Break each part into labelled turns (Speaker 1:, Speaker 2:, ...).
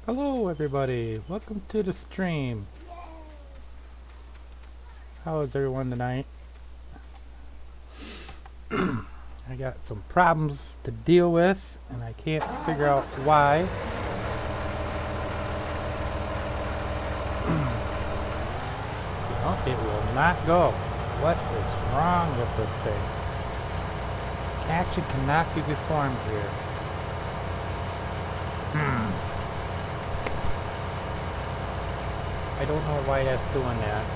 Speaker 1: Hello everybody, welcome to the stream. How is everyone tonight? I got some problems to deal with and I can't figure out why. It will not go. What is wrong with this thing? Action cannot be performed here. I don't know why that's doing that.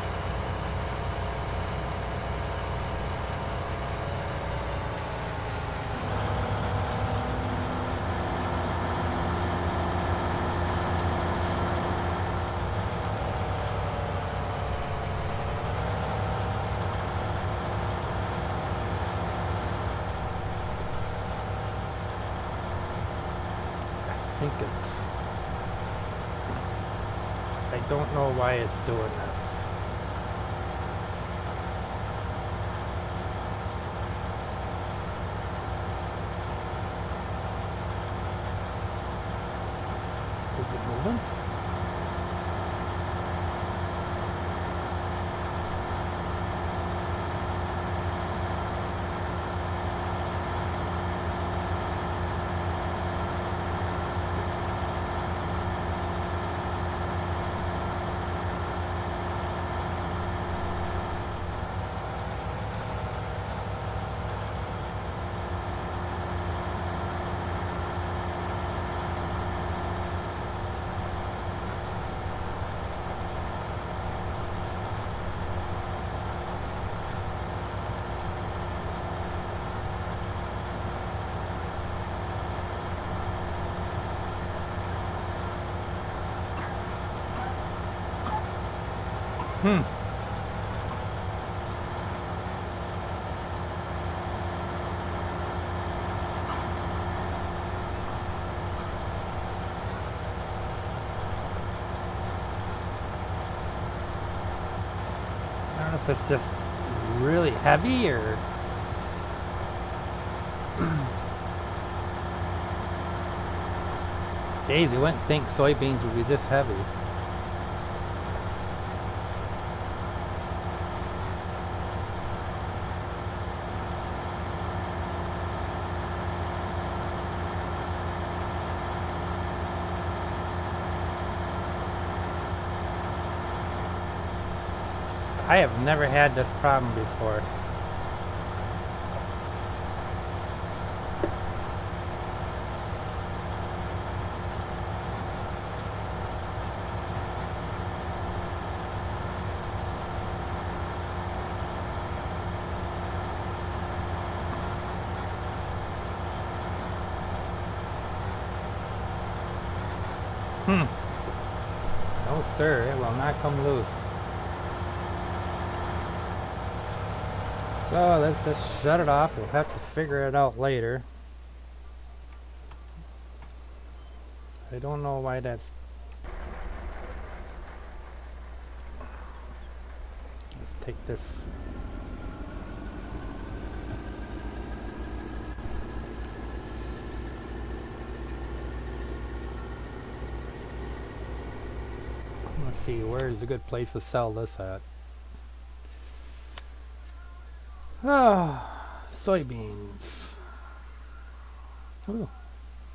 Speaker 1: I don't know why it's doing this. Is it moving? I don't know if it's just really heavy or... Jeez, you wouldn't think soybeans would be this heavy. I have never had this problem before. No sir, it will not come loose. So let's just shut it off. We'll have to figure it out later. I don't know why that's... Let's take this... Let's see, where's a good place to sell this at? Ah, soybeans. Ooh,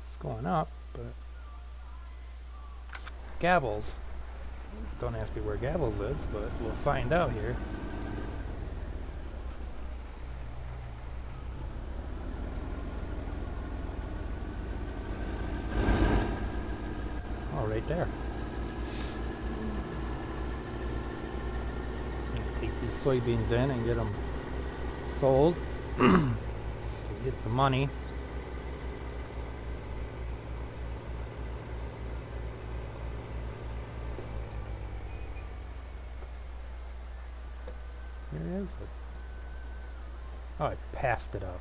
Speaker 1: it's going up, but... Gavels. Don't ask me where Gavels is, but we'll find out here. Oh, right there. Take these soybeans in and get them sold. Get the money. Where is it? Oh, I passed it up.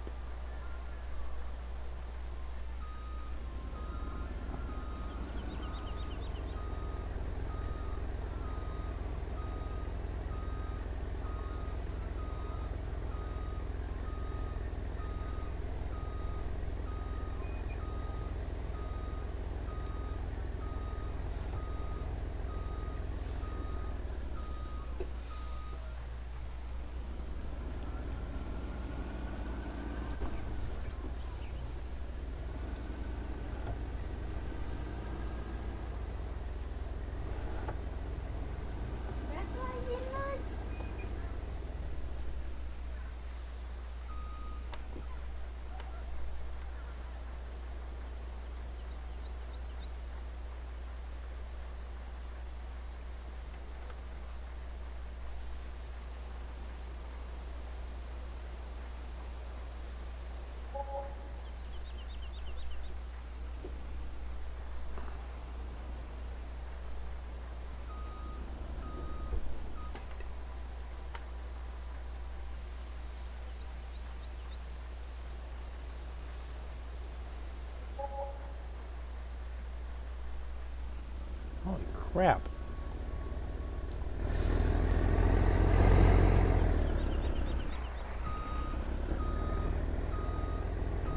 Speaker 1: Crap.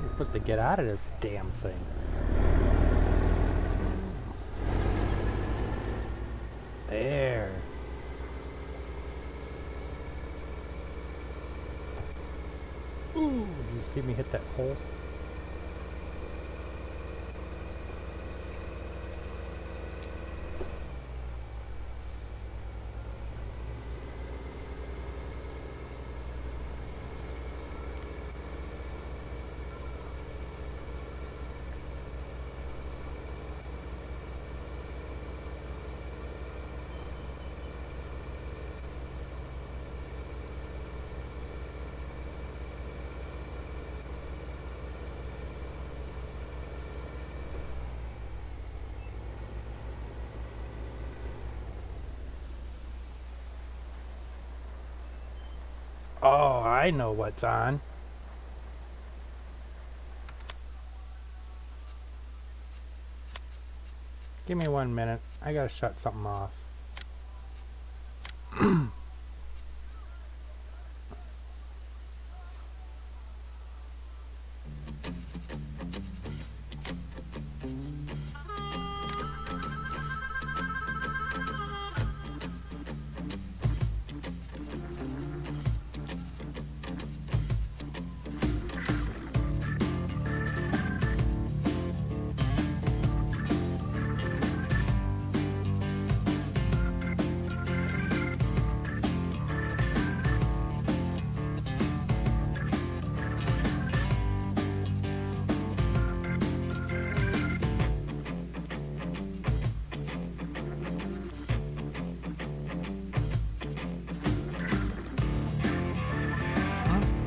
Speaker 1: We're supposed to get out of this damn thing. There. Ooh, did you see me hit that hole? Oh, I know what's on. Give me 1 minute. I gotta shut something off.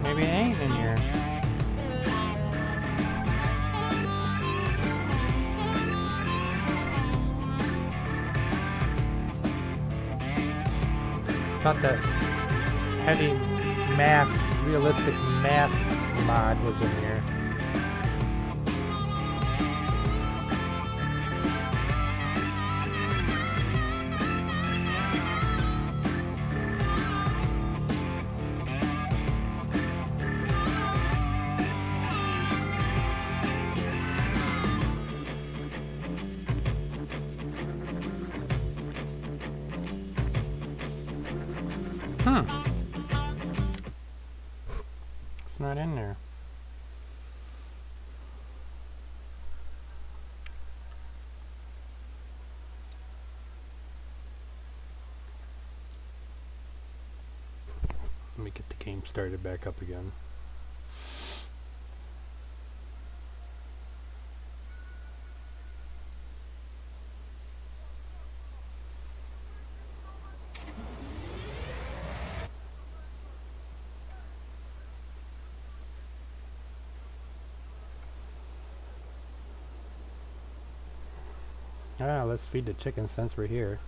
Speaker 1: Maybe it ain't in here. Thought that heavy math, realistic math mod was in here. It's not in there. Let me get the game started back up again. Ah, let's feed the chicken since we're here.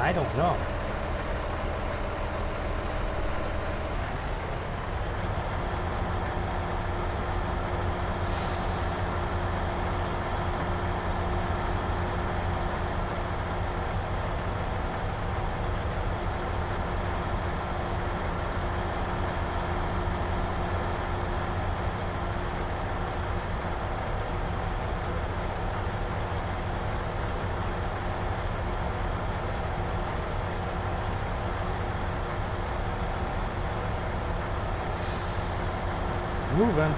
Speaker 1: I don't know. Moving.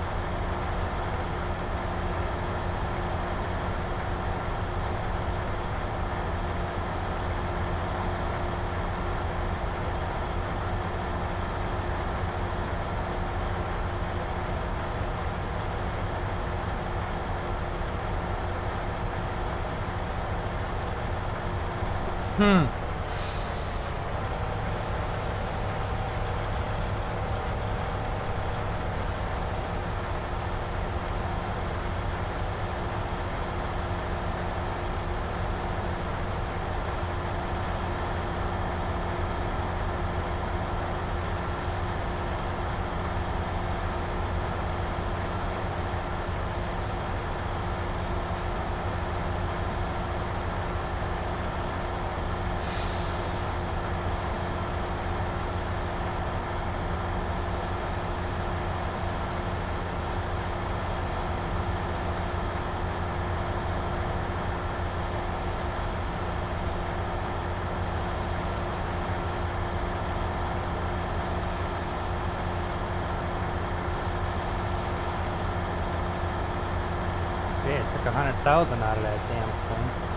Speaker 1: Yeah, it took 100,000 out of that damn thing.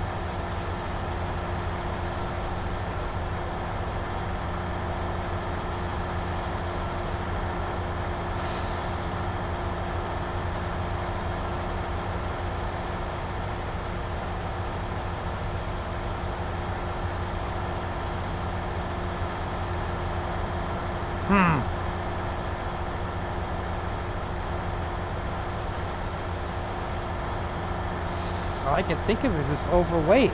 Speaker 1: All I can think of is this overweight.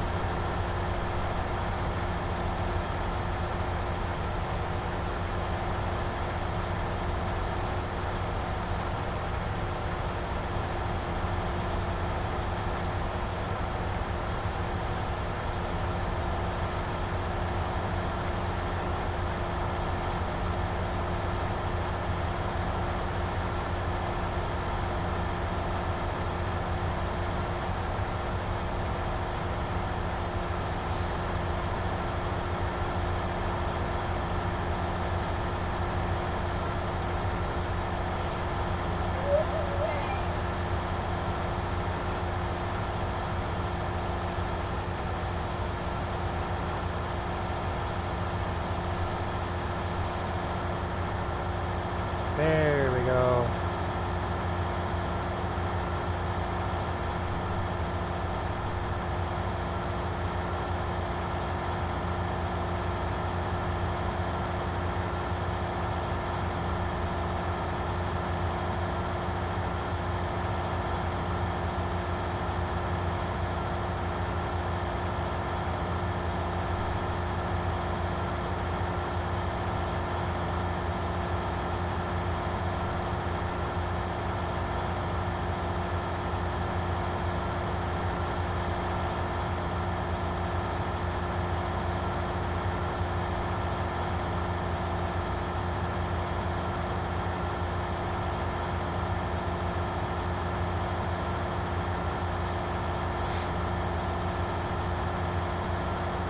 Speaker 1: There we go.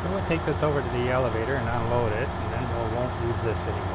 Speaker 1: So we'll take this over to the elevator and unload it, and then we won't use this anymore.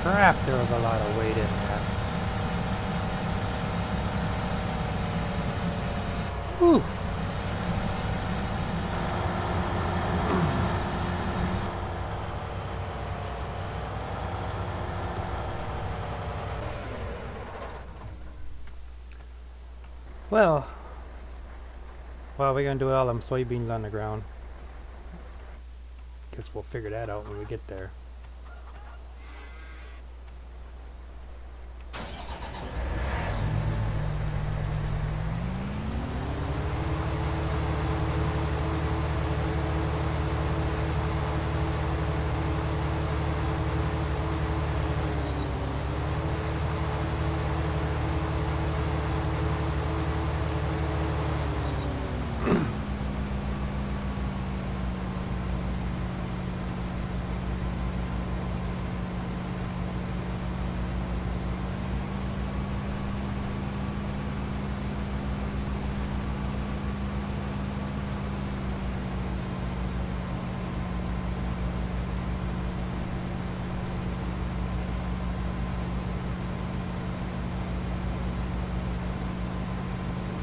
Speaker 1: Crap, there was a lot of weight in that. Whew. Well, we're gonna do all them soybeans on the ground. Guess we'll figure that out when we get there.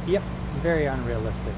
Speaker 1: Yep, very unrealistic.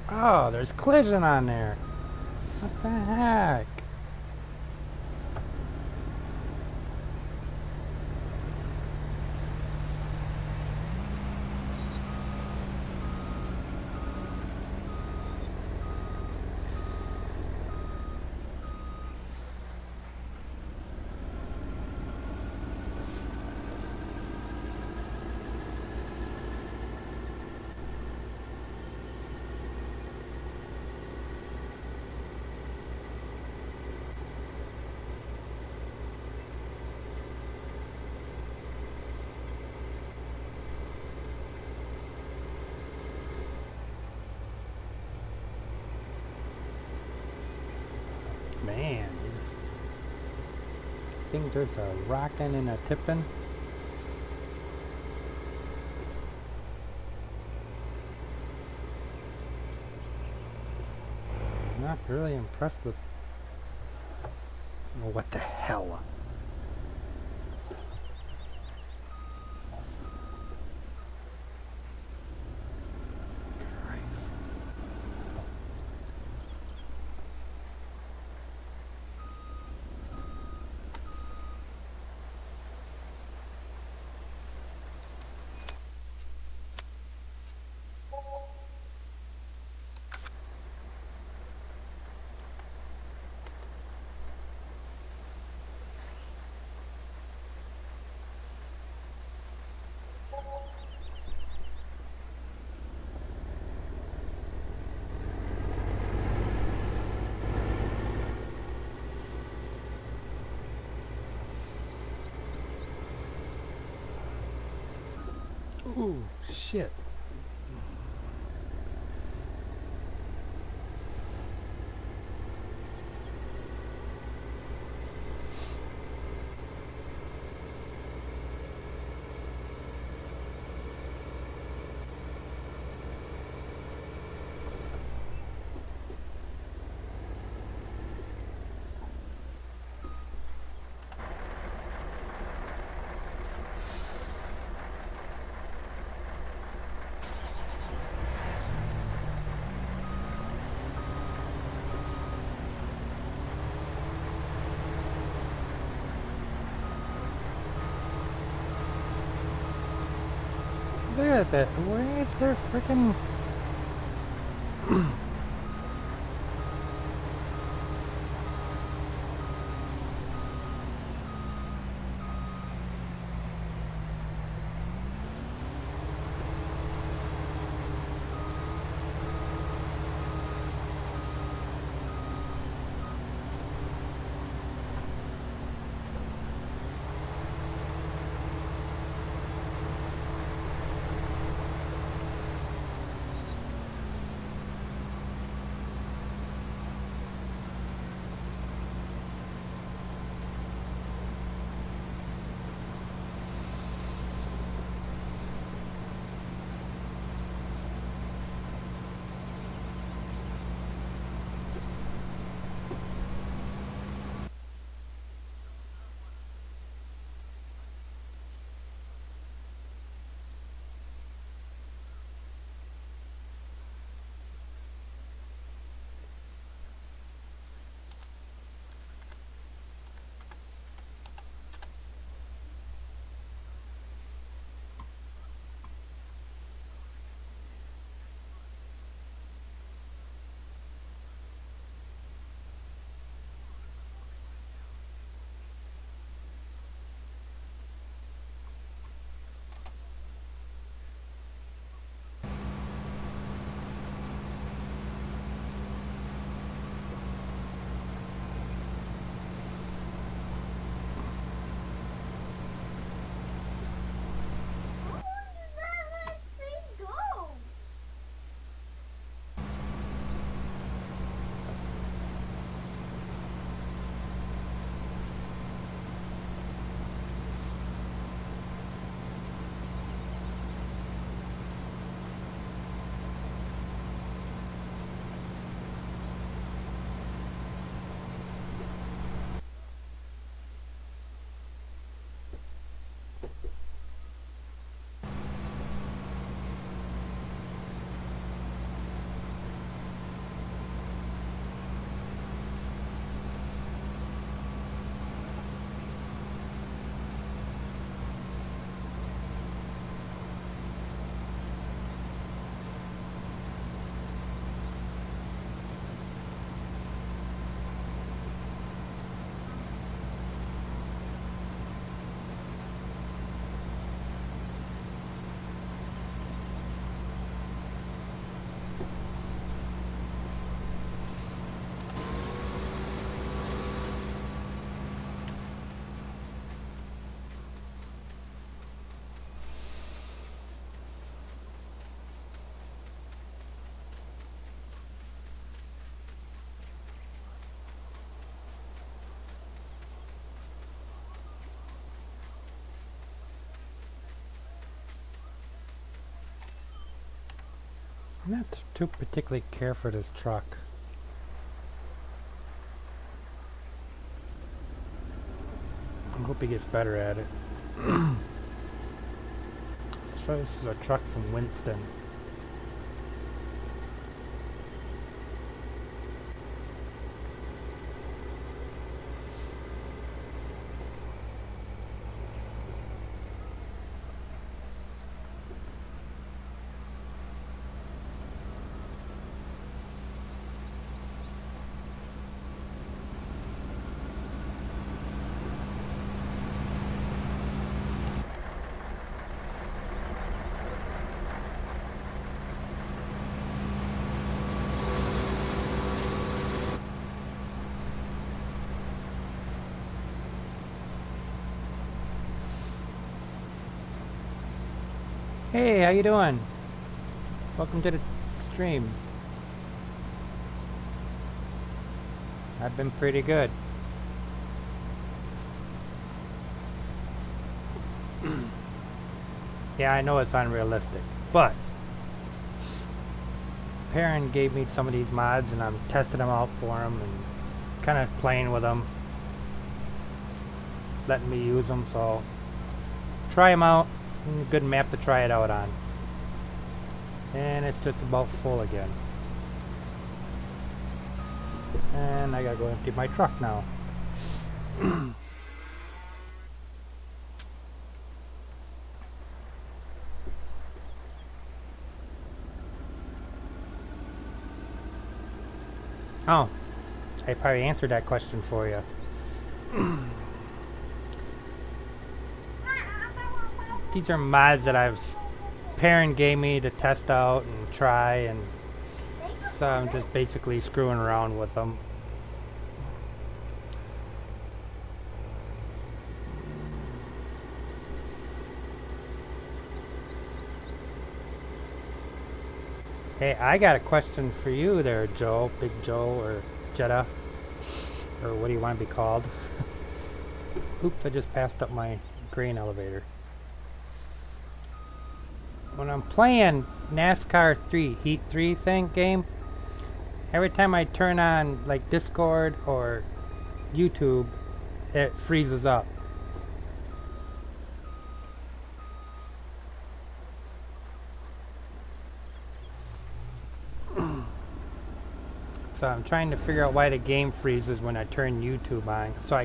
Speaker 1: Oh, there's collision on there. What the heck? Man, these things are so rocking and a tipping. Not really impressed with. Oh, what the hell? Ooh, shit. Look at that. Where is their freaking... I'm not too particularly care for this truck. I hope he gets better at it. This is a truck from Winston. Hey, how you doing? Welcome to the stream. I've been pretty good. Yeah, I know it's unrealistic, but Perrin gave me some of these mods and I'm testing them out for him and kind of playing with them, letting me use them, so try them out. Good map to try it out on. And it's just about full again. And I gotta go empty my truck now. Oh, I probably answered that question for you. These are mods that Perrin gave me to test out and try, and so I'm just basically screwing around with them. Hey, I got a question for you there, Joe, Big Joe, or Jetta, or what do you want to be called? Oops, I just passed up my grain elevator. When I'm playing NASCAR 3, Heat 3 game, every time I turn on like Discord or YouTube, it freezes up. So I'm trying to figure out why the game freezes when I turn YouTube on. So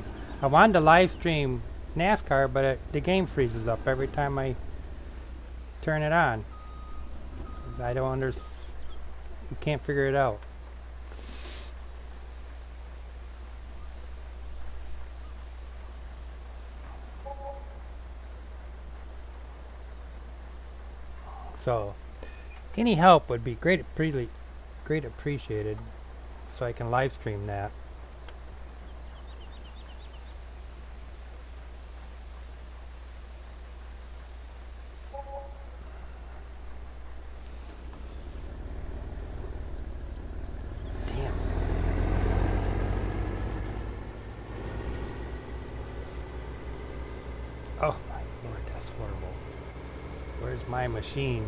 Speaker 1: I wanted to live stream NASCAR, but the game freezes up every time I turn it on. I don't you can't figure it out. So any help would be great appreciated, so I can live stream that. Damn. Oh my lord, that's horrible. Where's my machine?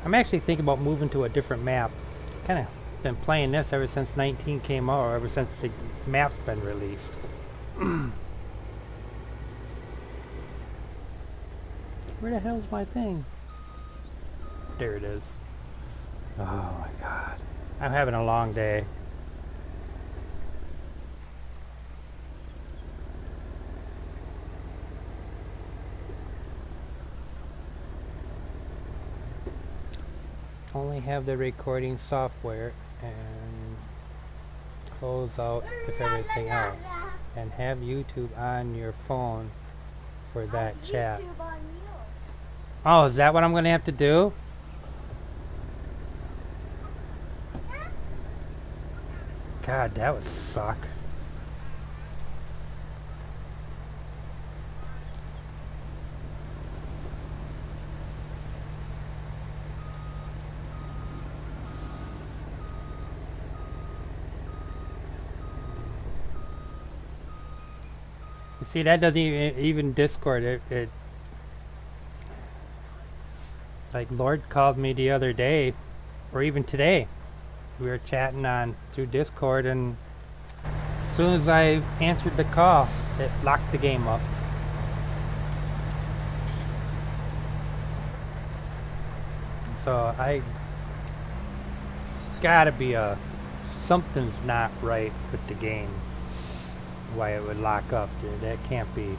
Speaker 1: I'm actually thinking about moving to a different map. Kind of been playing this ever since 19 came out, or ever since the map's been released. Where the hell's my thing? There it is. Oh my god. I'm having a long day. Only have the recording software and close out with everything else, and have YouTube on your phone for that chat. Oh, is that what I'm gonna have to do? God, that would suck. See, that doesn't even Discord. It like Lord called me the other day, or even today. We were chatting through Discord, and as soon as I answered the call, it locked the game up. So I gotta be something's not right with the game. Why it would lock up, dude. That can't be.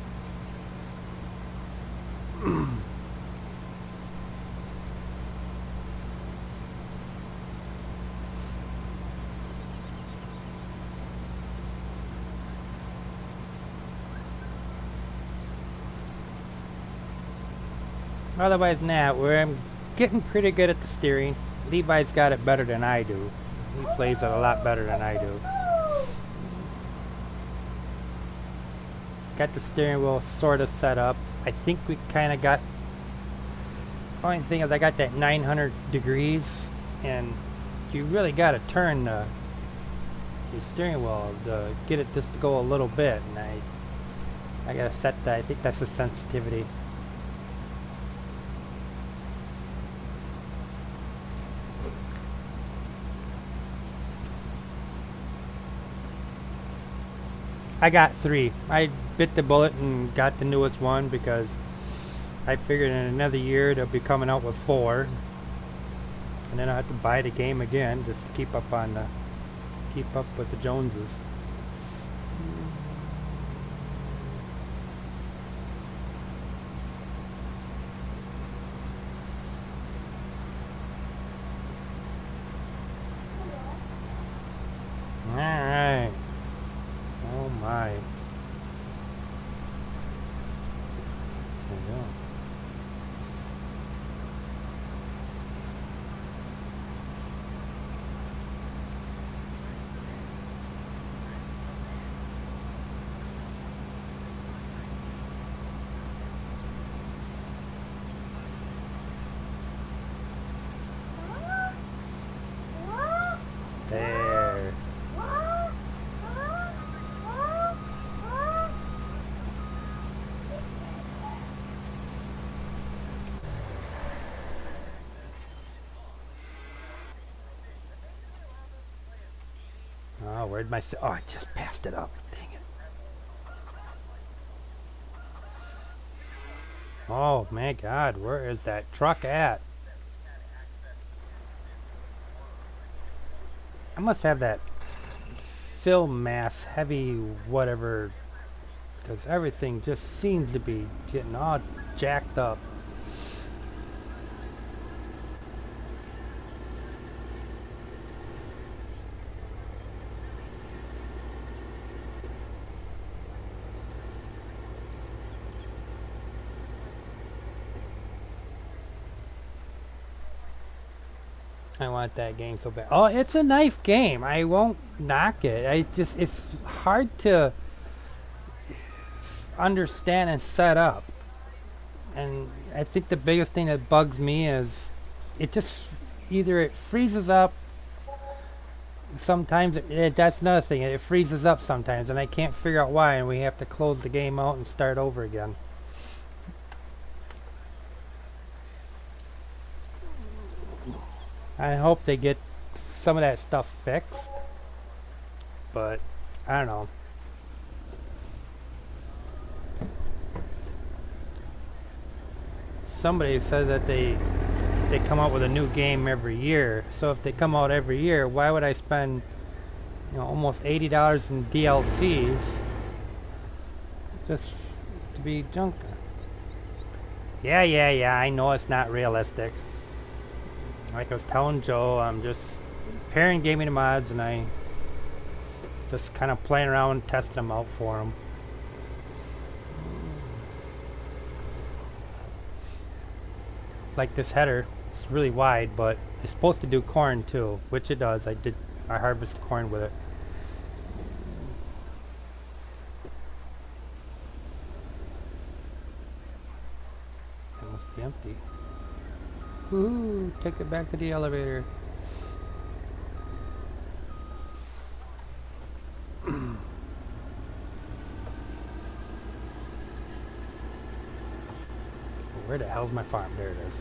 Speaker 1: Otherwise, where I'm getting pretty good at the steering. Levi's got it better than I do. He plays it a lot better than I do. Got the steering wheel sort of set up. I think we kind of got... The only thing is I got that 900 degrees, and you really got to turn the steering wheel to get it just to go a little bit, and I got to set that. I think that's the sensitivity. I got 3. I bit the bullet and got the newest one because I figured in another year they'll be coming out with 4, and then I'll have to buy the game again just to keep up with the Joneses. Oh, where'd my... Oh, I just passed it up. Dang it. Oh, my God. Where is that truck at? I must have that fill mass heavy whatever, because everything just seems to be getting all jacked up. I want that game so bad. Oh, it's a nice game. I won't knock it. It's hard to understand and set up. And I think the biggest thing that bugs me is it just either it freezes up. Sometimes that's another thing. It freezes up sometimes, and I can't figure out why. And we have to close the game out and start over again. I hope they get some of that stuff fixed, but I don't know. Somebody says that they come out with a new game every year. So if they come out every year, why would I spend, you know, almost $80 in DLCs just to be junk? Yeah, I know it's not realistic. Like I was telling Joe, I'm just pairing gaming mods, and I just kind of playing around, testing them out for him. Like this header, it's really wide, but it's supposed to do corn too, which it does. I harvest corn with it. It must be empty. Woohoo! Take it back to the elevator. Where the hell's my farm? There it is.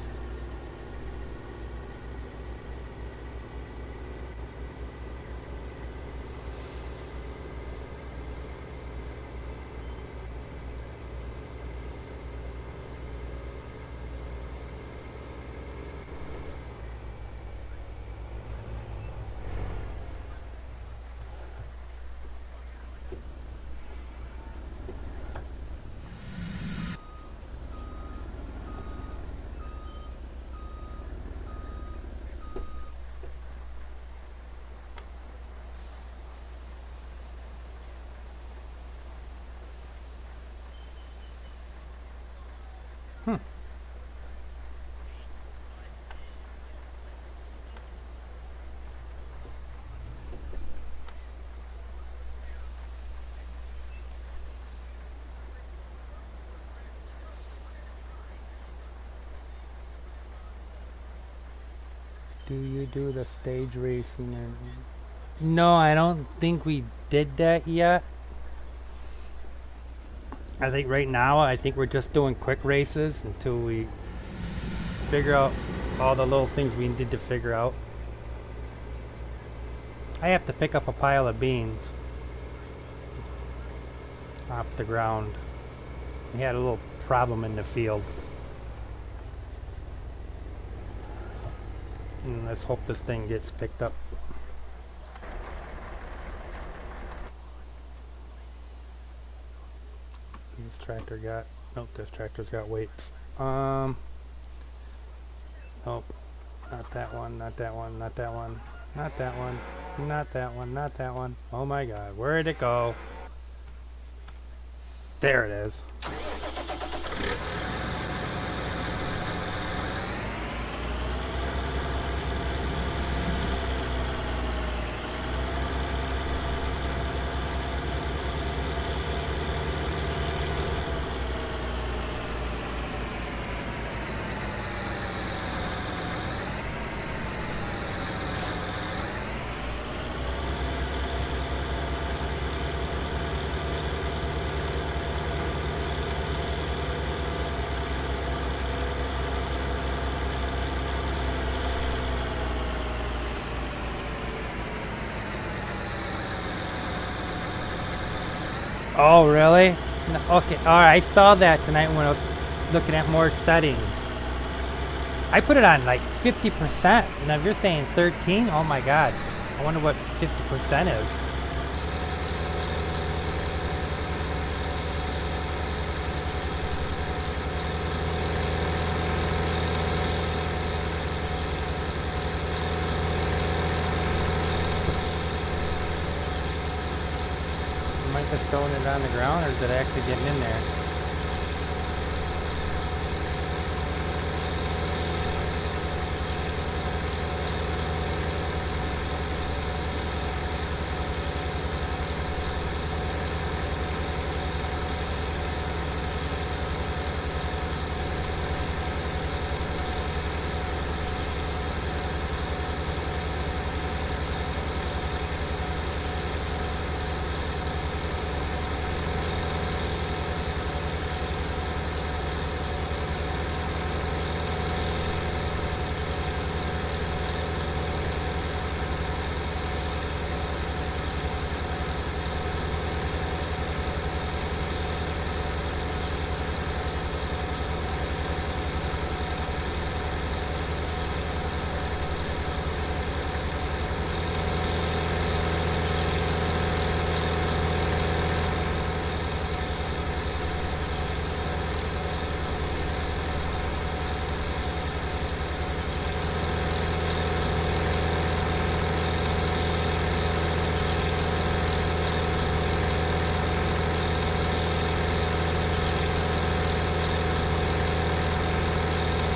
Speaker 1: Do you do the stage racing? No, I don't think we did that yet. I think right now, I think we're just doing quick races until we figure out all the little things we need to figure out. I have to pick up a pile of beans off the ground. We had a little problem in the field. And let's hope this thing gets picked up. This tractor got... Nope, this tractor's got weights. Nope. Not that one, not that one, not that one. Not that one. Not that one, not that one. Oh my god, where'd it go? There it is. Oh, really? No, okay, alright, I saw that tonight when I was looking at more settings. I put it on like 50%, and if you're saying 13, oh my god. I wonder what 50% is. Am I just throwing it on the ground, or is it actually getting in there?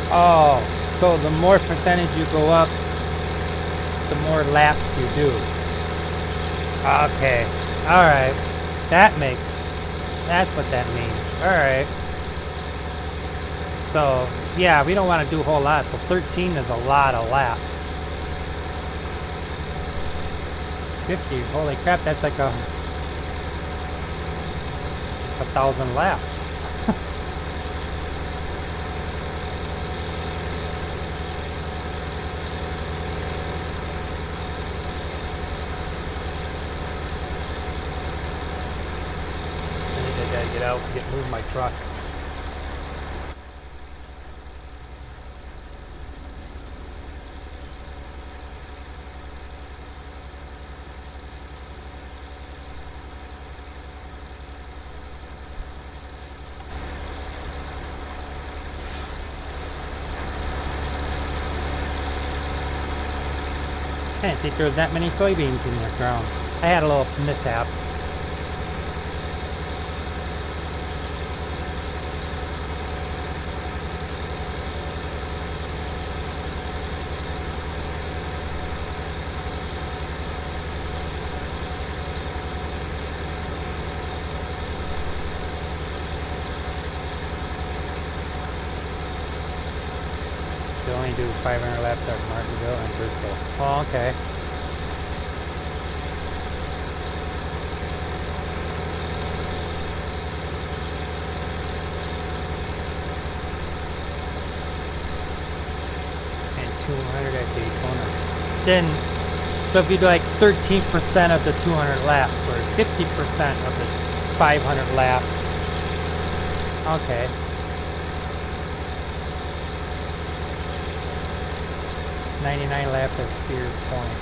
Speaker 1: Oh, so the more percentage you go up, the more laps you do. Okay, alright. That's what that means. Alright. So, yeah, we don't want to do a whole lot, so 13 is a lot of laps. 50, holy crap, that's like a 1,000 laps. I gotta get out and move my truck. I didn't think there was that many soybeans in the ground. I had a little mishap. They only do 500 laps at Martinsville and Bristol. Oh, okay. And 200 at Daytona. Then, so if you do like 13% of the 200 laps, or 50% of the 500 laps. Okay. 99 laps at Spears Point.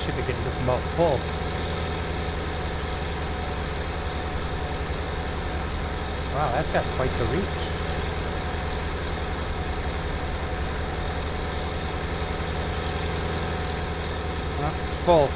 Speaker 1: Should be getting just about full. Wow, that's got quite the reach. Well, it's full.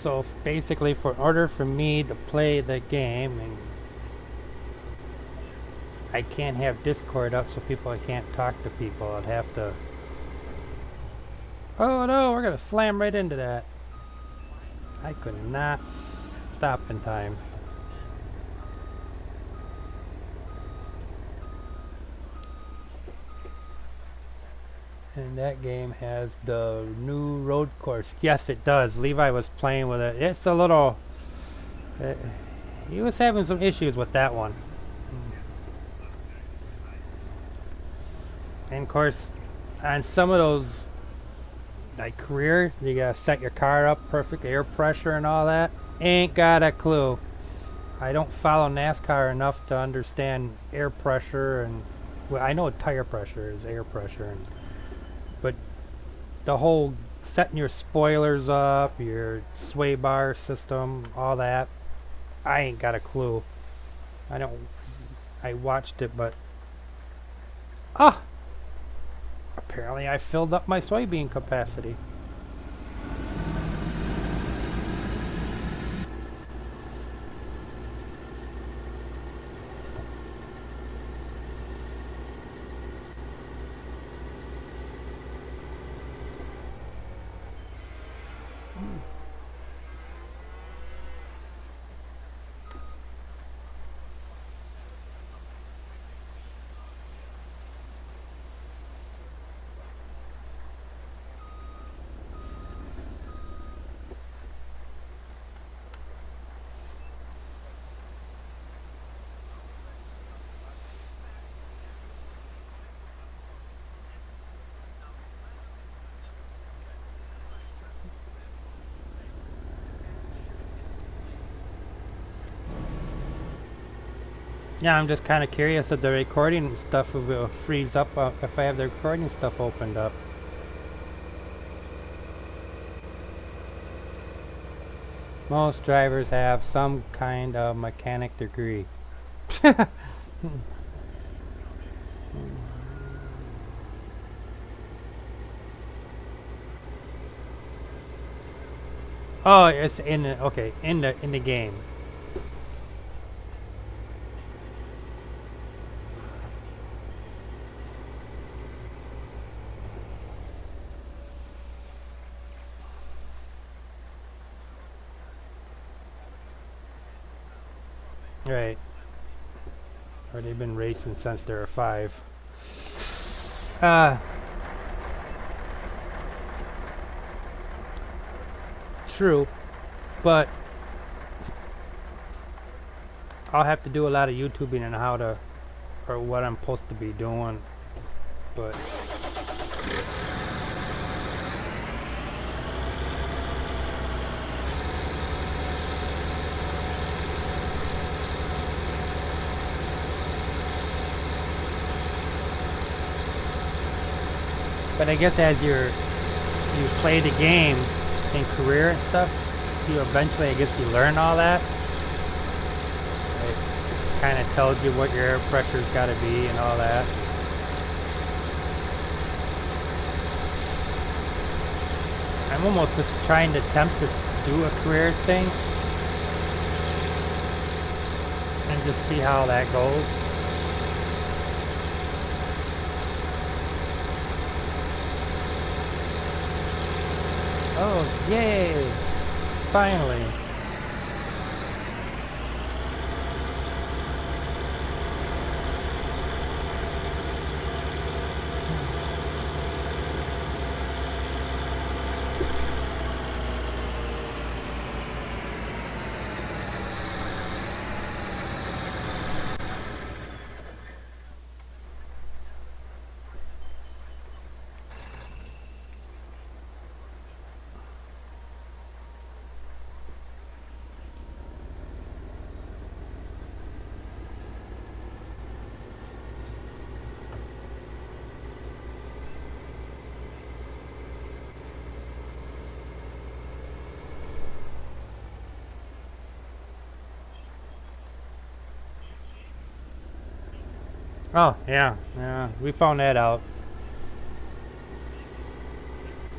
Speaker 1: So basically, for order for me to play the game, and I can't have Discord up so I can't talk to people. I'd have to. Oh no, we're gonna slam right into that. I could not stop in time. And that game has the new road course. Yes, it does. Levi was playing with it. It's a little... he was having some issues with that one. And of course, on some of those, like career, you gotta set your car up perfect, air pressure and all that. Ain't got a clue. I don't follow NASCAR enough to understand air pressure and... Well, I know tire pressure is air pressure, and but the whole setting your spoilers up, your sway bar system, all that, I ain't got a clue. I watched it, but apparently I filled up my soybean capacity. Yeah, I'm just kind of curious if the recording stuff will freeze up if I have the recording stuff opened up. Most drivers have some kind of mechanic degree. Oh, it's in the, okay, in the game. Right. Or they've been racing since they were 5. True, but I'll have to do a lot of YouTubing on how to, or what I'm supposed to be doing, but I guess as you play the game in career and stuff, you eventually, I guess, you learn all that. It kind of tells you what your air pressure's got to be and all that. I'm almost just trying to attempt to do a career thing and just see how that goes. Oh, yay! Finally! Oh, yeah, we found that out.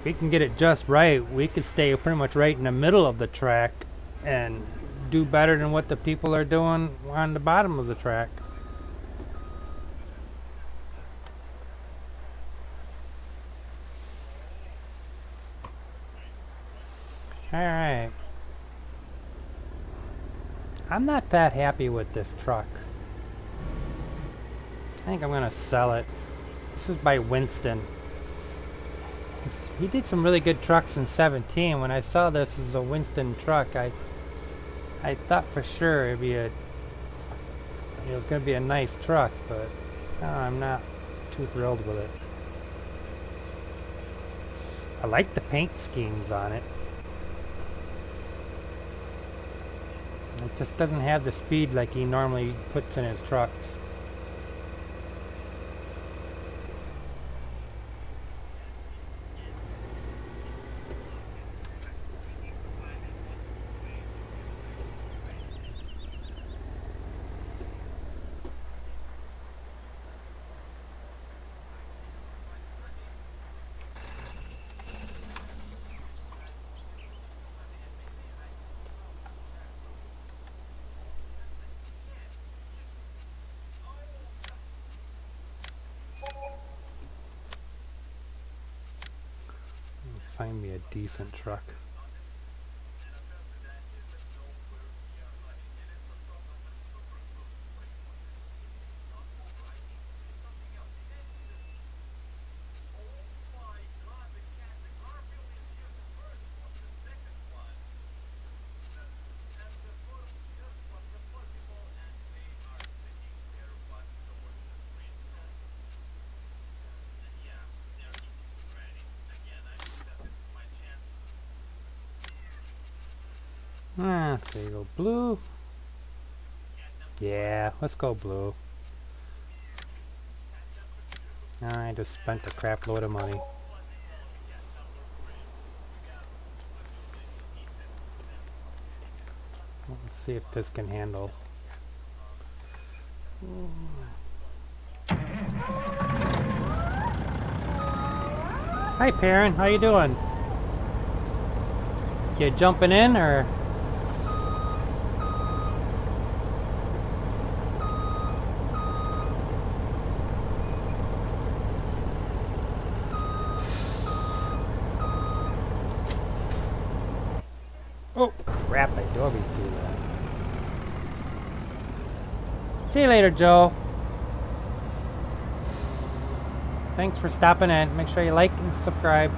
Speaker 1: If we can get it just right, we could stay pretty much right in the middle of the track and do better than what the people are doing on the bottom of the track. Alright. I'm not that happy with this truck. I think I'm gonna sell it. This is by Winston. He did some really good trucks in 17. When I saw this as a Winston truck, I thought for sure it was gonna be a nice truck, but I'm not too thrilled with it. I like the paint schemes on it. It just doesn't have the speed like he normally puts in his trucks. Find me a decent truck. There you go, blue. Yeah, let's go blue. I just spent a crap load of money. Let's see if this can handle. Hi Perrin, how you doing? You jumping in or? Oh crap, I do always do that. See you later, Joe. Thanks for stopping in. Make sure you like and subscribe.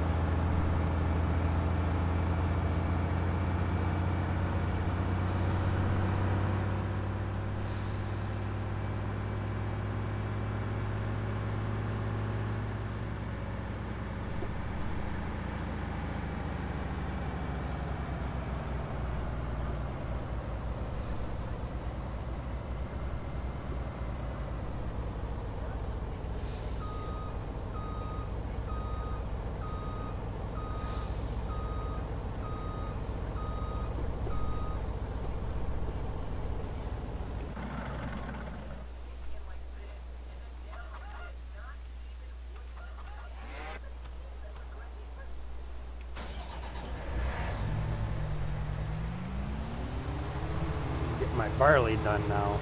Speaker 1: My barley done now.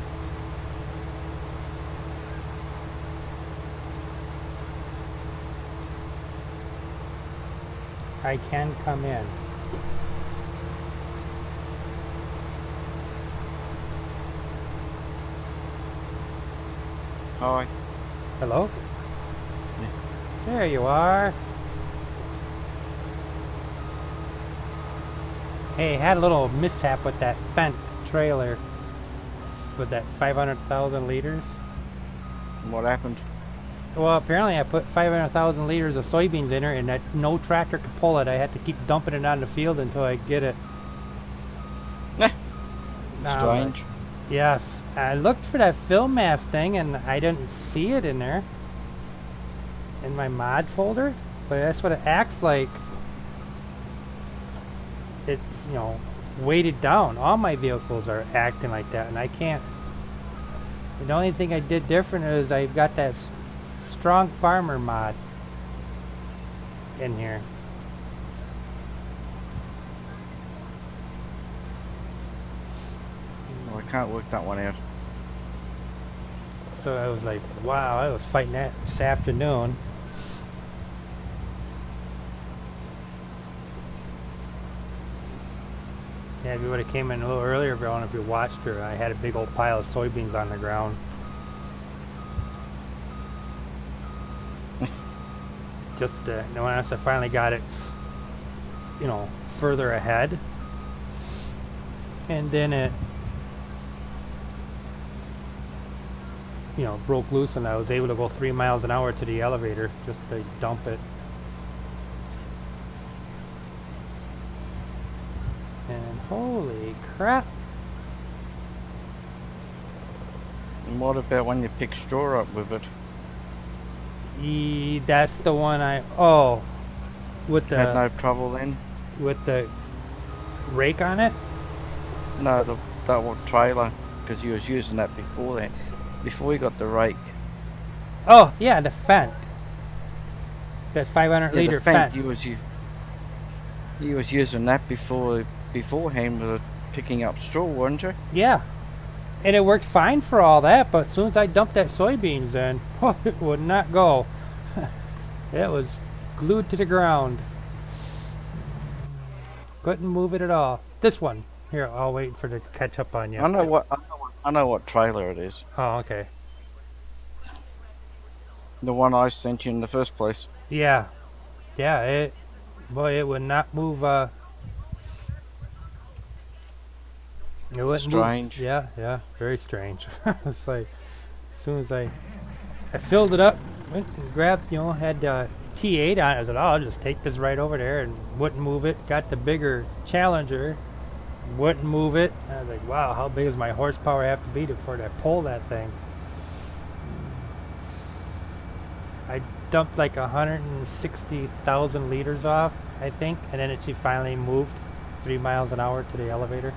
Speaker 1: I can come in.
Speaker 2: Hi.
Speaker 1: Hello?
Speaker 2: Yeah.
Speaker 1: There you are. Hey, had a little mishap with that Fendt trailer with that 500,000 liters.
Speaker 2: What happened?
Speaker 1: Well, apparently I put 500,000 liters of soybeans in her and that no tractor could pull it. I had to keep dumping it on the field until I get it.
Speaker 2: Strange.
Speaker 1: Yes. I looked for that film mass thing and I didn't see it in there. In my mod folder. But that's what it acts like. It's, you know, weighted down. All my vehicles are acting like that and I can't. The only thing I did different is I've got that Strong Farmer mod in here.
Speaker 2: can't work that one out.
Speaker 1: So I was like, wow, I was fighting that this afternoon. Yeah, if you would have came in a little earlier, I don't know if you watched her, I had a big old pile of soybeans on the ground. Just once I finally got it, you know, further ahead, and then it, you know, broke loose, and I was able to go 3 miles an hour to the elevator just to dump it. And holy crap!
Speaker 2: And what about when you pick straw up with it?
Speaker 1: That's the one with the
Speaker 2: Had no trouble then?
Speaker 1: with the rake on it.
Speaker 2: No, that one trailer, because you was using that before then. Before you got the rake.
Speaker 1: Oh yeah, the Fendt. That's 500 liter
Speaker 2: the Fendt.
Speaker 1: Fendt.
Speaker 2: You was using that beforehand with picking up straw, weren't you?
Speaker 1: Yeah, and it worked fine for all that, but as soon as I dumped that soybeans in, it would not go. It was glued to the ground. Couldn't move it at all. This one here, I'll wait for it to catch up on you.
Speaker 2: I know what trailer it is.
Speaker 1: Oh, okay.
Speaker 2: The one I sent you in the first place.
Speaker 1: Yeah, it would not move. It wouldn't
Speaker 2: Strange.
Speaker 1: move. Yeah, very strange. It's like as soon as I filled it up, went and grabbed, you know, had T8 on it. I said, oh, I'll just take this right over there, and wouldn't move it. Got the bigger Challenger, wouldn't move it. And I was like, wow, how big does my horsepower have to be before I pull that thing? I dumped like 160,000 liters off, I think, and then she finally moved 3 miles an hour to the elevator.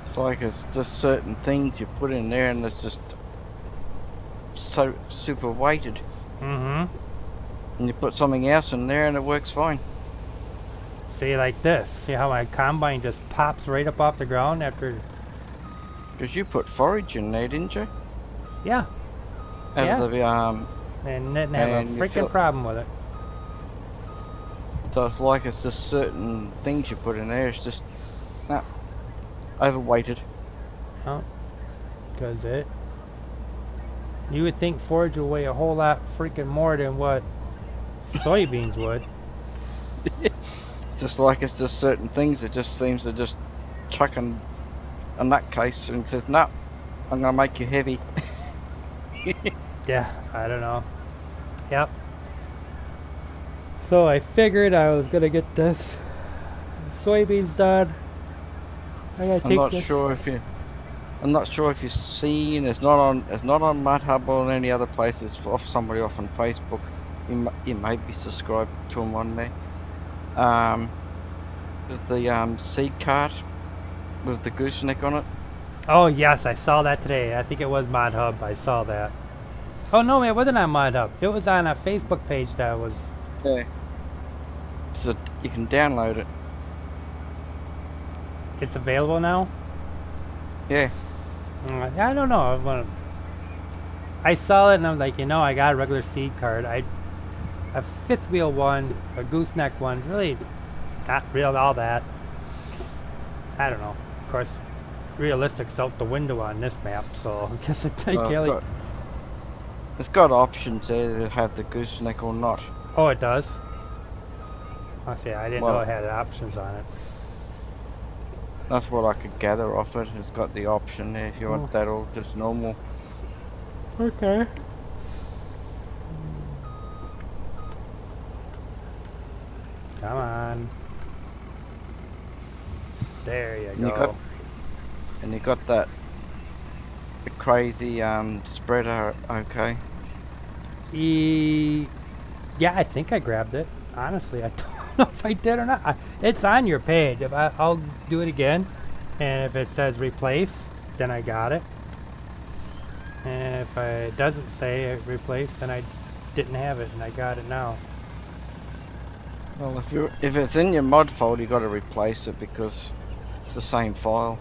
Speaker 2: It's like it's just certain things you put in there, and it's just so super weighted.
Speaker 1: Mm-hmm.
Speaker 2: And you put something else in there, and it works fine.
Speaker 1: See, like this. See how my combine just pops right up off the ground after...
Speaker 2: Because you put forage in there, didn't you?
Speaker 1: Yeah.
Speaker 2: Out of the,
Speaker 1: and didn't have a freaking problem with it.
Speaker 2: So it's like it's just certain things you put in there. It's just overweighted.
Speaker 1: Oh, because you would think forage would weigh a whole lot freaking more than what soybeans would.
Speaker 2: It's just like it's just certain things. It just seems to just chuck in a nutcase and says, "No, I'm gonna make you heavy."
Speaker 1: Yeah, I don't know. Yep. So I figured I was gonna get this soybeans done. I gotta take
Speaker 2: I'm not
Speaker 1: this.
Speaker 2: I'm not sure if you've seen. It's not on MudHub or any other places. Off somebody off on Facebook. You may be subscribed to them on there. With the seed cart with the gooseneck on it.
Speaker 1: Oh yes, I saw that today. I think it was ModHub. I saw that. Oh no, it wasn't on ModHub. It was on a Facebook page that was.
Speaker 2: Yeah. So you can download it.
Speaker 1: It's available now.
Speaker 2: Yeah.
Speaker 1: I don't know. I saw it and I'm like, you know, I got a regular seed cart. A fifth wheel one, a gooseneck one. Really, not real all that. I don't know. Of course, realistic's out the window on this map, so I guess
Speaker 2: it's got options there to have the gooseneck or not.
Speaker 1: Oh, it does? I see. I didn't know it had options on it.
Speaker 2: That's what I could gather off it. It's got the option there if you want that or just normal.
Speaker 1: Okay. Come on. There you go.
Speaker 2: And you got that the crazy spreader, okay?
Speaker 1: Yeah, I think I grabbed it. Honestly, I don't know if I did or not. It's on your page. If I'll do it again, and if it says replace, then I got it. And if it doesn't say replace, then I didn't have it, and I got it now.
Speaker 2: Well, if it's in your mod folder, you got to replace it because it's the same file.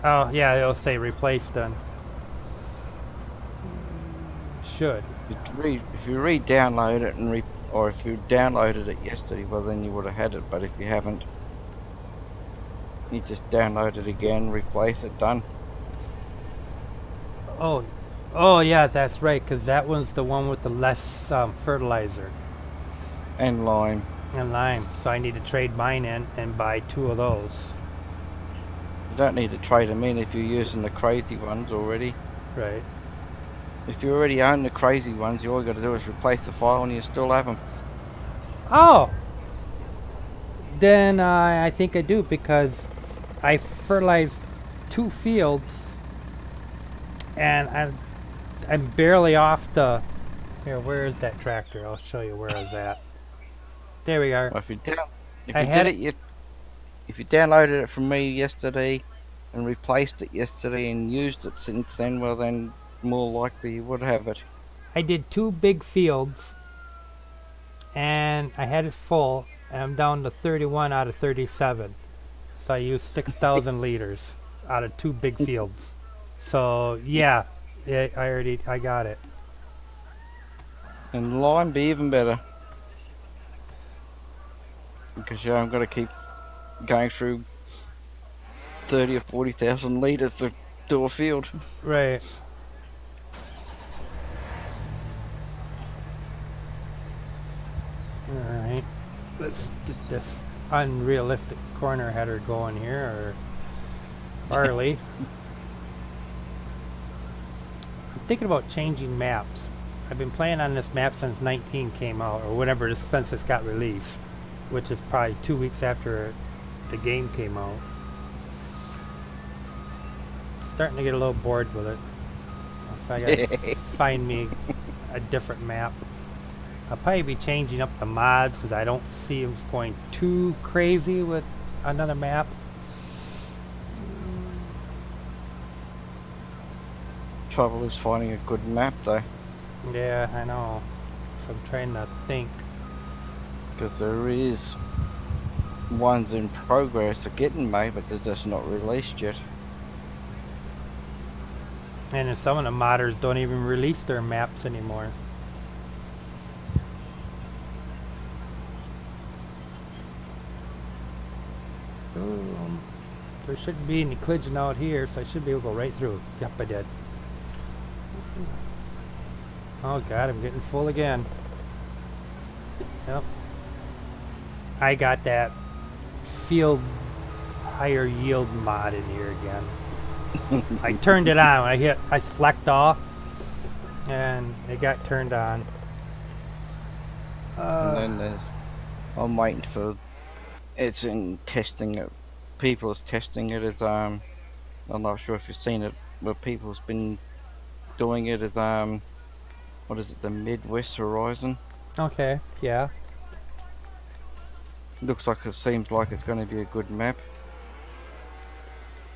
Speaker 1: Oh, yeah, it'll say replace then. Should.
Speaker 2: If you re-download it or if you downloaded it yesterday, well then you would have had it. But if you haven't, you just download it again, replace it, done.
Speaker 1: Oh, oh yeah, that's right, because that one's the one with the less fertilizer
Speaker 2: And lime.
Speaker 1: and lime. So I need to trade mine in and buy 2 of those.
Speaker 2: You don't need to trade them in if you're using the crazy ones already.
Speaker 1: Right.
Speaker 2: If you already own the crazy ones, all you got to do is replace the file and you still have them.
Speaker 1: Oh! Then I think I do, because I fertilized 2 fields and I'm barely off the... Here, where is that tractor? I'll show you where I was at. There we are.
Speaker 2: Well, if you downloaded it from me yesterday and replaced it yesterday and used it since then, well then more likely you would have it.
Speaker 1: I did 2 big fields and I had it full, and I'm down to 31 out of 37. So I used 6,000 liters out of 2 big fields. So yeah, I got it.
Speaker 2: And lime be even better. Because yeah, I'm gonna keep going through 30 or 40,000 liters to do a field.
Speaker 1: Right. Alright. Let's get this unrealistic corner header going here, or barley. I'm thinking about changing maps. I've been playing on this map since 19 came out, or whenever since it's got released, which is probably 2 weeks after the game came out. Starting to get a little bored with it. So I gotta find me a different map. I'll probably be changing up the mods because I don't see them going too crazy with another map.
Speaker 2: Trouble is finding a good map though.
Speaker 1: Yeah, I know. So I'm trying to think.
Speaker 2: Because there is ones in progress of getting made, but they're just not released yet.
Speaker 1: And then some of the modders don't even release their maps anymore. There shouldn't be any collision out here, so I should be able to go right through. Yep, I did. Oh god, I'm getting full again. Yep. I got that field higher yield mod in here again. I turned it on. I select off, and it got turned on.
Speaker 2: And then there's, I'm waiting for, it's in testing it. People's testing it as I'm not sure if you've seen it, but people's been doing it as what is it, the Midwest Horizon?
Speaker 1: Okay, yeah.
Speaker 2: Looks like, it seems like it's going to be a good map.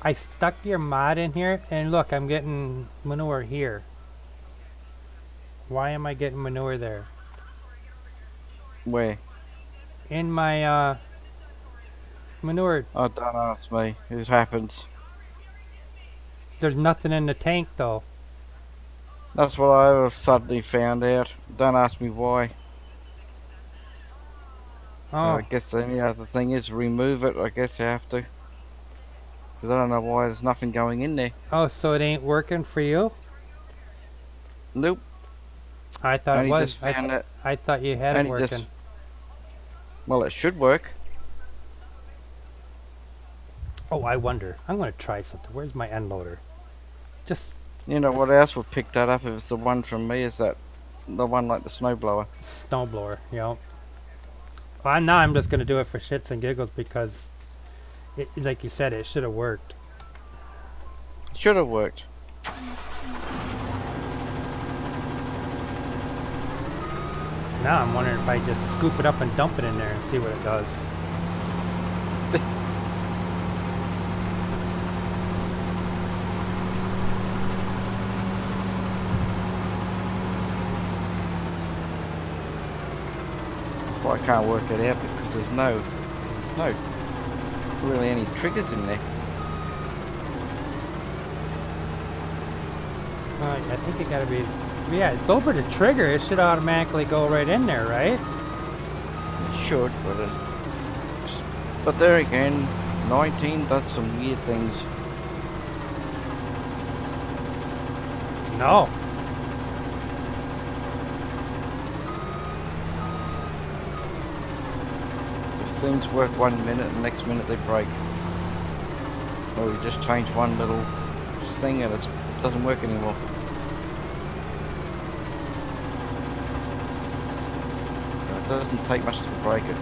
Speaker 1: I stuck your mod in here, and look, I'm getting manure here. Why am I getting manure there?
Speaker 2: Where?
Speaker 1: In my manure.
Speaker 2: Oh, don't ask me. It happens.
Speaker 1: There's nothing in the tank though.
Speaker 2: That's what I suddenly found out. Don't ask me why.
Speaker 1: Oh,
Speaker 2: So I guess the only other thing is remove it. I guess you have to. Because I don't know why there's nothing going in there.
Speaker 1: oh, so it ain't working for you?
Speaker 2: Nope.
Speaker 1: I thought
Speaker 2: Only
Speaker 1: it was.
Speaker 2: just found it.
Speaker 1: I thought you had it
Speaker 2: Only
Speaker 1: working.
Speaker 2: just. Well, it should work.
Speaker 1: Oh, I wonder. I'm going to try something. Where's my end loader? Just
Speaker 2: You know what else would pick that up if it's the one from me? Is that the one like the snowblower?
Speaker 1: snowblower, you know. Well, now I'm just going to do it for shits and giggles because, like you said, it should have worked.
Speaker 2: It should have worked.
Speaker 1: Now I'm wondering if I just scoop it up and dump it in there and see what it does.
Speaker 2: That's why I can't work it out, because there's no really any triggers in there.
Speaker 1: I think it gotta be... Yeah, it's over the trigger. It should automatically go right in there, right?
Speaker 2: It should, but there again, 19 does some weird things.
Speaker 1: No.
Speaker 2: These things work 1 minute and next minute they break. Or you just change one little thing and it doesn't work anymore. It doesn't take much to break it.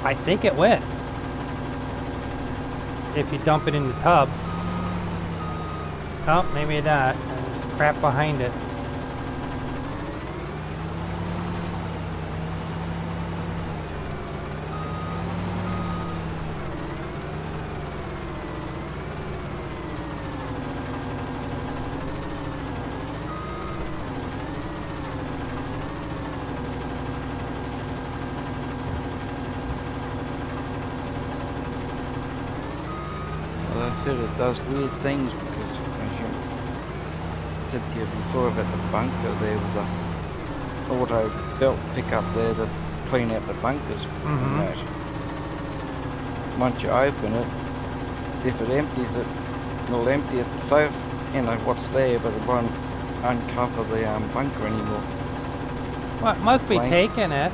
Speaker 1: I think it went. If you dump it in the tub. Oh, maybe not. There's crap behind it.
Speaker 2: As I said, it does weird things because, as you said to you before about the bunker there with the auto belt pickup there to clean out the bunkers and that. Once you open it, if it empties it, it'll empty it so, you know, what's there, but it won't uncover the bunker anymore.
Speaker 1: Well, it must be taking it.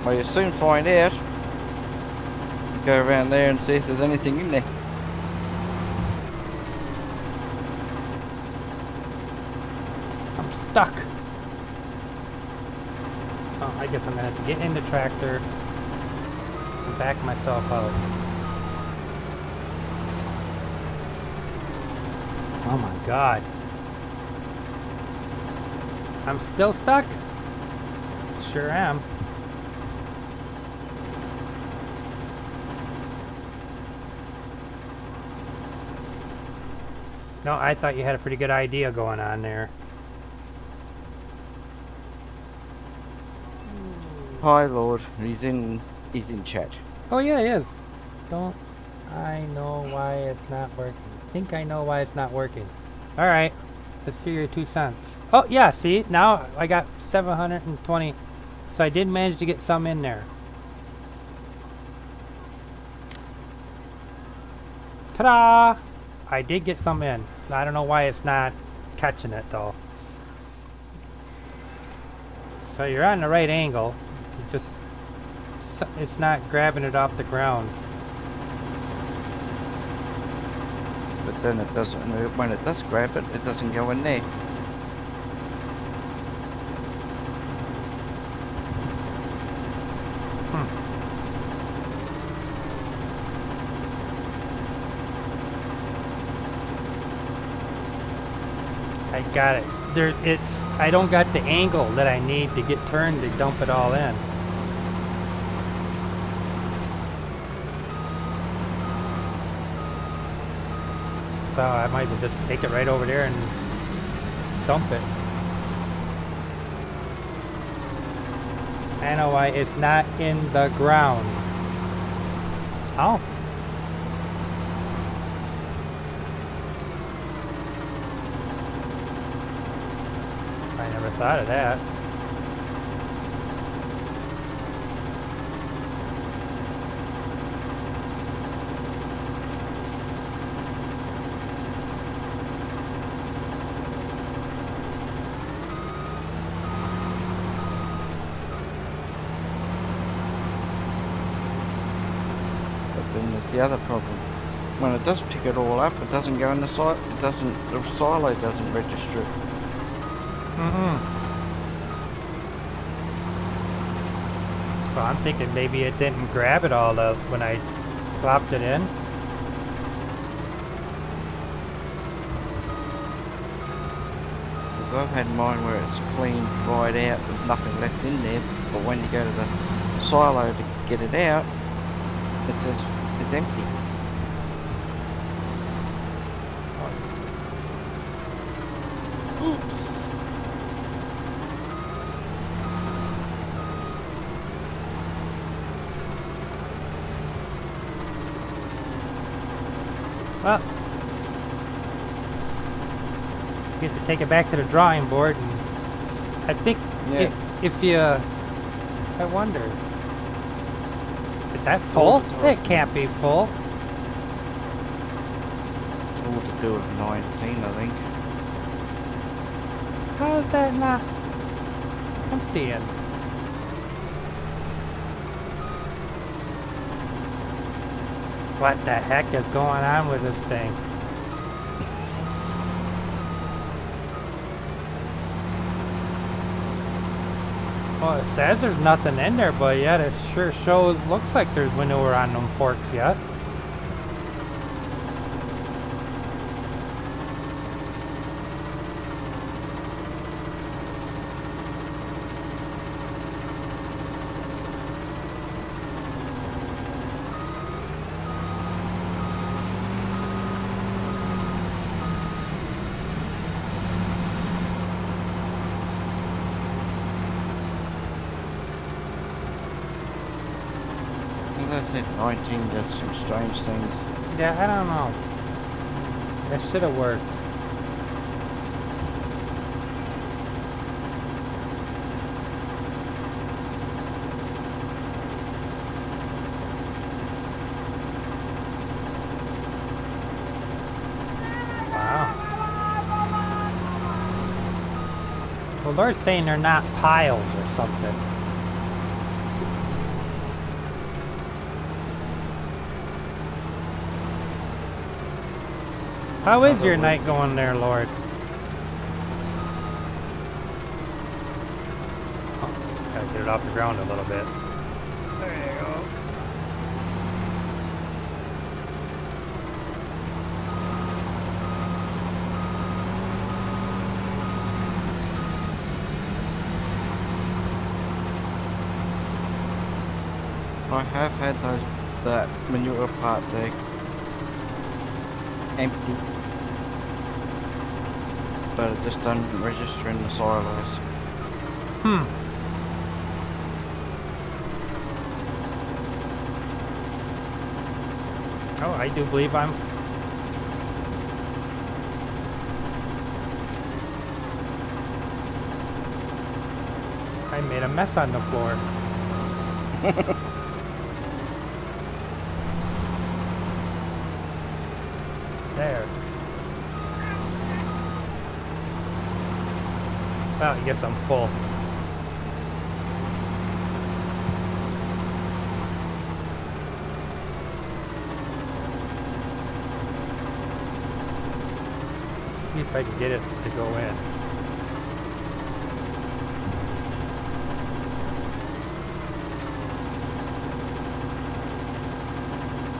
Speaker 2: Well, you soon find out. Go around there and see if there's anything in there.
Speaker 1: I'm stuck. Oh, I guess I'm gonna have to get in the tractor and back myself out. Oh my god. I'm still stuck? Sure am. No, I thought you had a pretty good idea going on there.
Speaker 2: Hi, Lord. He's in chat.
Speaker 1: Oh yeah, he is. Don't I know why it's not working? Think I know why it's not working. Alright. Let's hear your 2 cents. Oh yeah, see? Now I got 720. So I did manage to get some in there. Ta-da! I did get some in. I don't know why it's not catching it though. So you're on the right angle. You just it's not grabbing it off the ground.
Speaker 2: But then it doesn't, when it does grab it, it doesn't go in there.
Speaker 1: I got it. I don't got the angle that I need to get turned to dump it all in. So I might as well just take it right over there and dump it. I know why it's not in the ground. Oh. I never thought of that.
Speaker 2: But then there's the other problem. When it does pick it all up, it doesn't go in the silo. The silo doesn't register it.
Speaker 1: Well, I'm thinking maybe it didn't grab it all up when I plopped it in.
Speaker 2: Because I've had mine where it's cleaned right out with nothing left in there, but when you go to the silo to get it out, it says it's empty.
Speaker 1: Oops. Well, You get to take it back to the drawing board, and I think
Speaker 2: Yeah.
Speaker 1: if you, I wonder, is that full? It can't be full.
Speaker 2: It's all to do with 19, I think.
Speaker 1: How is that not emptying? What the heck is going on with this thing? Well, it says there's nothing in there, but yet it sure shows, looks like there's manure on them forks yet.
Speaker 2: As I said, 19 does some strange things.
Speaker 1: Yeah, I don't know. That should have worked. Wow. Well, they're saying they're not piles or something. How is your night going there, Lord? Oh, gotta get it off the ground a little bit. There you go.
Speaker 2: I have had that manure part there empty, but it just doesn't register in the silos.
Speaker 1: Oh, I do believe I made a mess on the floor. There. Well, I guess I'm full. Let's see if I can get it to go in.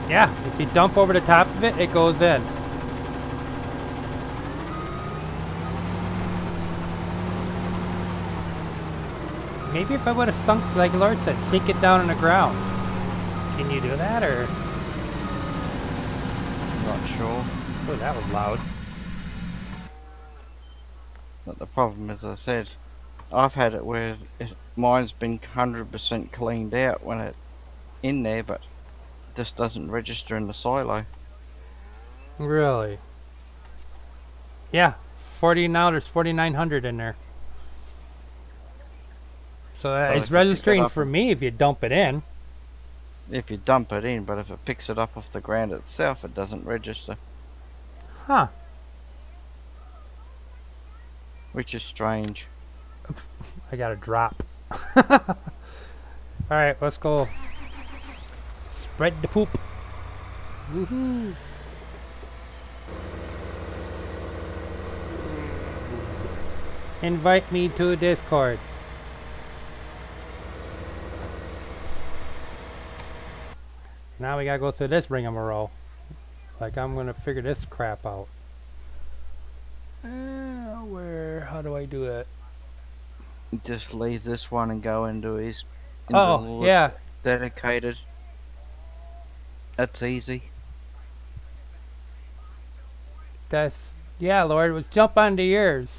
Speaker 1: Yeah, if you dump over the top of it, it goes in. Maybe if I would have sunk, like Lord said, sink it down in the ground. Can you do that, or?
Speaker 2: Not sure.
Speaker 1: Oh, that was loud.
Speaker 2: But the problem, as I said, I've had it where mine's been 100% cleaned out when it's in there, but it just doesn't register in the silo.
Speaker 1: Really? Yeah, 40 now. There's 4,900 in there. So it's registering for me if you dump it in.
Speaker 2: If you dump it in, but if it picks it up off the ground itself, it doesn't register.
Speaker 1: Huh.
Speaker 2: Which is strange.
Speaker 1: I got a drop. Alright, let's go. Spread the poop. Woohoo. Invite me to Discord. Now we gotta go through this rigmarole. Like I'm gonna figure this crap out. How do I do it?
Speaker 2: Just leave this one and go into his.
Speaker 1: Oh, yeah.
Speaker 2: Dedicated. That's easy.
Speaker 1: That's, yeah, Lord, let's jump onto yours.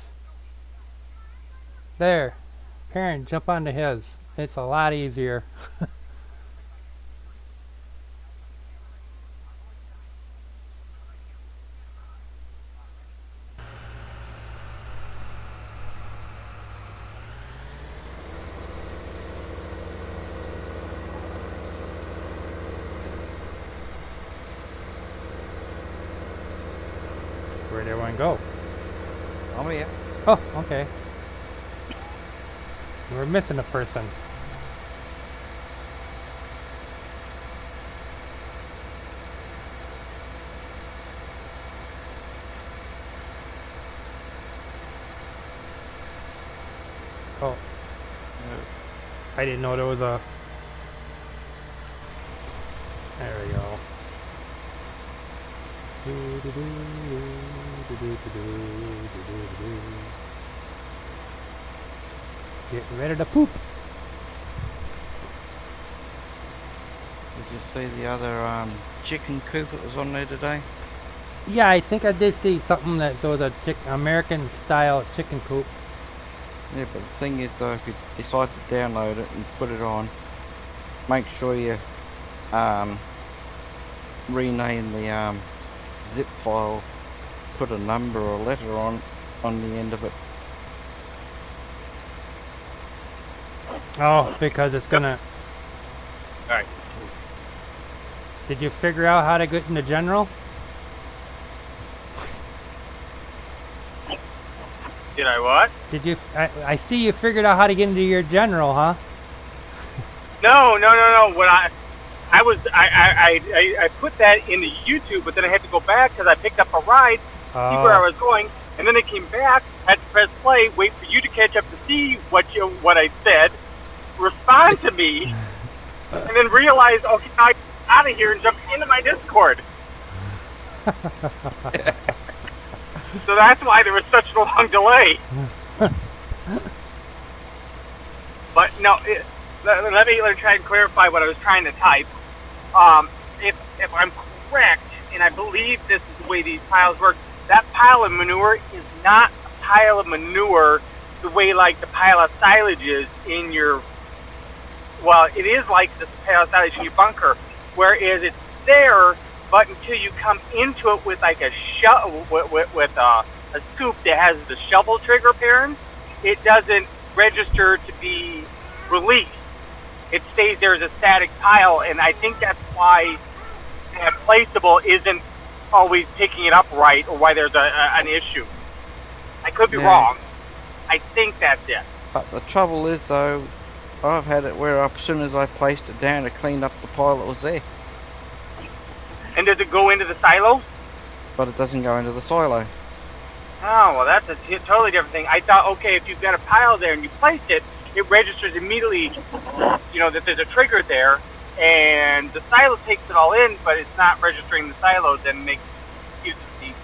Speaker 1: There. Parent, jump onto his. It's a lot easier. Where'd everyone go?
Speaker 2: Oh yeah.
Speaker 1: Oh, okay. We're missing a person. Oh. I didn't know there was a... There we go. Getting ready to poop.
Speaker 2: Did you see the other chicken coop that was on there today?
Speaker 1: Yeah, I think I did see something that was a American style chicken coop.
Speaker 2: Yeah, but the thing is though, if you decide to download it and put it on, make sure you rename the zip file, put a number or a letter on the end of it.
Speaker 1: Oh, because it's gonna...
Speaker 3: Alright.
Speaker 1: Did you figure out how to get into general?
Speaker 3: Did I what?
Speaker 1: Did you... I see you figured out how to get into your general, huh?
Speaker 3: No. What I put that into YouTube, but then I had to go back because I picked up a ride, see where I was going, and then I came back, had to press play, wait for you to catch up to see what I said, respond to me, and then realize, okay, I get out of here and jump into my Discord. So that's why there was such a long delay. But no, let me try and clarify what I was trying to type. If I'm correct, and I believe this is the way these piles work, that pile of manure is not a pile of manure the way like the pile of silage is in your... Well, it is like the pile of silage in your bunker, whereas it's there, but until you come into it with like a with a scoop that has the shovel trigger parent, it doesn't register to be released. It stays there as a static pile, and I think that's why that placeable isn't always picking it up right, or why there's an issue. I could be wrong. I think that's it.
Speaker 2: But the trouble is though, I've had it where as soon as I placed it down, it cleaned up the pile that was there.
Speaker 3: And does it go into the silo?
Speaker 2: But it doesn't go into the silo.
Speaker 3: Oh, well, that's a totally different thing. I thought, okay, if you've got a pile there and you place it, it registers immediately, you know, that there's a trigger there, and the silo takes it all in, but it's not registering the silo, then makes excuses.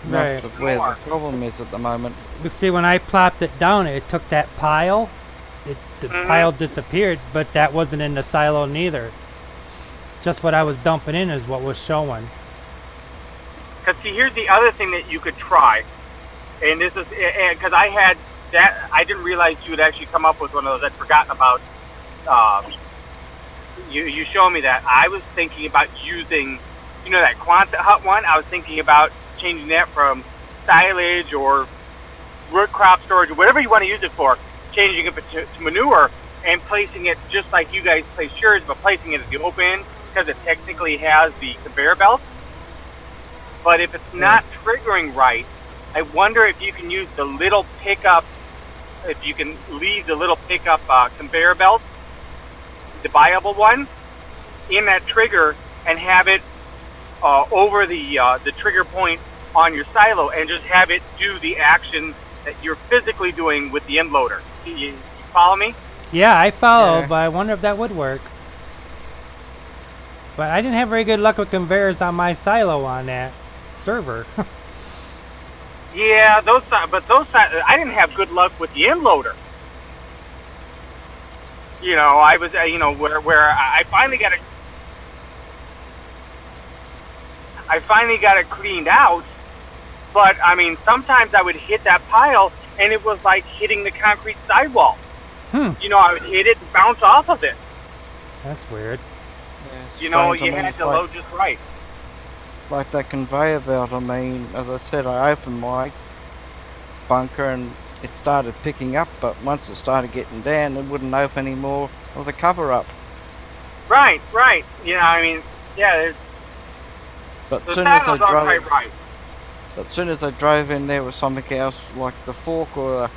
Speaker 2: That's where the problem is at the moment.
Speaker 1: You see, when I plopped it down, it took that pile. The pile disappeared, but that wasn't in the silo neither. Just what I was dumping in is what was showing.
Speaker 3: Because see, here's the other thing that you could try, and this is because I had that. I didn't realize you would actually come up with one of those. I'd forgotten about. You showed me that. I was thinking about using, you know, that Quonset hut one. I was thinking about changing that from silage or root crop storage or whatever you want to use it for, changing it to manure and placing it just like you guys place yours, but placing it at the open end because it technically has the conveyor belt. But if it's not triggering right, I wonder if you can use the little pickup, if you can leave the little pickup conveyor belt, the viable one, in that trigger and have it over the trigger point on your silo and just have it do the action that you're physically doing with the end loader. You follow me?
Speaker 1: Yeah, I follow, but I wonder if that would work. But I didn't have very good luck with conveyors on my silo on that server.
Speaker 3: Yeah, I didn't have good luck with the end loader. You know, I was, you know, where I finally got it cleaned out. But I mean, sometimes I would hit that pile, and it was like hitting the concrete sidewall. You know, I would hit it and bounce off of it.
Speaker 1: That's weird.
Speaker 2: Yeah,
Speaker 3: you know, you had to load just right.
Speaker 2: Like that conveyor belt, I mean, as I said, I opened my bunker and it started picking up, but once it started getting down, it wouldn't open anymore. It was a cover-up.
Speaker 3: Right. You know, I mean, yeah,
Speaker 2: but
Speaker 3: the
Speaker 2: soon as I
Speaker 3: silo's
Speaker 2: drove,
Speaker 3: right.
Speaker 2: But as soon as I drove in there with something else, like the fork or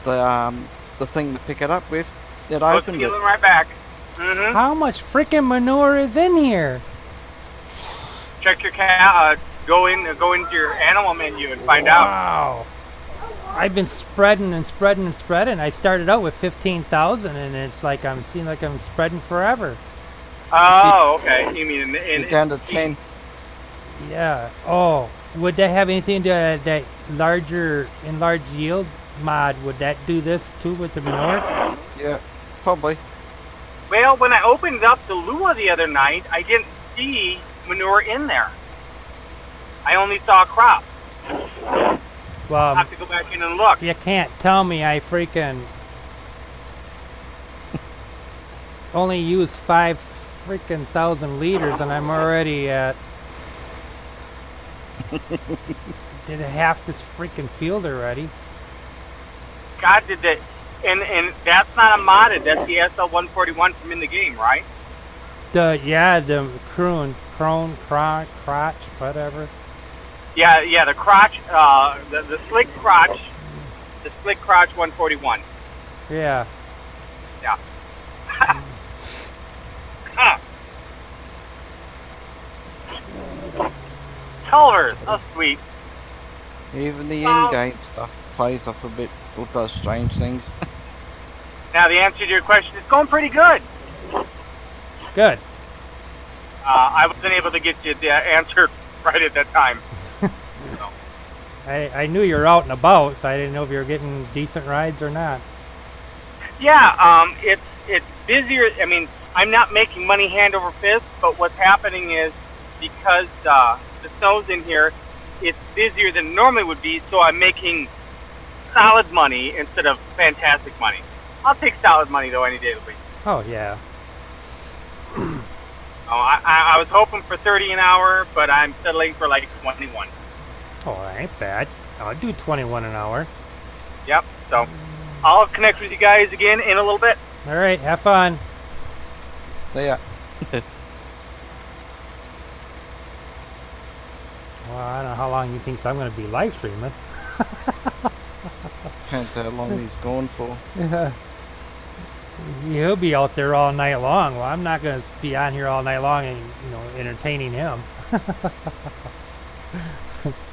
Speaker 2: the thing to pick it up with, it opened it.
Speaker 3: Peeling right back. Mm-hmm.
Speaker 1: How much freaking manure is in here?
Speaker 3: Check your go into your animal menu and find out.
Speaker 1: Wow. I've been spreading and spreading and spreading. I started out with 15,000, and it's like I'm spreading forever.
Speaker 3: Oh, okay. You mean in
Speaker 2: Down to 10.
Speaker 1: Yeah. Oh, would that have anything to do with that enlarged yield mod? Would that do this too with the manure?
Speaker 2: Yeah, probably.
Speaker 3: Well, when I opened up the Lua the other night, I didn't see manure in there. I only saw crop.
Speaker 1: Well,
Speaker 3: I'll have to go back in and look.
Speaker 1: you can't tell me I freaking only use 5,000 liters, and I'm already at did half this freaking field already.
Speaker 3: God, did that. And that's not a modded. That's the SL141 from in the game, right?
Speaker 1: The crotch, whatever.
Speaker 3: Yeah, the crotch, the slick crotch 141.
Speaker 1: Yeah.
Speaker 3: Yeah. Huh. Culvers, oh sweet.
Speaker 2: Even the in-game stuff plays up a bit or does strange things.
Speaker 3: Now the answer to your question is going pretty good.
Speaker 1: Good.
Speaker 3: I wasn't able to get you the answer right at that time. So.
Speaker 1: I knew you were out and about, so I didn't know if you were getting decent rides or not.
Speaker 3: Yeah, it's busier. I mean, I'm not making money hand over fist, but what's happening is because the snow's in here, it's busier than it normally would be, so I'm making solid money instead of fantastic money. I'll take solid money, though, any day of the week.
Speaker 1: Oh, yeah.
Speaker 3: I was hoping for 30 an hour, but I'm settling for like 21.
Speaker 1: Oh, that ain't bad. I'll do 21 an hour.
Speaker 3: Yep, so I'll connect with you guys again in a little bit.
Speaker 1: All right, have fun.
Speaker 2: See ya.
Speaker 1: Well, I don't know how long you think I'm going to be live streaming.
Speaker 2: Depends how long he's gone for.
Speaker 1: He'll be out there all night long. Well, I'm not going to be on here all night long and, entertaining him.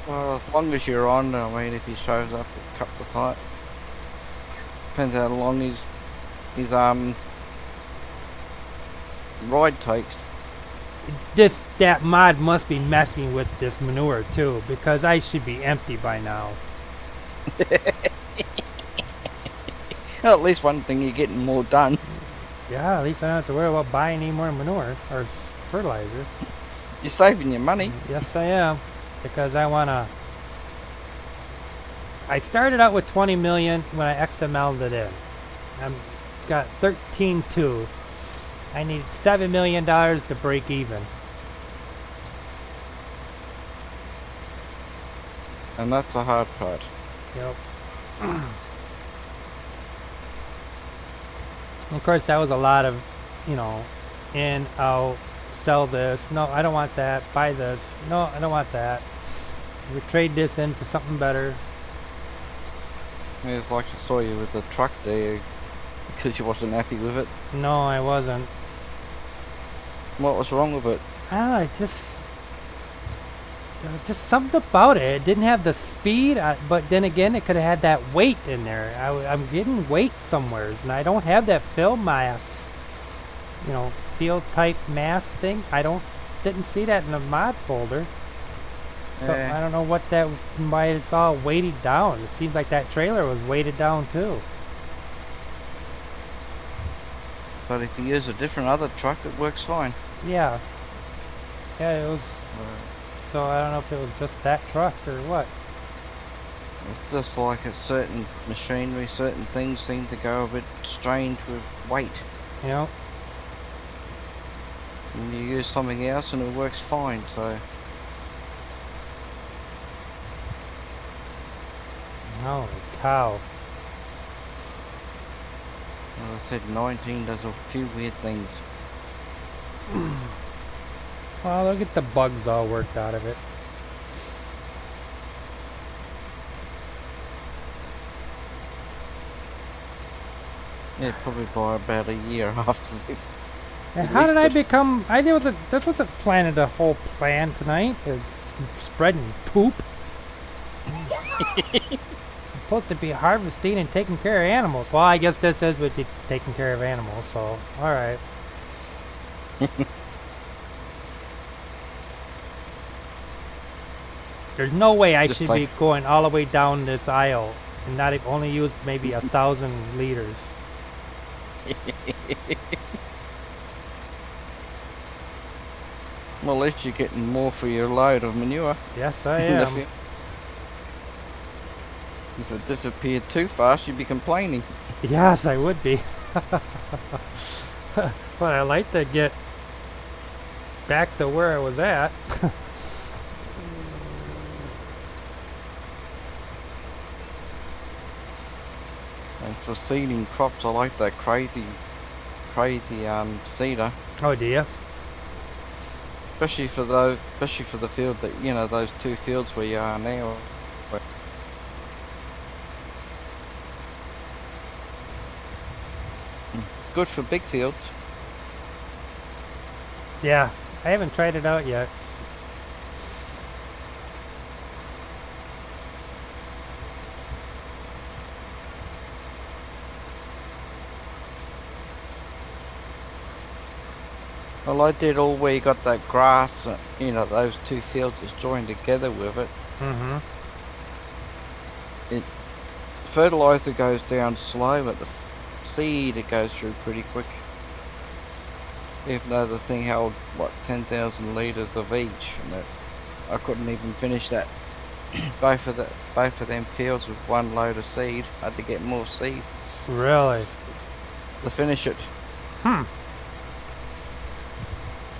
Speaker 2: Well, as long as you're on, I mean, if he shows up a couple of times. Depends how long his ride takes.
Speaker 1: That mod must be messing with this manure too, because I should be empty by now.
Speaker 2: Well, at least one thing, you're getting more done.
Speaker 1: Yeah, at least I don't have to worry about buying any more manure or fertilizer.
Speaker 2: You're saving your money.
Speaker 1: Yes, I am, because I started out with 20 million when I XML'd it in. I've got 13.2. I need $7 million to break even.
Speaker 2: And that's the hard part.
Speaker 1: Yep. Of course, that was a lot of, in, out, sell this. No, I don't want that. Buy this. No, I don't want that. We trade this in for something better.
Speaker 2: Yeah, it's like I saw you with the truck there because you wasn't happy with it.
Speaker 1: No, I wasn't.
Speaker 2: What was wrong with it?
Speaker 1: I don't know, there was just something about it. It didn't have the speed, but then again, it could have had that weight in there. I'm getting weight somewhere, and I don't have that fill mass, field type mass thing. Didn't see that in the mod folder. So I don't know why it's all weighted down. It seems like that trailer was weighted down too.
Speaker 2: But if you use a different other truck, it works fine.
Speaker 1: Yeah. Yeah, it was. So I don't know if it was just that truck or what.
Speaker 2: It's just like a certain machinery, certain things seem to go a bit strange with weight.
Speaker 1: And
Speaker 2: you use something else and it works fine, so.
Speaker 1: Holy cow.
Speaker 2: As I said, 19 does a few weird things.
Speaker 1: Well, they'll get the bugs all worked out of it.
Speaker 2: Yeah, probably by about a year after they
Speaker 1: And how did I
Speaker 2: released it.
Speaker 1: become? This wasn't planning the whole plan tonight. Is spreading poop. Supposed to be harvesting and taking care of animals. Well, I guess this is with the taking care of animals. So, all right. There's no way I
Speaker 2: Just
Speaker 1: should
Speaker 2: like-
Speaker 1: be going all the way down this aisle and not only use maybe 1,000 liters.
Speaker 2: Well, at least you're getting more for your load of manure.
Speaker 1: Yes, I
Speaker 2: in the
Speaker 1: am.
Speaker 2: field. If it disappeared too fast, you'd be complaining.
Speaker 1: Yes, I would be. But I like to get back to where I was at.
Speaker 2: And for seeding crops, I like that crazy seeder.
Speaker 1: Oh, do you?
Speaker 2: Especially for the field that, you know, those 2 fields where you are now. It's good for big fields.
Speaker 1: Yeah, I haven't tried it out yet.
Speaker 2: Well, I did all where you got that grass, you know, those 2 fields is joined together with it.
Speaker 1: Mm-hmm.
Speaker 2: Fertilizer goes down slow, but the seed, it goes through pretty quick. Even though the thing held, what, 10,000 litres of each, and I couldn't even finish that. both of them fields with 1 load of seed. I had to get more seed
Speaker 1: Really?
Speaker 2: to finish it.
Speaker 1: Hmm.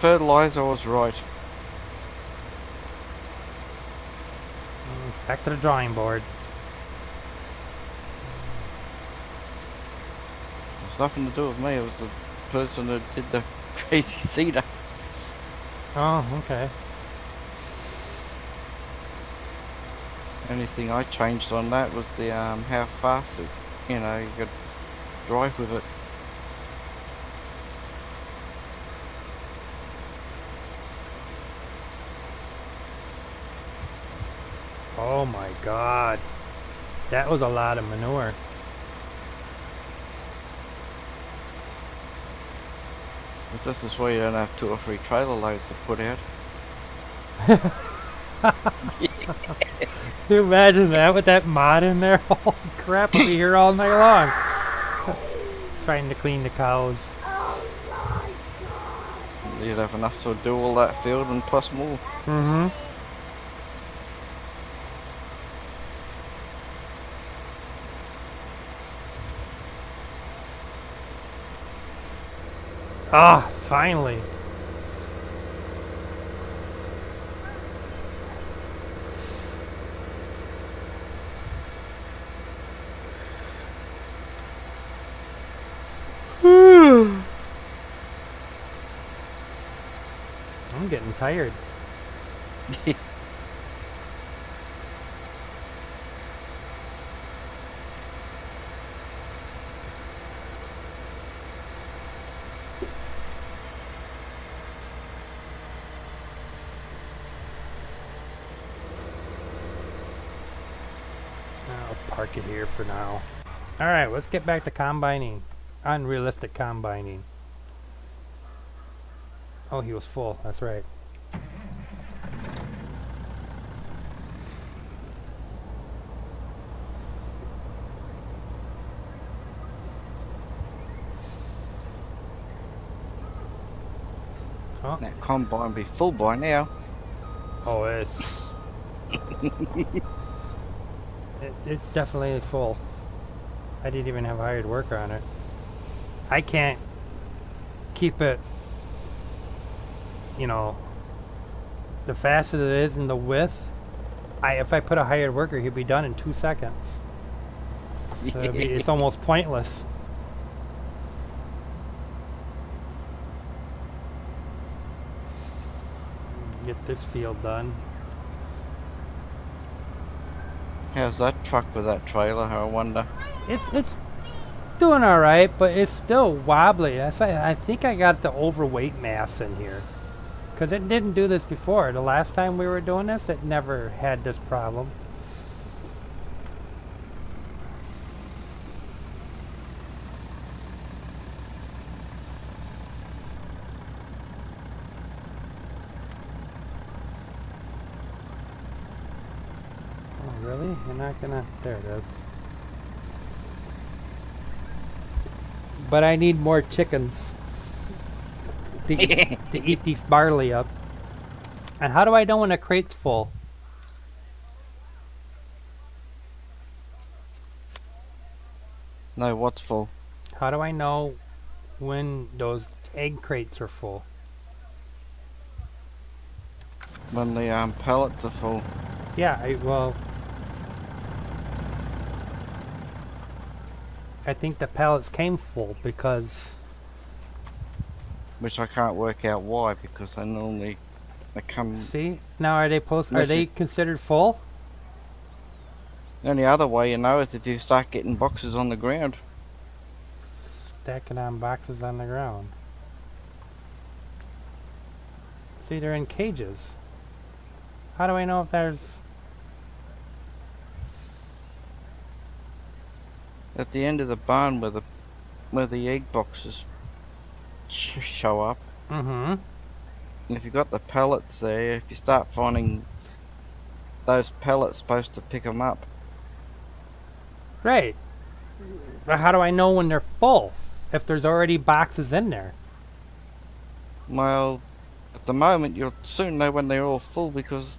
Speaker 2: Fertilizer was right.
Speaker 1: Back to the drawing board.
Speaker 2: It was nothing to do with me, it was the person who did the crazy seeder.
Speaker 1: Oh, okay.
Speaker 2: Only thing I changed on that was the how fast it, you know, you could drive with it.
Speaker 1: Oh my God. That was a lot of manure.
Speaker 2: But this is why you don't have 2 or 3 trailer loads to put out.
Speaker 1: Can you imagine that with that mod in there? Holy crap, I'll be here all night long. Trying to clean the cows.
Speaker 2: You'd have enough to do all that field and plus more.
Speaker 1: Mm-hmm. Ah, finally. I'm getting tired. I'll park it here for now. Alright, let's get back to combining. Unrealistic combining. Oh, he was full. That's right. Oh,
Speaker 2: That combine be full by now.
Speaker 1: oh it's definitely full. I didn't even have a hired worker on it. I can't keep it, you know, the faster it is in the width. If I put a hired worker, he'd be done in 2 seconds. So it's almost pointless. Get this field done.
Speaker 2: How's that truck with that trailer, I wonder?
Speaker 1: It's doing all right, but it's still wobbly. I think I got the overweight mass in here. Because it didn't do this before. The last time we were doing this, it never had this problem. Oh, really? You're not gonna... There it is. But I need more chickens to eat these barley up. And how do I know when a crate's full?
Speaker 2: No, what's full?
Speaker 1: How do I know when those egg crates are full?
Speaker 2: When the pellets are full.
Speaker 1: Yeah, well... I think the pallets came full because...
Speaker 2: Which I can't work out why, because they come...
Speaker 1: See? Now are they considered full?
Speaker 2: The only other way you know is if you start getting boxes on the ground.
Speaker 1: Stacking on boxes on the ground. See, they're in cages. How do I know if there's...
Speaker 2: At the end of the barn where the egg boxes show up.
Speaker 1: Mm-hmm.
Speaker 2: And if you've got the pellets there, if you start finding those pellets supposed to pick them up.
Speaker 1: Right. But how do I know when they're full? If there's already boxes in there?
Speaker 2: Well, at the moment you'll soon know when they're all full because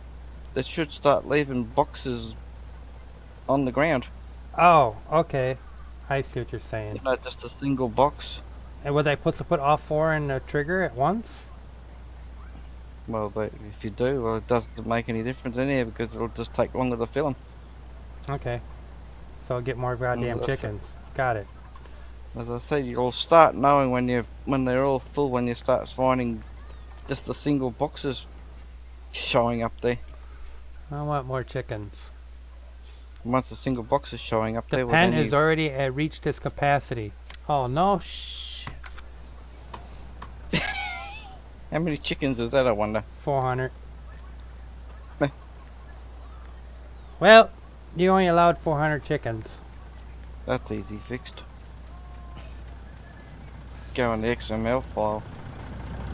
Speaker 2: they should start leaving boxes on the ground.
Speaker 1: Oh, okay. I see what you're saying.
Speaker 2: You know, just a single box.
Speaker 1: And was I supposed to put all 4 in the trigger at once?
Speaker 2: Well, if you do, well, it doesn't make any difference in here because it'll just take longer to fill them.
Speaker 1: Okay. So I'll get more goddamn chickens. Got it.
Speaker 2: As I said, you'll start knowing when they're all full when you start finding just the single boxes showing up there.
Speaker 1: I want more chickens.
Speaker 2: And once the single box is showing up
Speaker 1: The
Speaker 2: there,
Speaker 1: pen has already reached its capacity. Oh no, shit.
Speaker 2: How many chickens is that, I wonder?
Speaker 1: 400.
Speaker 2: Meh.
Speaker 1: Well, you only allowed 400 chickens.
Speaker 2: That's easy fixed. Go in the XML file.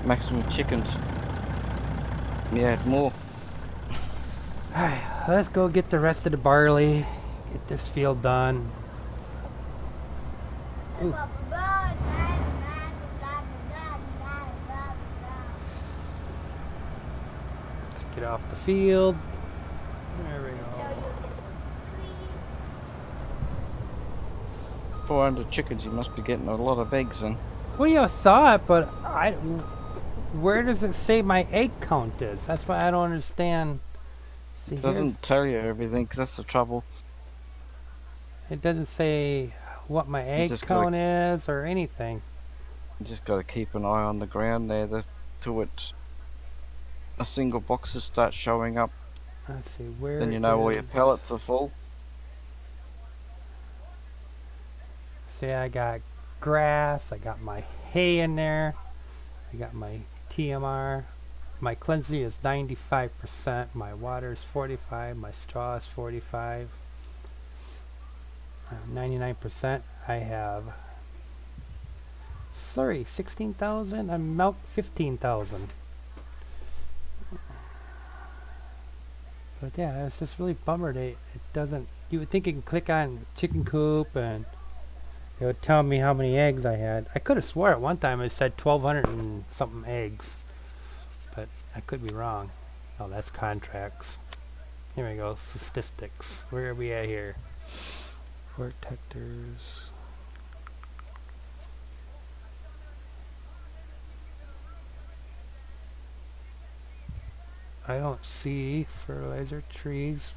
Speaker 2: Maximum chickens. You add more.
Speaker 1: Alright, let's go get the rest of the barley. Get this field done. Ooh. Let's get off the field. There we go.
Speaker 2: 400 chickens, you must be getting a lot of eggs in.
Speaker 1: Well, you saw it, but where does it say my egg count is? That's why I don't understand. See,
Speaker 2: It doesn't tell you everything, 'cause that's the trouble.
Speaker 1: it doesn't say what my egg
Speaker 2: just
Speaker 1: count is or anything.
Speaker 2: You just got to keep an eye on the ground there till a single boxes start showing up.
Speaker 1: Let's see, where
Speaker 2: Then you know all your
Speaker 1: is-
Speaker 2: pellets are full.
Speaker 1: See, I got grass, I got my hay in there, I got my TMR. My cleansing is 95%, my water is 45, my straw is 45. 99%. I have slurry 16,000 and milk 15,000. But yeah, it's just really bummer that it doesn't. You would think you can click on chicken coop and it would tell me how many eggs I had. I could have swore at one time it said 1,200 and something eggs, but I could be wrong. Oh, that's contracts. Here we go, statistics. Where are we at here? Protectors. I don't see fertilizer trees.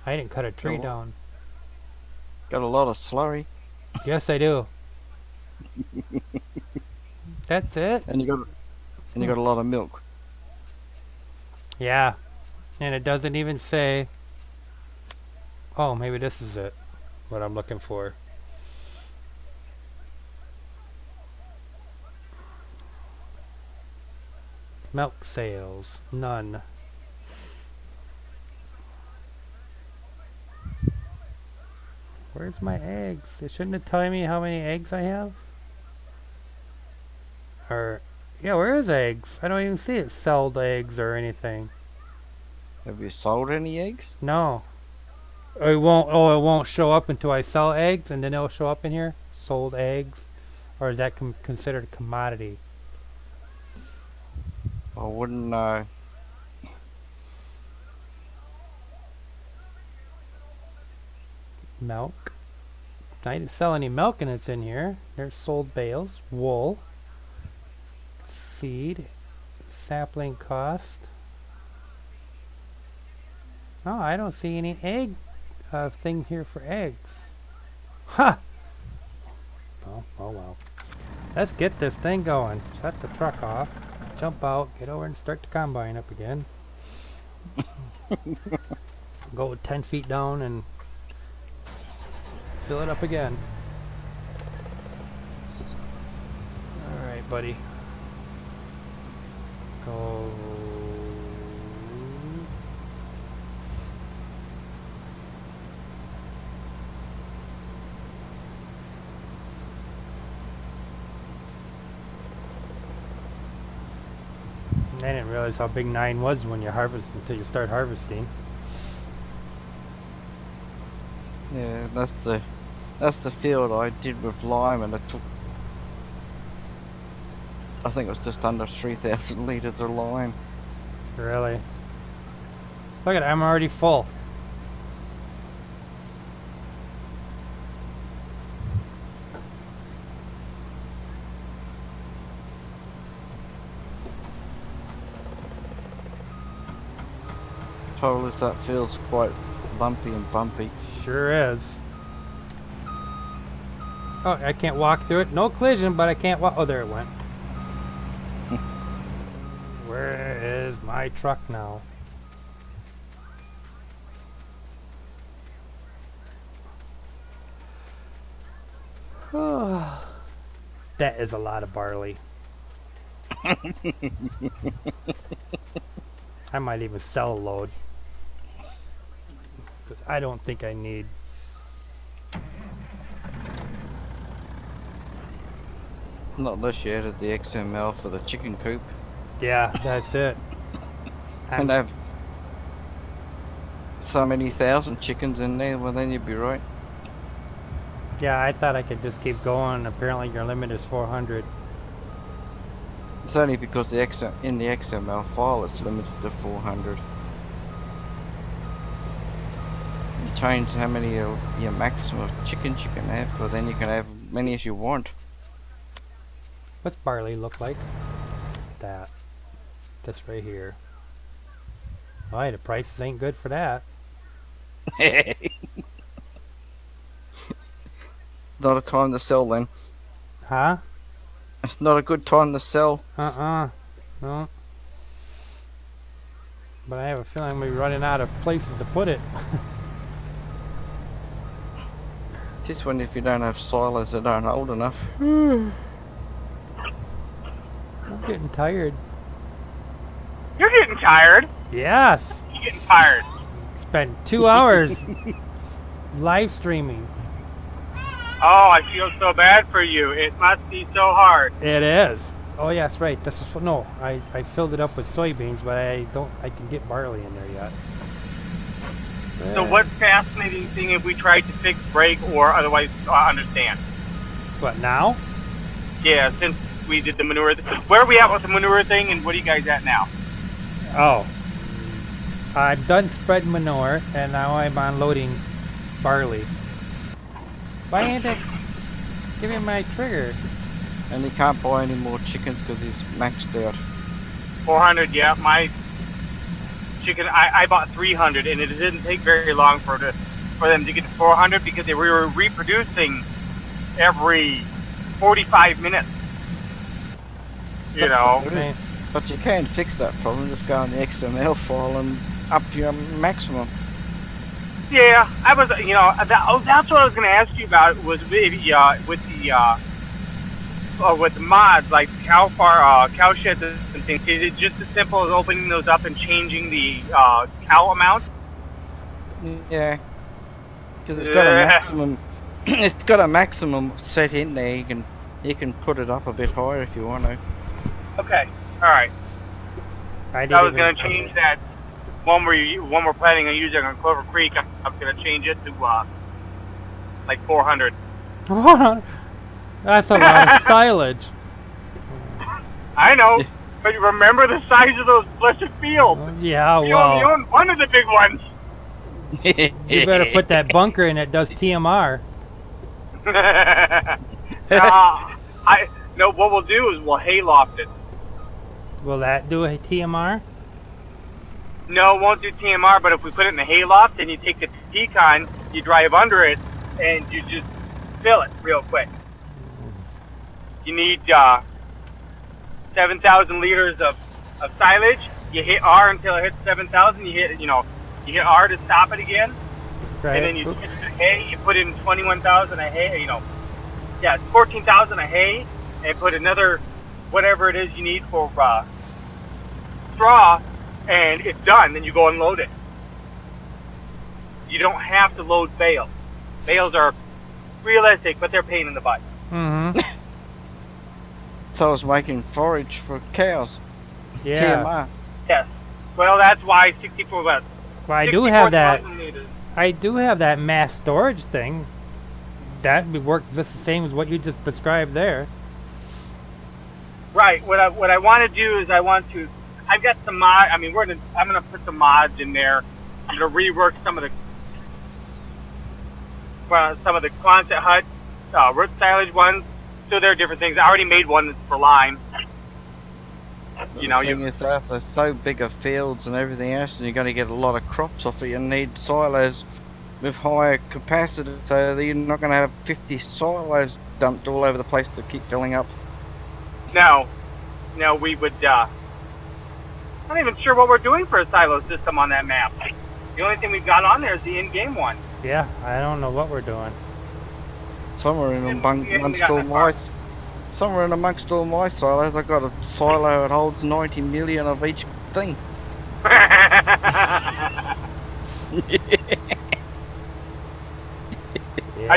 Speaker 1: I didn't cut a tree down.
Speaker 2: Got a lot of slurry.
Speaker 1: Yes, I do. That's it?
Speaker 2: And you got a lot of milk.
Speaker 1: Yeah. And it doesn't even say... Oh, maybe this is it. What I'm looking for. Milk sales. None. Where's my eggs? It shouldn't it tell me how many eggs I have? Or, yeah, where is eggs? I don't even see it sold eggs or anything.
Speaker 2: Have you sold any eggs?
Speaker 1: No. It won't. Oh, it won't show up until I sell eggs, and then it'll show up in here. Sold eggs, or is that considered a commodity?
Speaker 2: I wouldn't know.
Speaker 1: Milk. I didn't sell any milk, and it's in here. There's sold bales, wool, seed, sapling cost. Oh, I don't see any egg thing here for eggs. Ha! Oh well. Let's get this thing going. Shut the truck off. Jump out. Get over and start the combine up again. Go 10 feet down and fill it up again. Alright, buddy. Go. I didn't realize how big 9 was when you harvest until you start harvesting.
Speaker 2: Yeah, that's the field I did with lime, and it took, I think it was just under 3,000 litres of lime.
Speaker 1: Really? Look at it, I'm already full.
Speaker 2: Trouble is that field's quite lumpy and bumpy.
Speaker 1: Sure is. Oh, I can't walk through it. No collision, but I can't walk. Oh, there it went. Where is my truck now? Oh, that is a lot of barley. I might even sell a load. 'Cause I don't think I need.
Speaker 2: Not unless you added the XML for the chicken coop.
Speaker 1: Yeah, that's it.
Speaker 2: And have so many thousand chickens in there, well then you'd be right.
Speaker 1: Yeah, I thought I could just keep going. Apparently your limit is 400.
Speaker 2: It's only because in the XML file it's limited to 400. You change how many your maximum of chickens you can have, well then you can have as many as you want.
Speaker 1: What's barley look like? That. This right here. Oh, the prices ain't good for that.
Speaker 2: Not a time to sell then.
Speaker 1: Huh?
Speaker 2: It's not a good time to sell.
Speaker 1: No. But I have a feeling I'm going to be running out of places to put it.
Speaker 2: This one if you don't have silos that aren't old enough.
Speaker 1: I'm getting tired.
Speaker 3: You're getting tired.
Speaker 1: Yes!
Speaker 3: You're getting tired.
Speaker 1: Spent 2 hours live streaming.
Speaker 3: Oh, I feel so bad for you. It must be so hard.
Speaker 1: It is. Oh yes, right. This is no. I filled it up with soybeans, but I can get barley in there yet.
Speaker 3: So what fascinating thing have we tried to fix, break, or otherwise understand?
Speaker 1: What now?
Speaker 3: Yeah, since we did the manure. Where are we at with the manure thing, and what are you guys at now?
Speaker 1: Oh, I'm done spreading manure, and now I'm unloading barley. Why ain't it giving my trigger?
Speaker 2: And he can't buy any more chickens because he's maxed out.
Speaker 3: 400, yeah. My chicken, I bought 300, and it didn't take very long for them to get to 400 because they were reproducing every 45 minutes. You know.
Speaker 1: Okay.
Speaker 2: But you can fix that problem. Just go on the XML file and up your maximum.
Speaker 3: Yeah, I was, you know, that's what I was going to ask you about was with the with mods like cow sheds and things, is it just as simple as opening those up and changing the cow amount?
Speaker 2: Yeah. Because it's got a maximum. It's got a maximum set in there. You can put it up a bit higher if you want to.
Speaker 3: Okay. All right.
Speaker 1: I
Speaker 3: I was gonna change that one we're planning on using on Clover Creek. I'm gonna change it to like 400.
Speaker 1: That's a lot of silage.
Speaker 3: I know, but remember the size of those blessed fields.
Speaker 1: Yeah,
Speaker 3: We only own one of the big ones.
Speaker 1: You better put that bunker in that does TMR.
Speaker 3: What we'll do is we'll hayloft it.
Speaker 1: Will that do a TMR?
Speaker 3: No, it won't do TMR, but if we put it in the hayloft and you take the decon, you drive under it, and you just fill it real quick. You need 7,000 liters of silage. You hit R until it hits 7,000. You hit R to stop it again.
Speaker 1: Right.
Speaker 3: And then you switch to hay. You put in 21,000 of hay. 14,000 of hay, and put another whatever it is you need for straw, and it's done. Then you go and load it. You don't have to load bales. Bales are realistic, but they're a pain in the butt.
Speaker 1: Mm-hmm.
Speaker 2: So I was making forage for cows.
Speaker 1: Yeah.
Speaker 2: TMR.
Speaker 3: Yes. Well, that's why 64.
Speaker 1: Well, I do have that.
Speaker 3: 64,000 liters.
Speaker 1: I do have that mass storage thing. That would work just the same as what you just described there.
Speaker 3: Right. What I want to do is I've got some mod. I mean, I'm gonna put some mods in there. I'm gonna rework some of the Quonset hut root silage ones. So there are different things. I already made one that's for lime.
Speaker 2: The thing is, if there's so big of fields and everything else, and you're going to get a lot of crops off it, you need silos with higher capacity, so that you're not going to have 50 silos dumped all over the place to keep filling up.
Speaker 3: No, we would. I'm not even sure what we're doing for a silo system on that map. The only thing we've got on there is the in-game one.
Speaker 1: Yeah, I don't know what we're doing.
Speaker 2: Somewhere in amongst all my silos, I've got a silo that holds 90 million of each thing.
Speaker 3: I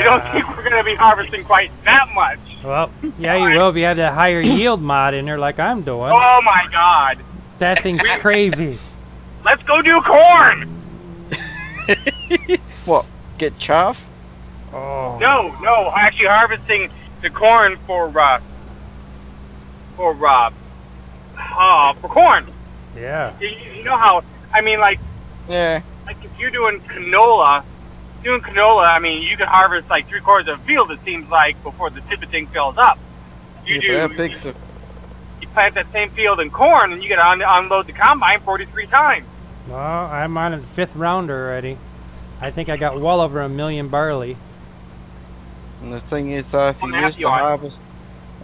Speaker 3: don't think we're going to be harvesting quite that much.
Speaker 1: Well, yeah, you will if you have that higher yield mod in there like I'm doing.
Speaker 3: Oh my god.
Speaker 1: That thing's crazy.
Speaker 3: Let's go do corn!
Speaker 2: What? Get chaff?
Speaker 1: Oh.
Speaker 3: No, actually harvesting the corn for corn.
Speaker 1: Yeah.
Speaker 3: You know how, I mean, like
Speaker 2: Yeah.
Speaker 3: if you're doing canola, I mean, you can harvest like 3/4 of a field, it seems like, before the tip of thing fills up. You plant that same field in corn, and you got to unload the combine 43 times.
Speaker 1: Well, I'm on a 5th rounder already. I think I got well over 1 million barley.
Speaker 2: And the thing is, if you use the harvest,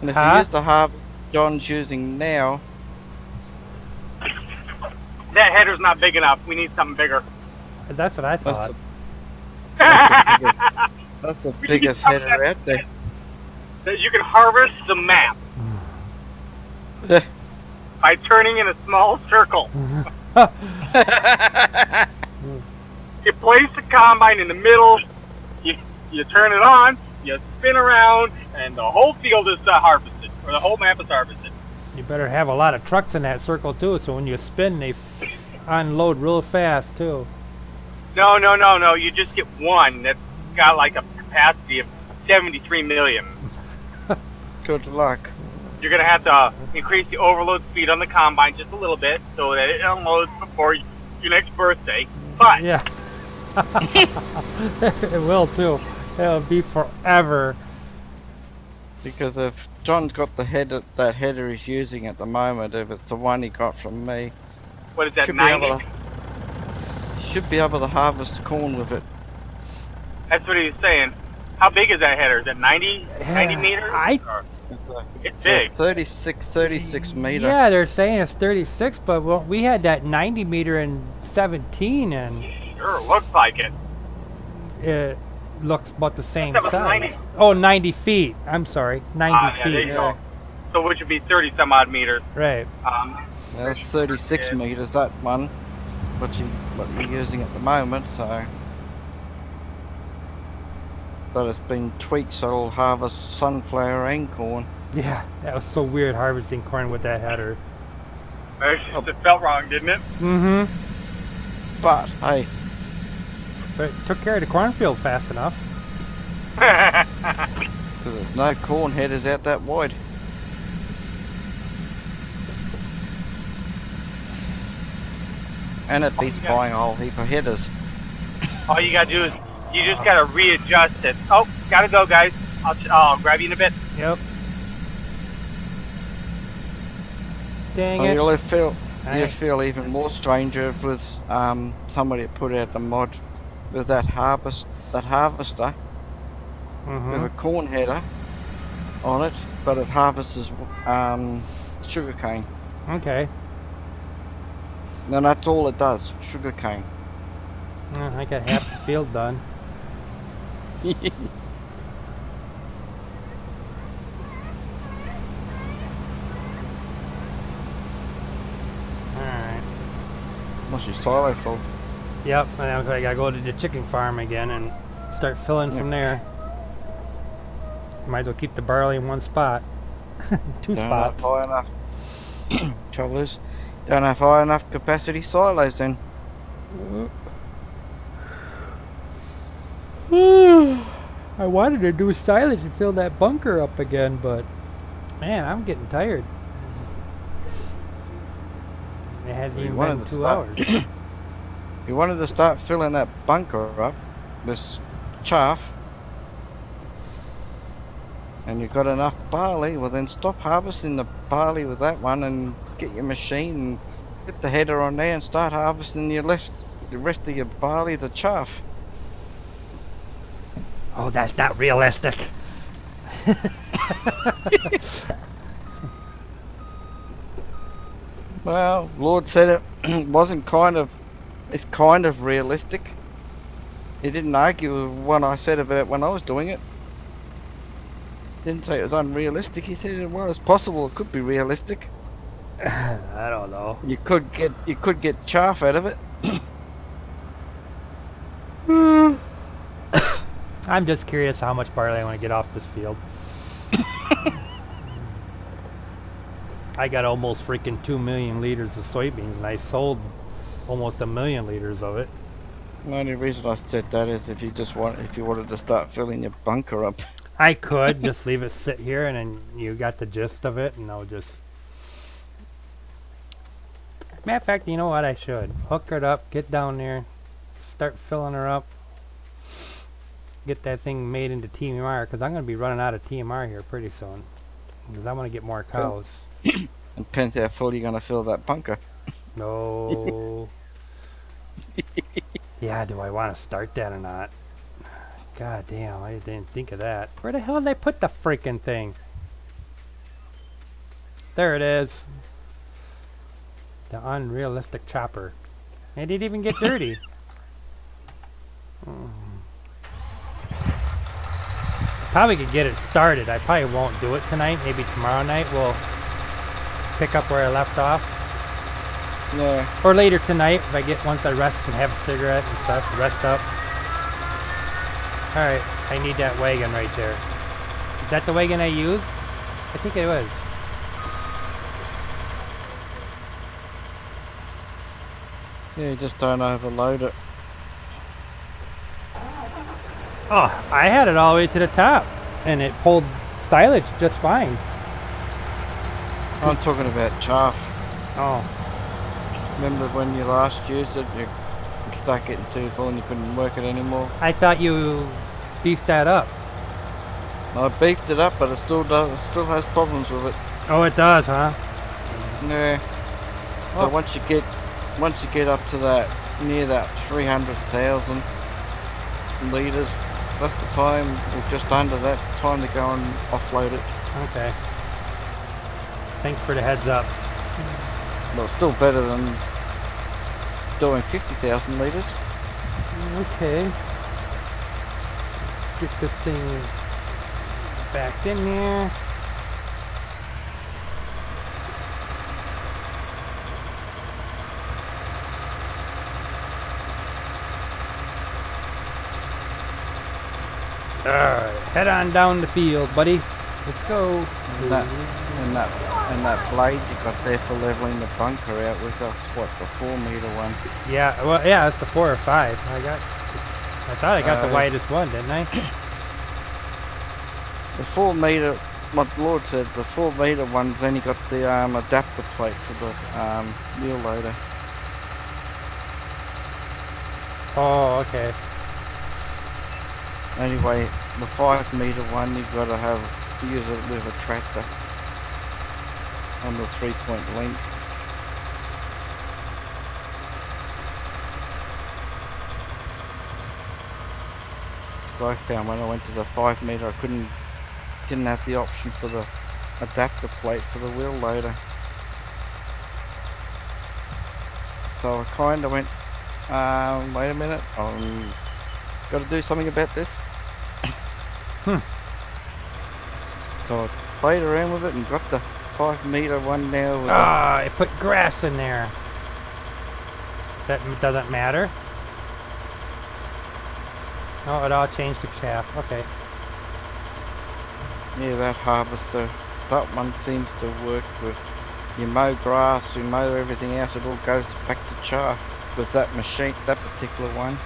Speaker 2: and if
Speaker 1: Huh?
Speaker 2: you use the harvest John's using now,
Speaker 3: That header's not big enough. We need something bigger.
Speaker 1: That's what I thought.
Speaker 2: that's the biggest header out there.
Speaker 3: That you can harvest the map by turning in a small circle. You place the combine in the middle, you turn it on, you spin around, and the whole field is harvested, or the whole map is harvested.
Speaker 1: You better have a lot of trucks in that circle too, so when you spin, they unload real fast too.
Speaker 3: No. You just get one that's got like a capacity of 73 million.
Speaker 2: Good luck.
Speaker 3: You're gonna have to increase the overload speed on the combine just a little bit so that it unloads before your next birthday. But
Speaker 1: Yeah. It will too. It'll be forever.
Speaker 2: Because if John's got the header, that header he's using at the moment, if it's the one he got from me,
Speaker 3: what is that,
Speaker 2: should
Speaker 3: 90?
Speaker 2: should be able to harvest corn with it.
Speaker 3: That's what he's saying. How big is that header? Is that 90 meters? It's big.
Speaker 2: 36 meter.
Speaker 1: Yeah, they're saying it's 36, but we had that 90 meter in 17, and
Speaker 3: Sure, looks like it.
Speaker 1: it looks about the same
Speaker 3: That was
Speaker 1: size.
Speaker 3: 90.
Speaker 1: Oh, 90 feet. I'm sorry, 90
Speaker 3: Yeah, there
Speaker 1: feet.
Speaker 3: you go. so which would be 30 some odd meters.
Speaker 1: Right.
Speaker 2: That's 36 meters, that one. What you're using at the moment, so. But it's been tweaked so it'll harvest sunflower and corn.
Speaker 1: Yeah, that was so weird harvesting corn with that header.
Speaker 3: It felt wrong, didn't it?
Speaker 1: Mm-hmm.
Speaker 2: But, hey.
Speaker 1: But it took care of the cornfield fast enough.
Speaker 2: Because there's no corn headers out that wide. And it beats buying a whole heap of headers.
Speaker 3: All you gotta do is, you just gotta readjust it. Oh, gotta go, guys. I'll grab you in a bit.
Speaker 1: Yep. Dang
Speaker 2: Oh,
Speaker 1: it.
Speaker 2: you'll feel even more stranger with somebody put out the mod with that harvester with a corn header on it, but it harvests sugarcane.
Speaker 1: Okay.
Speaker 2: And that's all it does, sugarcane.
Speaker 1: I got half the field done. Alright.
Speaker 2: What's your silo full?
Speaker 1: Yep, and I gotta go to the chicken farm again and start filling from there. Might as well keep the barley in one spot. Two spots.
Speaker 2: High enough. Trouble is, don't have high enough capacity silos then.
Speaker 1: I wanted to do silage and fill that bunker up again, but man, I'm getting tired. It hasn't even been 2 hours.
Speaker 2: You wanted to start filling that bunker up with chaff, and you've got enough barley, well then stop harvesting the barley with that one and get your machine and get the header on there and start harvesting the rest of your barley, the chaff.
Speaker 1: Oh, that's not realistic.
Speaker 2: Well, Lord said it wasn't it's kind of realistic. He didn't argue with what I said about when I was doing it. Didn't say it was unrealistic. He said, well, it's possible it could be realistic.
Speaker 1: I don't know.
Speaker 2: You could get chaff out of it.
Speaker 1: I'm just curious how much barley I want to get off this field. I got almost freaking 2 million liters of soybeans, and I sold almost 1 million liters of it.
Speaker 2: The only reason I said that is if you wanted to start filling your bunker up.
Speaker 1: I could just leave it sit here, and then you got the gist of it, and I'll just. Matter of fact, you know what? I should hook it up, get down there, start filling her up, get that thing made into TMR, because I'm going to be running out of TMR here pretty soon, because I want to get more cows.
Speaker 2: And depends how full you're going to fill that bunker.
Speaker 1: No. Yeah, do I want to start that or not? God damn, I didn't think of that. Where the hell did I put the freaking thing? There it is. The unrealistic chopper. It didn't even get dirty. Probably could get it started. I probably won't do it tonight. Maybe tomorrow night we'll pick up where I left off.
Speaker 2: Yeah.
Speaker 1: Or later tonight if once I rest and have a cigarette and stuff, rest up. Alright, I need that wagon right there. Is that the wagon I used? I think it was.
Speaker 2: Yeah, you just don't overload it.
Speaker 1: Oh, I had it all the way to the top, and it pulled silage just fine.
Speaker 2: I'm talking about chaff.
Speaker 1: Oh.
Speaker 2: Remember when you last used it, you started getting too full and you couldn't work it anymore?
Speaker 1: I thought you beefed that up.
Speaker 2: I beefed it up, but it still has problems with it.
Speaker 1: Oh, it does, huh?
Speaker 2: Yeah. So once you get up to that near that 300,000 liters, that's the time, or just under that time, to go and offload it.
Speaker 1: Okay. Thanks for the heads up.
Speaker 2: Well, it's still better than doing 50,000 liters.
Speaker 1: Okay. Let's get this thing back in there. Alright, head on down the field, buddy. Let's go.
Speaker 2: And that blade you got there for leveling the bunker out was that what, the 4-meter one?
Speaker 1: Yeah, well, yeah, it's the 4 or 5. I thought I got the widest one, didn't I?
Speaker 2: The 4-meter, my lord said the 4-meter one's only got the adapter plate for the wheel loader.
Speaker 1: Oh, okay.
Speaker 2: Anyway, the 5-meter one you've got to use it with a tractor on the 3-point link. So I found when I went to the 5-meter I didn't have the option for the adapter plate for the wheel loader. So I kinda went, wait a minute, got to do something about this. So I played around with it and got the 5-meter one now.
Speaker 1: Ah, it put grass in there. That doesn't matter. Oh, it all changed to chaff. Okay.
Speaker 2: Yeah, that harvester, that one seems to work with, you mow grass, you mow everything else, it all goes back to chaff with that machine, that particular one.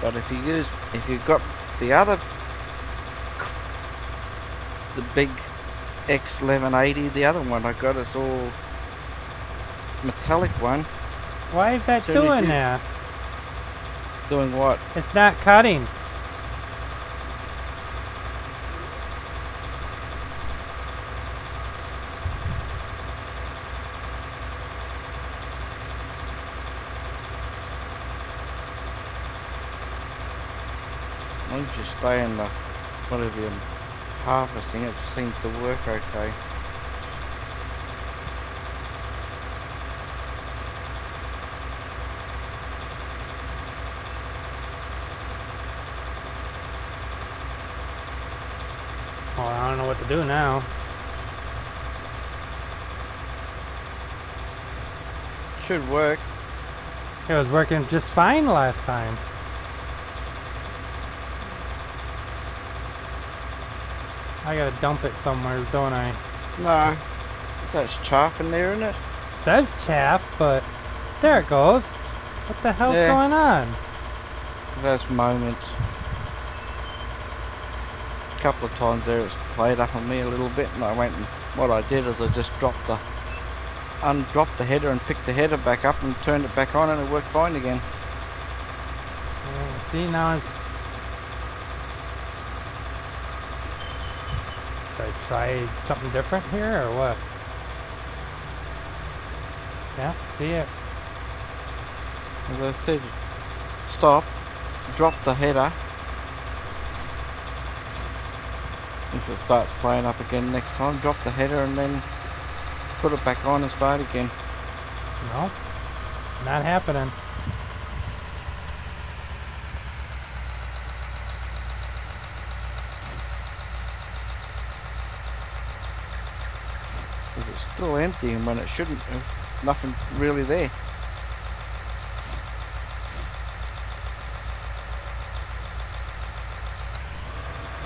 Speaker 2: But if you've got the other, the big X1180, the other one I got is all metallic one.
Speaker 1: Why is that
Speaker 2: Certainly
Speaker 1: doing
Speaker 2: do.
Speaker 1: that?
Speaker 2: Doing what?
Speaker 1: It's not cutting.
Speaker 2: Once you stay in the, whatever you're harvesting, it seems to work okay.
Speaker 1: Well, I don't know what to do now.
Speaker 2: Should work.
Speaker 1: It was working just fine last time. I gotta dump it somewhere, don't I?
Speaker 2: No. That's chaff in there, isn't it?
Speaker 1: Says chaff, but there it goes. What the hell's
Speaker 2: Yeah.
Speaker 1: going on?
Speaker 2: There's moments. A couple of times there it's played up on me a little bit and I went and what I did is I just undropped the header and picked the header back up and turned it back on and it worked fine again.
Speaker 1: See, now it's... Should I try something different here, or what? Yeah, see it.
Speaker 2: As I said, stop, drop the header. If it starts playing up again next time, drop the header and then put it back on and start again.
Speaker 1: No, not happening.
Speaker 2: Because it's still empty and when it shouldn't, there's nothing really there.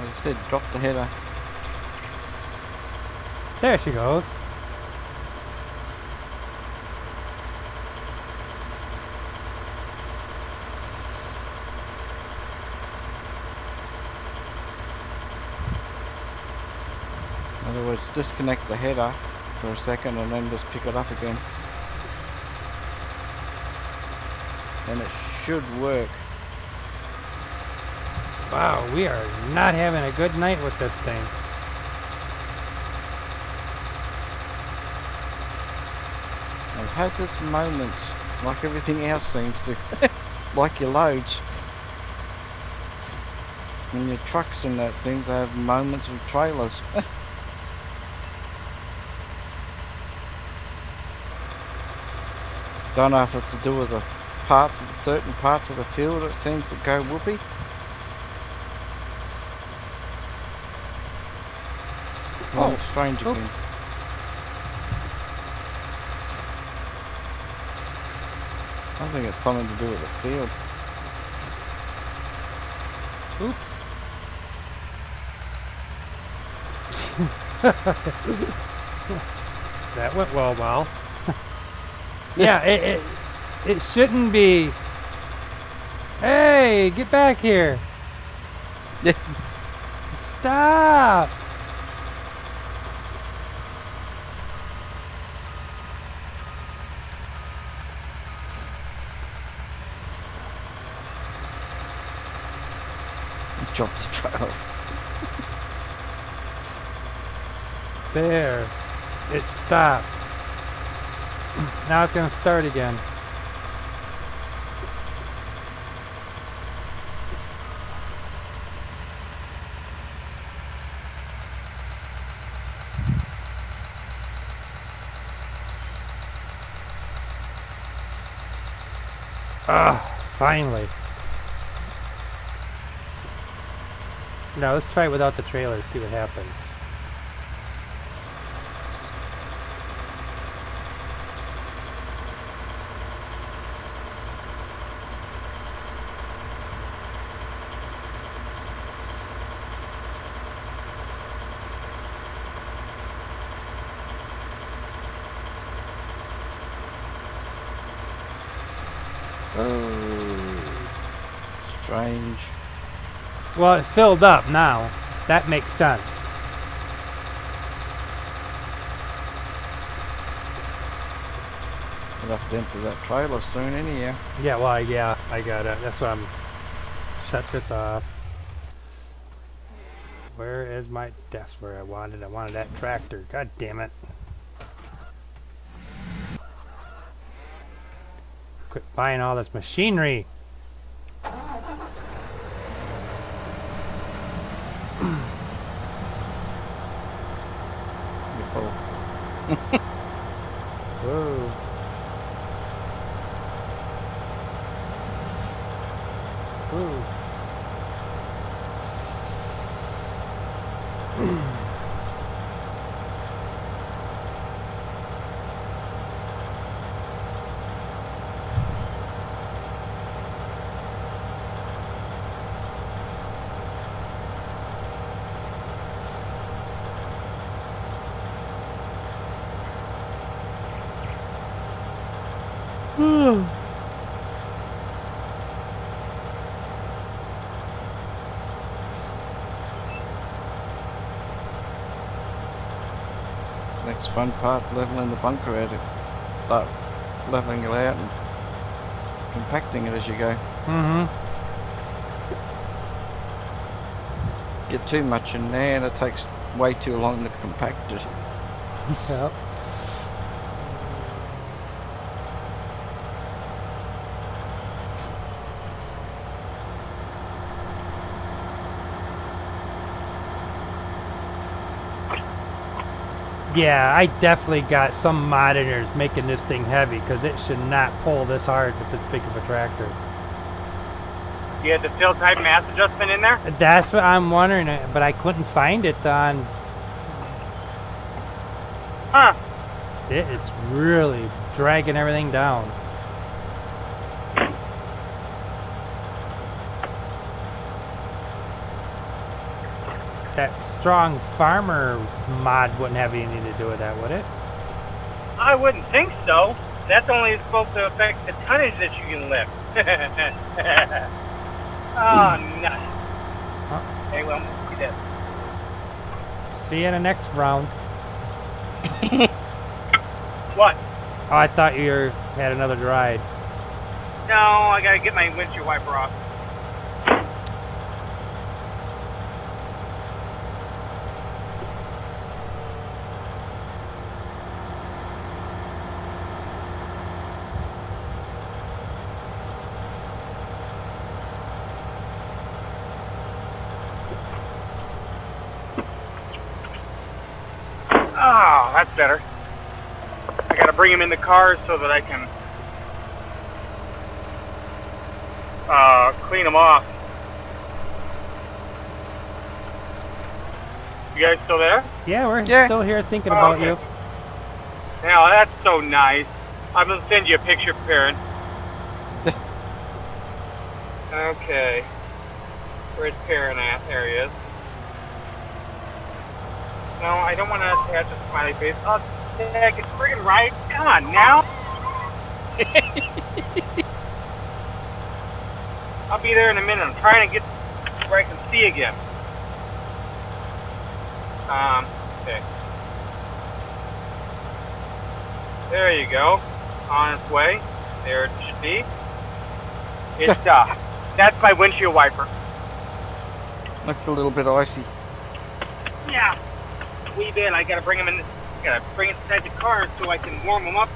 Speaker 2: As I said, drop the header.
Speaker 1: There she goes.
Speaker 2: In other words, disconnect the header for a second and then just pick it up again. And it should work.
Speaker 1: Wow, we are not having a good night with this thing.
Speaker 2: It has its moments, like everything else seems to. Like your loads. And your trucks and that seems to have moments with trailers. Don't know if it's to do with the parts of certain parts of the field it seems to go whoopee. Oh, strange again.
Speaker 1: Oops.
Speaker 2: I think it's something to do with the field.
Speaker 1: Oops. That went well. Yeah, it shouldn't be. Hey, get back here.
Speaker 2: Yeah.
Speaker 1: Stop.
Speaker 2: Dropped the trailer.
Speaker 1: There. It stopped. Now it's going to start again. Finally. Now let's try it without the trailer, see what happens.
Speaker 2: Oh, strange.
Speaker 1: Well, it filled up now. That makes sense.
Speaker 2: We'll have to empty that trailer soon anyhow.
Speaker 1: Yeah, well, yeah, I got it. That's why I'm... Shut this off. Where is my... That's where I wanted. I wanted that tractor. God damn it. Quit buying all this machinery.
Speaker 2: You're full.
Speaker 1: Whoa. Whoa.
Speaker 2: Next fun part, leveling the bunker out. Start leveling it out and compacting it as you go.
Speaker 1: Mm-hmm.
Speaker 2: Get too much in there and it takes way too long to compact it.
Speaker 1: Yep. Yeah, I definitely got some monitors making this thing heavy because it should not pull this hard with this big of a tractor.
Speaker 3: You had the field type mass adjustment in there?
Speaker 1: That's what I'm wondering, but I couldn't find it on...
Speaker 3: Huh.
Speaker 1: It is really dragging everything down. That strong farmer mod wouldn't have anything to do with that, would it?
Speaker 3: I wouldn't think so. That's only supposed to affect the tonnage that you can lift. Oh, nice.
Speaker 1: Huh?
Speaker 3: Okay, well, we'll see that.
Speaker 1: See you in the next round.
Speaker 3: What?
Speaker 1: Oh, I thought you had another ride.
Speaker 3: No, I gotta get my windshield wiper off. Oh, that's better. I gotta bring him in the car so that I can clean them off. You guys still there?
Speaker 1: Yeah, we're
Speaker 2: Yeah.
Speaker 1: still here thinking about
Speaker 3: okay.
Speaker 1: you.
Speaker 3: Now that's so nice. I'm gonna send you a picture, Perrin. Okay. Where's Karen at? There he is. No, I don't want to attach a smiley face. Oh, heck, it's friggin' right. Come on, now. I'll be there in a minute. I'm trying to get where I can see again. Okay. There you go. On its way. There it should be. It's, that's my windshield wiper.
Speaker 2: Looks a little bit icy.
Speaker 3: Yeah. Wee bit. I gotta bring them in. Gotta bring it inside the car so I can warm them up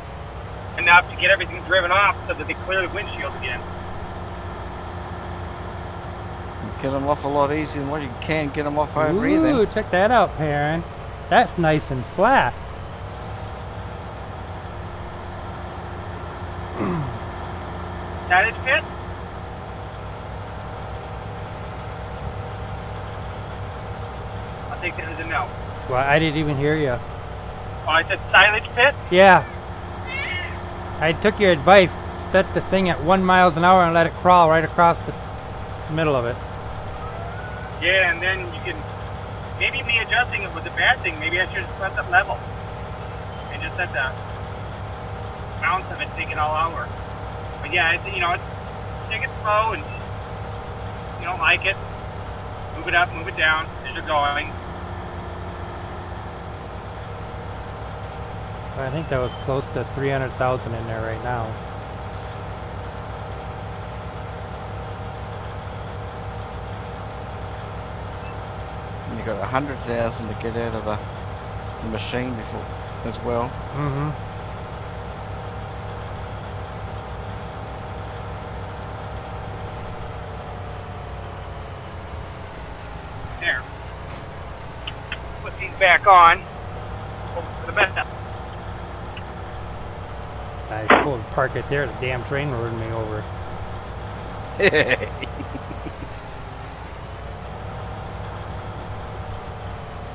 Speaker 3: enough to get everything driven off so that they clear the windshield again.
Speaker 2: Get them off a lot easier than what you can get them off over here then.
Speaker 1: Ooh, check that out, Perrin. That's nice and flat.
Speaker 3: Silage pit? I'll take that as a no.
Speaker 1: Well, I didn't even hear you.
Speaker 3: Oh, I said silage pit?
Speaker 1: Yeah. I took your advice. Set the thing at 1 mile an hour and let it crawl right across the middle of it.
Speaker 3: Yeah, and then you can... Maybe me adjusting it was a bad thing. Maybe I should have pressed it level. And just let the bounce of it take it all over. But yeah, it's, you know, take it slow, and if you don't like it, move it up, move it down as you're going.
Speaker 1: I think that was close to 300,000 in there right now.
Speaker 2: You got 100,000 to get out of the machine before as well.
Speaker 1: Mm-hmm.
Speaker 3: There. Put these back on. Hope for the best.
Speaker 1: I pulled park it there. The damn train rode me over.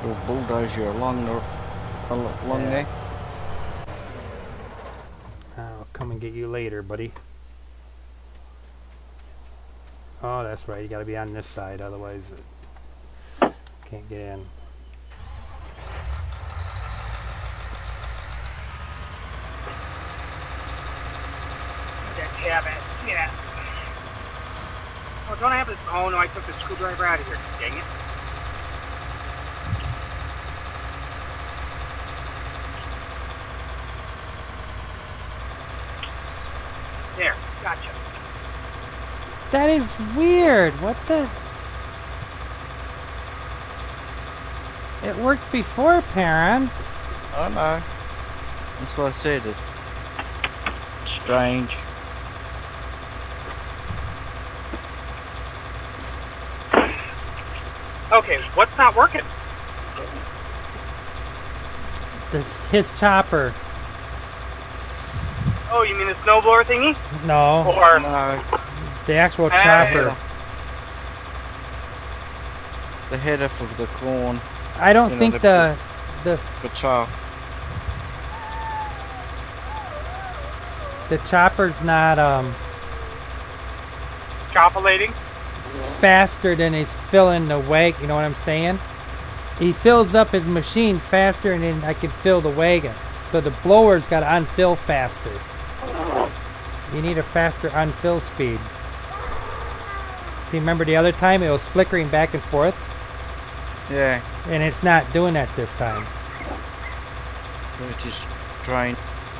Speaker 2: Little bulldozer along
Speaker 1: Yeah.
Speaker 2: there.
Speaker 1: I'll come and get you later, buddy. Oh, that's right. You got to be on this side, otherwise it can't get in.
Speaker 3: That cabin. Yeah. Oh, don't I have this? Oh no, I took the screwdriver out of here. Dang it. There, gotcha.
Speaker 1: That is weird. What the? It worked before, Perrin.
Speaker 2: Oh no. That's what I said. It's strange.
Speaker 3: Okay, what's not working?
Speaker 1: His chopper.
Speaker 3: Oh, you mean the snowblower thingy?
Speaker 1: No,
Speaker 3: Or
Speaker 2: No.
Speaker 1: the actual
Speaker 3: Ah,
Speaker 1: chopper.
Speaker 2: The header for the corn.
Speaker 1: I don't
Speaker 2: You know,
Speaker 1: think the
Speaker 2: Guitar.
Speaker 1: chopper's not
Speaker 3: chopulating?
Speaker 1: faster than he's filling the wagon. You know what I'm saying? He fills up his machine faster than I can fill the wagon. So the blower's got to unfill faster. You need a faster unfill speed. See, remember the other time it was flickering back and forth?
Speaker 2: Yeah.
Speaker 1: And it's not doing that this time.
Speaker 2: Which is strange.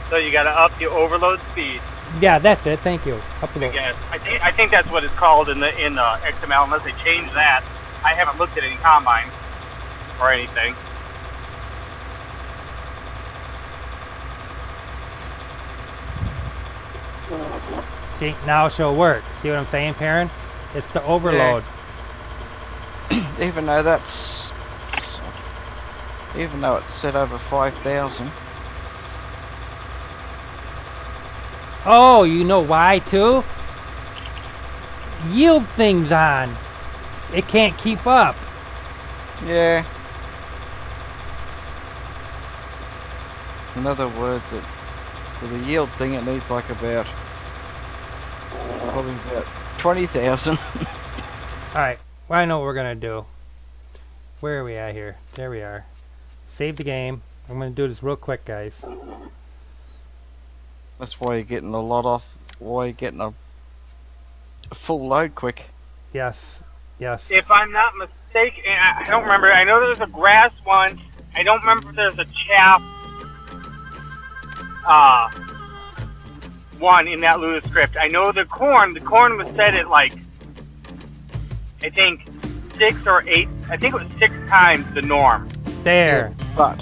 Speaker 3: So you gotta up the overload speed.
Speaker 1: Yeah, that's it. Thank you. Up
Speaker 3: I
Speaker 1: the
Speaker 3: guess. I think that's what it's called in the XML, unless they change that. I haven't looked at any combines or anything.
Speaker 1: See, now she'll work. See what I'm saying, Perrin? It's the overload.
Speaker 2: Even though that's... Even though it's set over 5,000.
Speaker 1: Oh, you know why too? Yield thing's on. It can't keep up.
Speaker 2: Yeah. In other words, for the yield thing, it needs like about... Probably about 20,000.
Speaker 1: Alright, Well, I know what we're gonna do. Where are we at here? There we are. Save the game. I'm gonna do this real quick, guys.
Speaker 2: That's why you're getting a lot off. Why you're getting a full load quick.
Speaker 1: Yes. Yes.
Speaker 3: If I'm not mistaken, I don't remember. I know there's a grass one. I don't remember if there's a chaff one in that Lua script. I know the corn was set at like, I think 6 or 8. I think it was 6 times the norm.
Speaker 1: There.
Speaker 2: But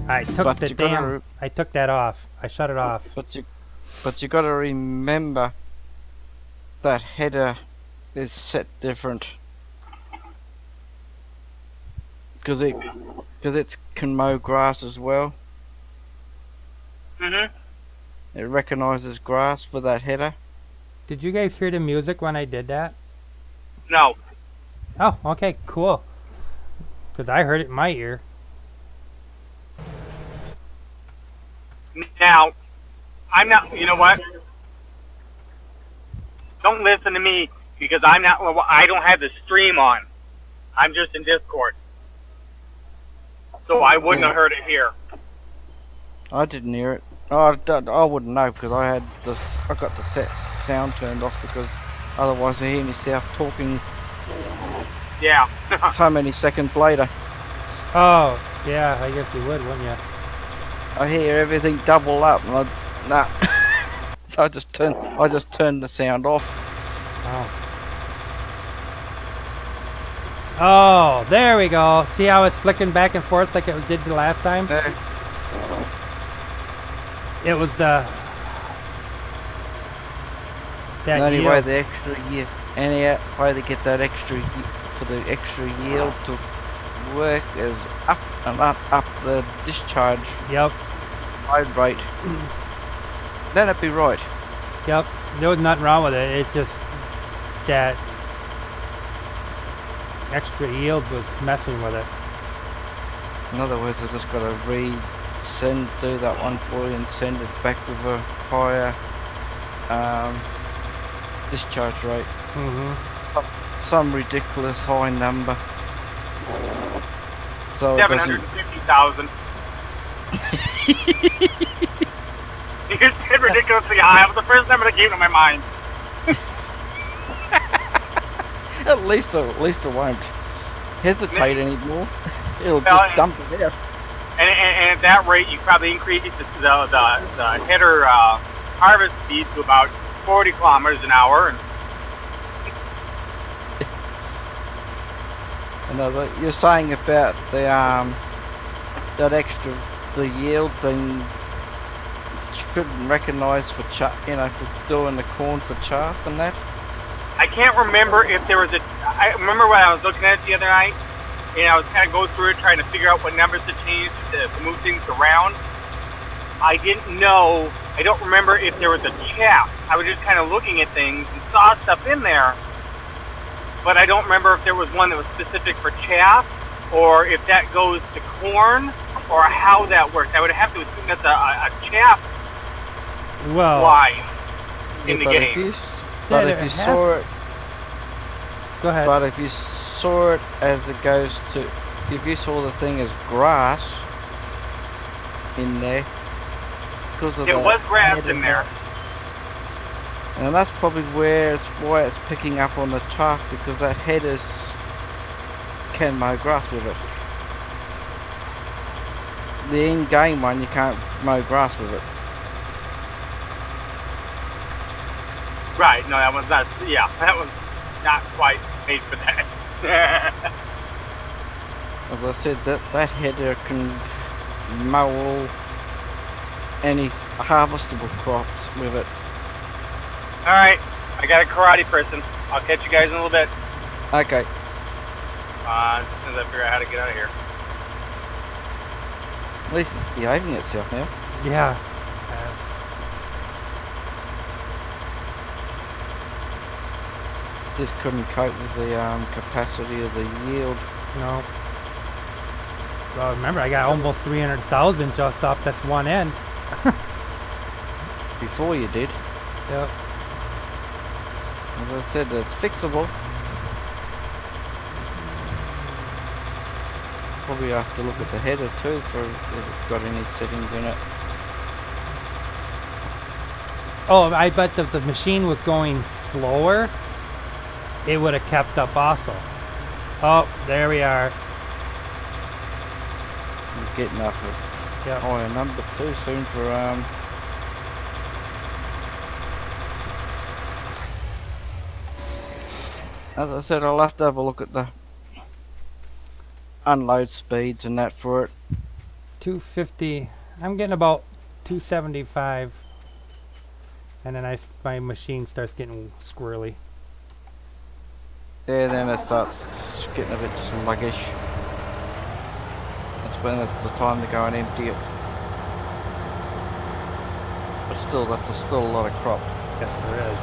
Speaker 1: I took the damn. I took that off. I shut it off.
Speaker 2: But you got to remember that header is set different because it can mow grass as well.
Speaker 3: Mhm.
Speaker 2: It recognizes grass for that header.
Speaker 1: Did you guys hear the music when I did that?
Speaker 3: No.
Speaker 1: Oh, okay, cool. Because I heard it in my ear.
Speaker 3: Now, I'm not. You know what? Don't listen to me because I'm not. I don't have the stream on. I'm just in Discord, so I wouldn't have heard it here.
Speaker 2: I didn't hear it. Oh, I wouldn't know because I got the sound turned off because otherwise I hear myself talking.
Speaker 3: Yeah.
Speaker 2: So many seconds later.
Speaker 1: Oh, yeah, I guess you would, wouldn't you?
Speaker 2: I hear everything double up, and nah. So I just turned the sound off.
Speaker 1: Oh. Oh, there we go. See how it's flicking back and forth like it did the last time?
Speaker 2: There.
Speaker 1: It was the... That
Speaker 2: Anyway,
Speaker 1: yield.
Speaker 2: the extra yield. Any way to get that extra for the extra yield to work is up and up the discharge
Speaker 1: Yep.
Speaker 2: load rate. Then it'd be right.
Speaker 1: Yep. There was nothing wrong with it. It's just that extra yield was messing with it.
Speaker 2: In other words, I just got to do that one for you and send it back with a higher discharge rate. Some ridiculous high number. So
Speaker 3: 750,000. You said ridiculously high. It was the first number that came to my mind.
Speaker 2: at least it won't hesitate anymore. It'll
Speaker 3: Well,
Speaker 2: just dump it out.
Speaker 3: And at that rate, you probably increase the header harvest speed to about 40 kilometers an hour.
Speaker 2: And you're saying about the that extra yield thing shouldn't recognise for for doing the corn for chaff and that.
Speaker 3: I can't remember if there was I remember when I was looking at it the other night, and I was kind of going through it trying to figure out what numbers to change to move things around. I didn't know. I don't remember if there was a chaff. I was just kind of looking at things and saw stuff in there, but I don't remember if there was one that was specific for chaff, or if that goes to corn, or how that works. I would have to assume that's a chaff
Speaker 1: Well,
Speaker 3: line in the
Speaker 2: But
Speaker 3: game.
Speaker 2: if you saw it,
Speaker 1: go ahead.
Speaker 2: but if you saw it as it goes to, if you saw the thing as grass in there, because of
Speaker 3: It was grass in there.
Speaker 2: and that's probably why it's picking up on the chaff, because that headers can mow grass with it. The in-game one, you can't mow grass with it.
Speaker 3: Right, no, that one's not, yeah, that one's not quite made for that.
Speaker 2: As I said, that header can mow any harvestable crops with it.
Speaker 3: Alright, I got a karate person. I'll catch you guys in a little bit.
Speaker 2: Okay.
Speaker 3: As soon as I figure out how to get out of here.
Speaker 2: At least it's behaving itself now.
Speaker 1: Yeah.
Speaker 2: Just couldn't cope with the capacity of the yield.
Speaker 1: No. Well, remember, I got almost 300,000 just off this one end.
Speaker 2: Before you did.
Speaker 1: Yep.
Speaker 2: As I said, it's fixable. probably have to look at the header too for if it's got any settings in it.
Speaker 1: Oh, I bet if the machine was going slower, it would have kept up also. Oh, there we are.
Speaker 2: We're getting up at
Speaker 1: Yep.
Speaker 2: higher number too soon for as I said, I'll have to have a look at the unload speeds and that for it.
Speaker 1: 250. I'm getting about 275. And then my machine starts getting squirrely.
Speaker 2: Yeah, then it starts getting a bit sluggish. That's when it's the time to go and empty it. But still, that's still a lot of crop.
Speaker 1: Yes, there is.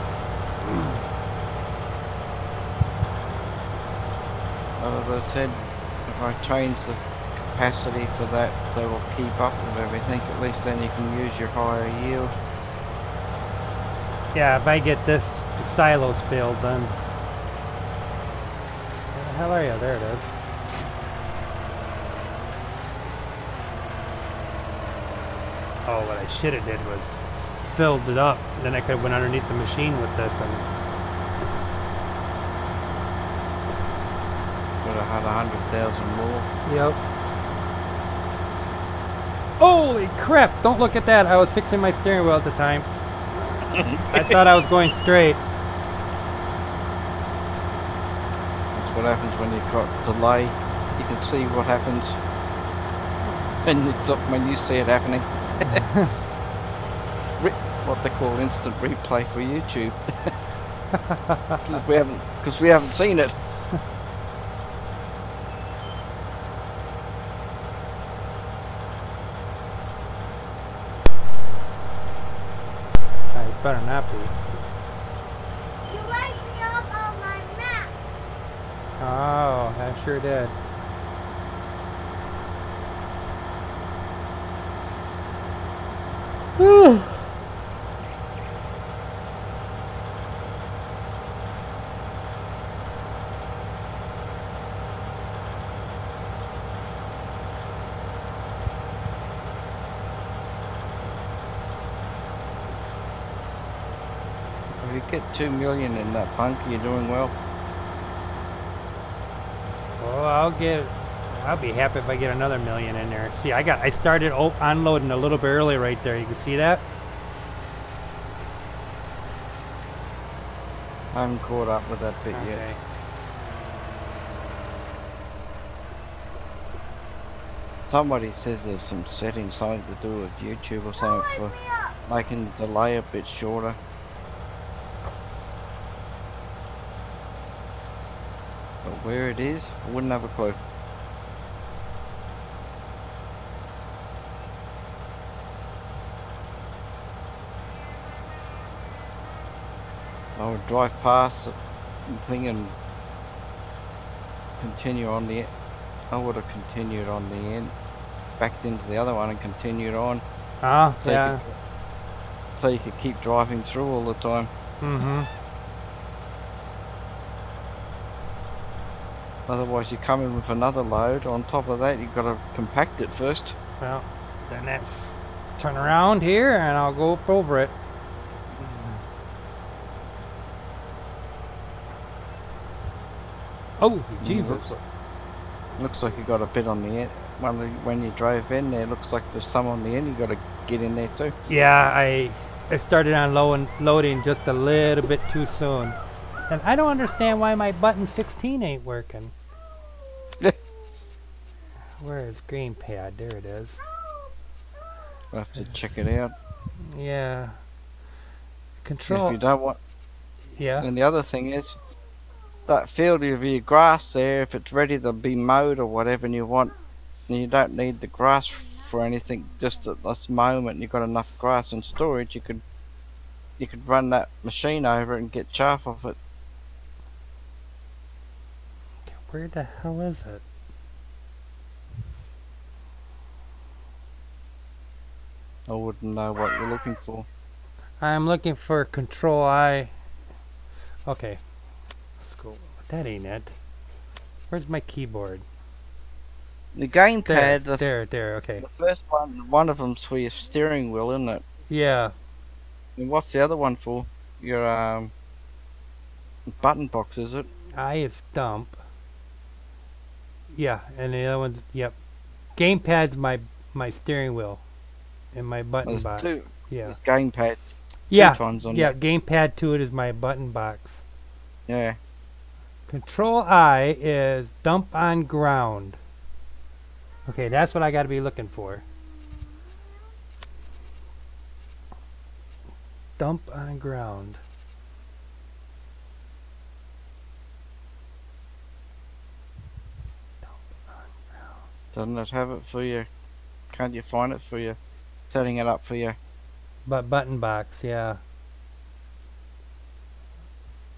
Speaker 2: As I said, if I change the capacity for that so it will keep up with everything, at least then you can use your higher yield.
Speaker 1: Yeah, if I get the silos filled, then... Where the hell are you? There it is. Oh, what I should have did was filled it up. Then I could have went underneath the machine with this and...
Speaker 2: Would have had 100,000 more.
Speaker 1: Yep. Holy crap! Don't look at that. I was fixing my steering wheel at the time. I thought I was going straight.
Speaker 2: That's what happens when you've got delay. You can see what happens. And it's up when you see it happening. What they call instant replay for YouTube. Because we haven't seen it.
Speaker 1: Better not be.
Speaker 4: You wiped me off on my map.
Speaker 1: Oh, I sure did. Whew.
Speaker 2: If you get 2 million in that punk, you're doing well.
Speaker 1: Well, I'll be happy if I get another million in there. See, I started unloading a little bit early right there. You can see that?
Speaker 2: I haven't caught up with that bit yet.
Speaker 1: Okay.
Speaker 2: Somebody says there's some settings, something to do with YouTube or something for making the delay a bit shorter. But where it is, I wouldn't have a clue. I would drive past the thing and continue on the... I would have continued on the end, backed into the other one and continued on.
Speaker 1: Ah,
Speaker 2: So
Speaker 1: yeah.
Speaker 2: So you could keep driving through all the time.
Speaker 1: Mm-hmm.
Speaker 2: Otherwise you come in with another load. On top of that, you've got to compact it first.
Speaker 1: Well, then that's turn around here and I'll go up over it. Oh, Jesus.
Speaker 2: Looks like you got a bit on the end. When you drove in there, looks like there's some on the end. You got to get in there too.
Speaker 1: Yeah, I started on loading just a little bit too soon. And I don't understand why my button 16 ain't working. Where is green pad? There it is.
Speaker 2: We'll have to check it out.
Speaker 1: Yeah.
Speaker 2: If
Speaker 1: Control.
Speaker 2: you don't want...
Speaker 1: Yeah.
Speaker 2: And the other thing is, that field of your grass there, if it's ready to be mowed or whatever and you want, and you don't need the grass for anything, just at this moment you've got enough grass in storage, you could run that machine over it and get chaff off it.
Speaker 1: Where the hell is it?
Speaker 2: I wouldn't know what you're looking for.
Speaker 1: I'm looking for Control I. Okay. Let's go. That ain't it. Where's my keyboard?
Speaker 2: The gamepad,
Speaker 1: there, okay.
Speaker 2: the first one of them's for your steering wheel, isn't it?
Speaker 1: Yeah,
Speaker 2: And what's the other one for? Your button box, is it?
Speaker 1: I is dump. Yeah, and the other one's, yep. Gamepad's my steering wheel and my button
Speaker 2: There's
Speaker 1: box.
Speaker 2: two.
Speaker 1: Yeah.
Speaker 2: There's gamepad.
Speaker 1: Yeah,
Speaker 2: Tons on
Speaker 1: yeah,
Speaker 2: it.
Speaker 1: gamepad to it is my button box.
Speaker 2: Yeah.
Speaker 1: Control I is dump on ground. Okay, that's what I got to be looking for. Dump on ground.
Speaker 2: Doesn't it have it for you? Can't you find it for you? Setting it up for you.
Speaker 1: But button box, yeah.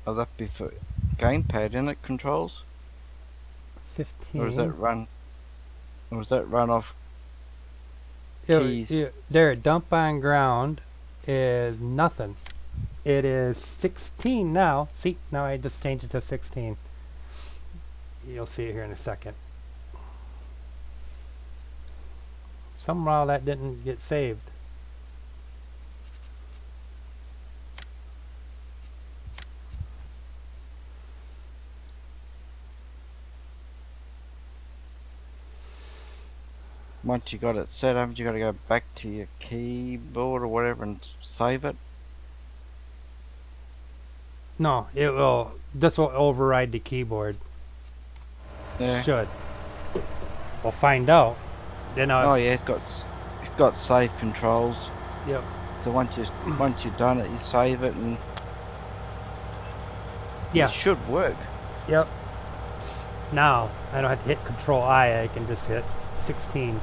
Speaker 2: Oh, that'd be for gamepad, isn't it? Controls?
Speaker 1: 15.
Speaker 2: Or does that run? Or does that run off? keys?
Speaker 1: There, dump on ground is nothing. It is 16 now. See, now I just changed it to 16. You'll see it here in a second. Somehow that didn't get saved.
Speaker 2: Once you got it set up, you got to go back to your keyboard or whatever and save it.
Speaker 1: No, it will. This will override the keyboard.
Speaker 2: Yeah.
Speaker 1: Should. We'll find out. Then I'll.
Speaker 2: Oh yeah, it's got save controls.
Speaker 1: Yep.
Speaker 2: So once you've done it, you save it and
Speaker 1: Yeah.
Speaker 2: it should work.
Speaker 1: Yep. Now I don't have to hit Control I. I can just hit 16.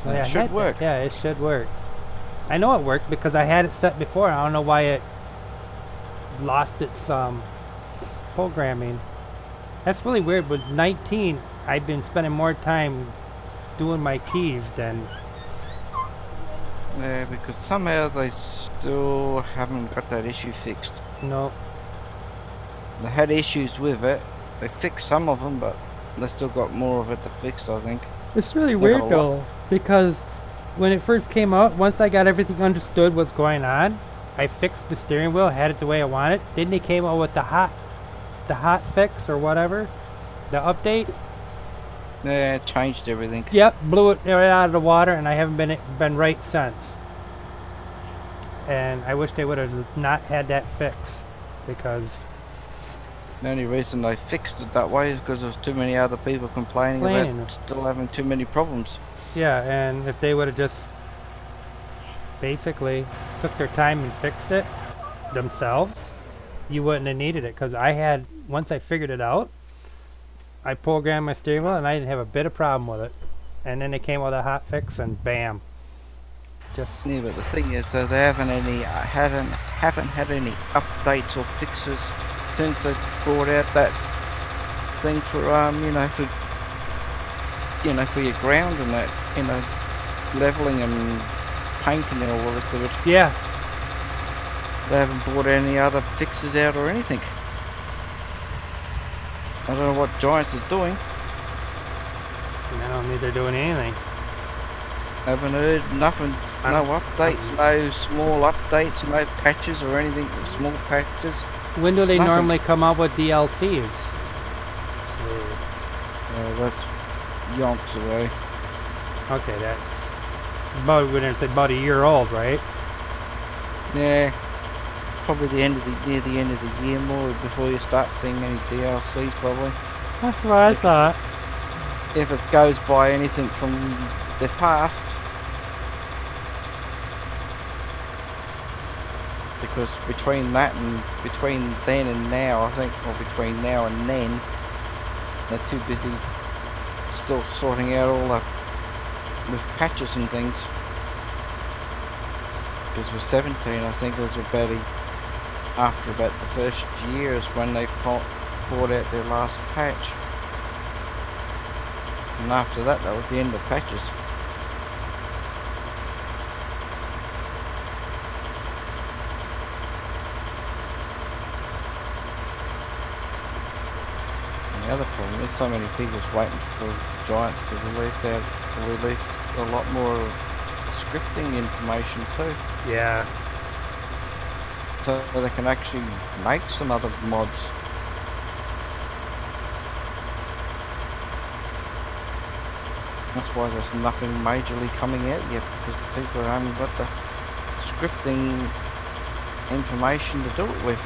Speaker 1: So
Speaker 2: It
Speaker 1: yeah,
Speaker 2: should work.
Speaker 1: Yeah, it should work. I know it worked because I had it set before. I don't know why it lost its programming. That's really weird. With 19, I've been spending more time doing my keys than.
Speaker 2: Yeah, because somehow they still haven't got that issue fixed.
Speaker 1: No.
Speaker 2: They had issues with it. They fixed some of them, but they still got more of it to fix, I think.
Speaker 1: It's really
Speaker 2: They got
Speaker 1: weird
Speaker 2: a lot.
Speaker 1: though, because when it first came out, once I got everything understood what's going on, I fixed the steering wheel, had it the way I wanted. Then they came out with the hot fix or whatever, the update.
Speaker 2: Yeah, it changed everything.
Speaker 1: Yep, blew it right out of the water, and I haven't been right since. And I wish they would have not had that fix, because
Speaker 2: The only reason they fixed it that way is because there was too many other people complaining about still having too many problems.
Speaker 1: yeah, and if they would have just basically took their time and fixed it themselves, you wouldn't have needed it. Because once I figured it out, I programmed my steering wheel and I didn't have a bit of problem with it. And then they came with a hot fix and bam. Just
Speaker 2: Yeah, but the thing is, they haven't had any updates or fixes since they brought out that thing for for your ground and that, leveling and painting and all the rest of it.
Speaker 1: yeah.
Speaker 2: They haven't brought any other fixes out or anything. I don't know what Giants is doing.
Speaker 1: I don't think they're doing anything.
Speaker 2: Haven't heard nothing, no updates, no small updates, no patches or anything, small patches.
Speaker 1: When do they
Speaker 2: Nothing.
Speaker 1: normally come out with DLCs?
Speaker 2: That's yonks away.
Speaker 1: Okay, that's about a year old, right?
Speaker 2: Yeah, probably near the end of the year more before you start seeing any DLCs probably.
Speaker 1: That's what I thought.
Speaker 2: If it goes by anything from the past. Because between then and now, I think, or between now and then, they're too busy still sorting out all the with patches and things. Because with 17, I think it was after about the first year is when they brought out their last patch. And after that was the end of patches. The other problem is so many people's waiting for Giants to release a lot more scripting information too,
Speaker 1: Yeah.
Speaker 2: so they can actually make some other mods. That's why there's nothing majorly coming out yet, because the people haven't got the scripting information to do it with.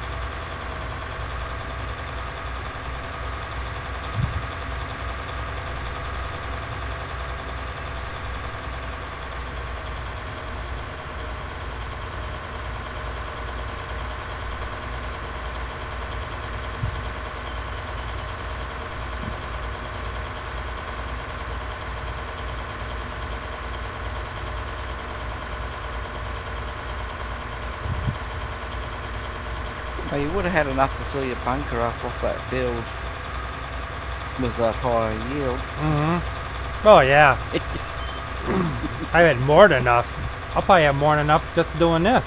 Speaker 2: Well, you would have had enough to fill your bunker up off that field with that high yield.
Speaker 1: Oh yeah. I had more than enough. I'll probably have more than enough just doing this.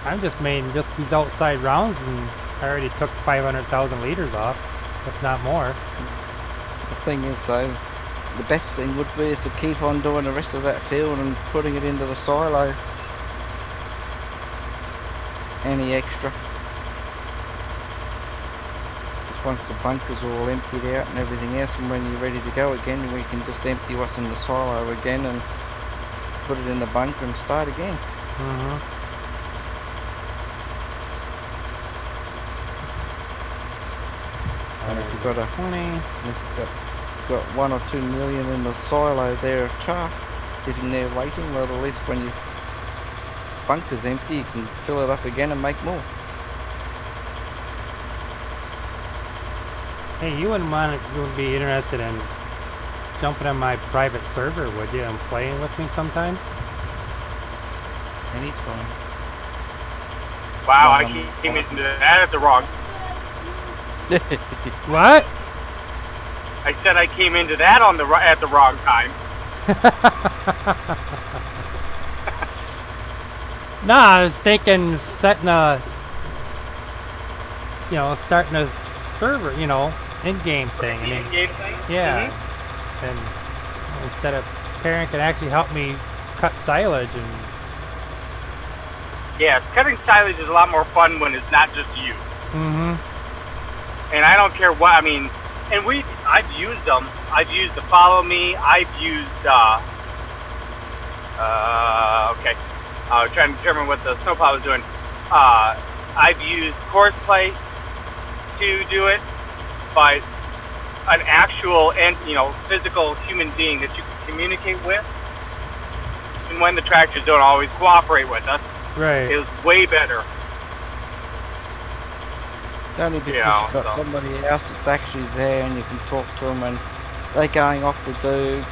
Speaker 1: I'm just making just these outside rounds, and I already took 500,000 liters off, if not more.
Speaker 2: The thing is though, the best thing would be is to keep on doing the rest of that field and putting it into the silo. Any extra. Just once the bunker's all emptied out and everything else, and when you're ready to go again, we can just empty what's in the silo again and put it in the bunker and start again. And if you've got 1 or 2 million in the silo there of chaff sitting there waiting, well, at least when your bunker's empty, you can fill it up again and make more.
Speaker 1: Hey, you would be interested in jumping on my private server, would you, and playing with me sometime?
Speaker 2: Anytime.
Speaker 3: Wow, I came into that at the wrong.
Speaker 1: What?
Speaker 3: I said I came into that at the wrong time.
Speaker 1: Nah, I was thinking starting a server, in-game thing. And then,
Speaker 3: In-game thing?
Speaker 1: yeah, and instead of Karen can actually help me cut silage and.
Speaker 3: Yes, cutting silage is a lot more fun when it's not just you. And I don't care what, I mean, and I've used them. I've used the Follow Me. I've used, okay. Trying to determine what the snowplow is doing. I've used Courseplay to do it, but an actual and physical human being that you can communicate with, and when the tractors don't always cooperate with us,
Speaker 1: Right.
Speaker 3: is way better.
Speaker 2: Only because
Speaker 3: Yeah,
Speaker 2: you've got
Speaker 3: so-
Speaker 2: somebody else that's actually there and you can talk to them, and they're going off to do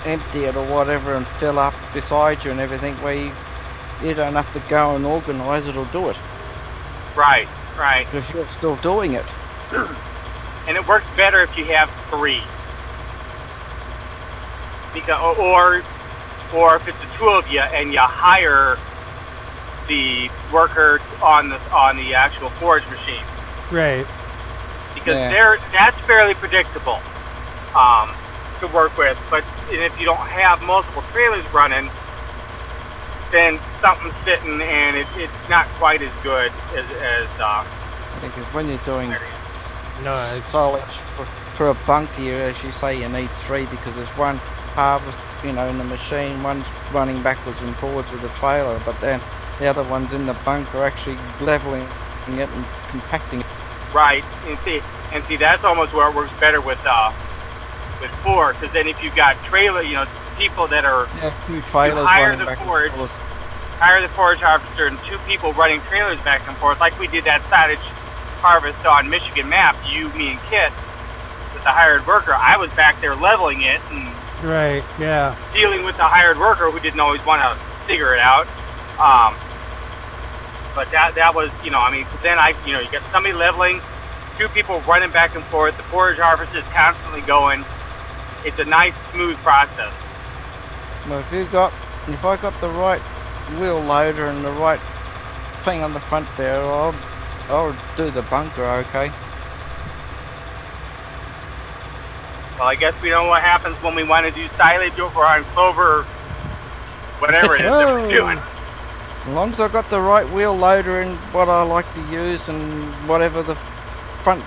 Speaker 2: empty it or whatever and fill up beside you and everything, where you don't have to go and organise it or do it,
Speaker 3: Right, right.
Speaker 2: because you're still doing it.
Speaker 3: And it works better if you have 3. Because, or if it's the 2 of you and you hire the worker on the actual forage machine,
Speaker 1: Right.
Speaker 3: because
Speaker 2: Yeah.
Speaker 3: that's fairly predictable to work with. But if you don't have multiple trailers running, then something's sitting and it's not quite as good as
Speaker 2: I think it's when you're doing
Speaker 1: No, it's
Speaker 2: silage for a bunker, as you say, you need 3, because there's one harvest, in the machine, one's running backwards and forwards with the trailer, but then the other one's in the bunker actually leveling it and compacting it.
Speaker 3: right. And see that's almost where it works better with 4, because then if you've got trailer, people that are
Speaker 2: Yeah, 2 trailers
Speaker 3: hire
Speaker 2: running
Speaker 3: the
Speaker 2: back
Speaker 3: forage.
Speaker 2: and forwards.
Speaker 3: hire the forage harvester and 2 people running trailers back and forth, like we did that silage harvest on Michigan Map, you, me, and Kit, with the hired worker. I was back there leveling it and
Speaker 1: right. Yeah.
Speaker 3: dealing with the hired worker who didn't always want to figure it out. But that was, 'cause then you got somebody leveling, 2 people running back and forth, the forage harvester is constantly going. It's a nice, smooth process.
Speaker 2: Well, if I got the right wheel loader and the right thing on the front there, I'll do the bunker okay.
Speaker 3: Well, I guess we know what happens when we want to do silage over on clover, whatever it is that we're doing.
Speaker 2: As long as I got the right wheel loader and what I like to use and whatever the front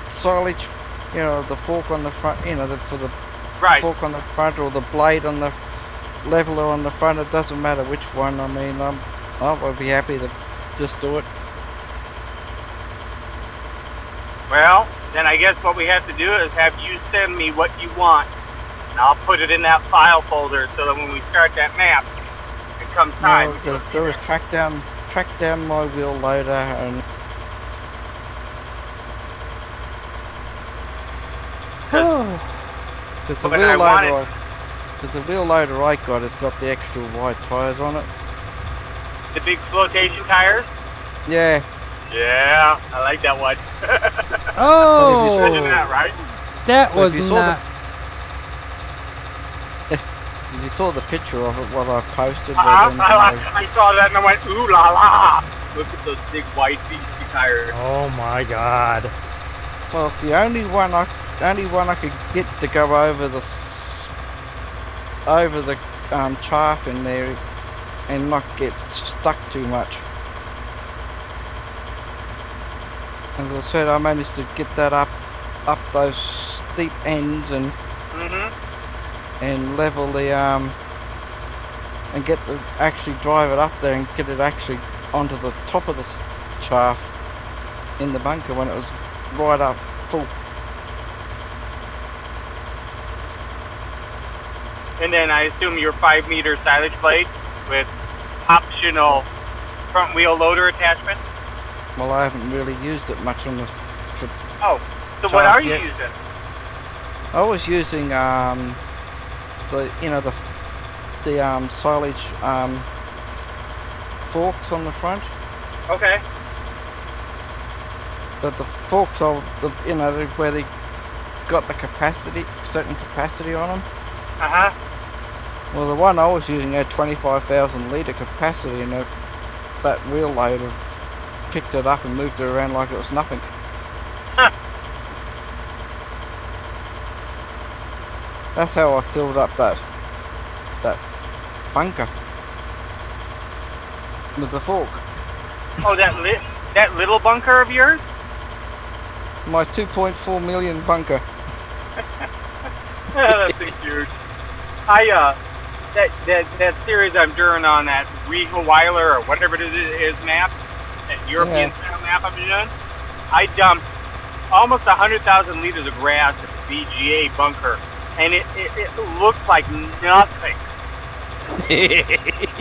Speaker 2: silage, you know, the fork on the front, you know, for the
Speaker 3: Right.
Speaker 2: fork on the front or the blade on the leveler on the front, it doesn't matter which one. I mean, I'll be happy to just do it.
Speaker 3: Well, then I guess what we have to do is have you send me what you want, and I'll put it in that file folder so that when we start that map, it comes time.
Speaker 2: What I'll do is track down my wheel loader and because the
Speaker 3: But
Speaker 2: wheel
Speaker 3: I wanted-
Speaker 2: loader because the wheel loader I got has got the extra wide tyres on it.
Speaker 3: The big flotation tires.
Speaker 2: Yeah.
Speaker 3: Yeah, I like that one.
Speaker 1: Oh,
Speaker 3: Imagine that, right?
Speaker 1: that
Speaker 2: Well,
Speaker 1: was
Speaker 2: if you saw
Speaker 1: not.
Speaker 2: If you saw the picture of it, what I posted,
Speaker 3: I saw that and I went, ooh la la! Look at those big white beefy tires.
Speaker 1: Oh my God.
Speaker 2: well, it's the only one I could get to go over the chaff in there and not get stuck too much. As I said, I managed to get that up those steep ends and level the and get the actually drive it up there and get it actually onto the top of the chaff in the bunker when it was right up full.
Speaker 3: And then I assume your 5-meter silage blade with optional front wheel loader attachment.
Speaker 2: Well, I haven't really used it much on the.
Speaker 3: Oh, so what
Speaker 2: Chaff,
Speaker 3: are you
Speaker 2: yeah.
Speaker 3: using?
Speaker 2: I was using the silage forks on the front,
Speaker 3: Okay.
Speaker 2: but the forks are where they got the certain capacity on them.
Speaker 3: Uh-huh.
Speaker 2: Well, the one I was using had 25,000 litre capacity, and that wheel loader picked it up and moved it around like it was nothing.
Speaker 3: Huh.
Speaker 2: That's how I filled up that bunker with the fork.
Speaker 3: Oh, that little bunker of yours?
Speaker 2: My 2.4 million bunker.
Speaker 3: That's huge. That series I'm doing on that Weiler or whatever it is map, that European style map I'm doing, I dumped almost 100,000 liters of grass at the VGA bunker, and it looks like nothing.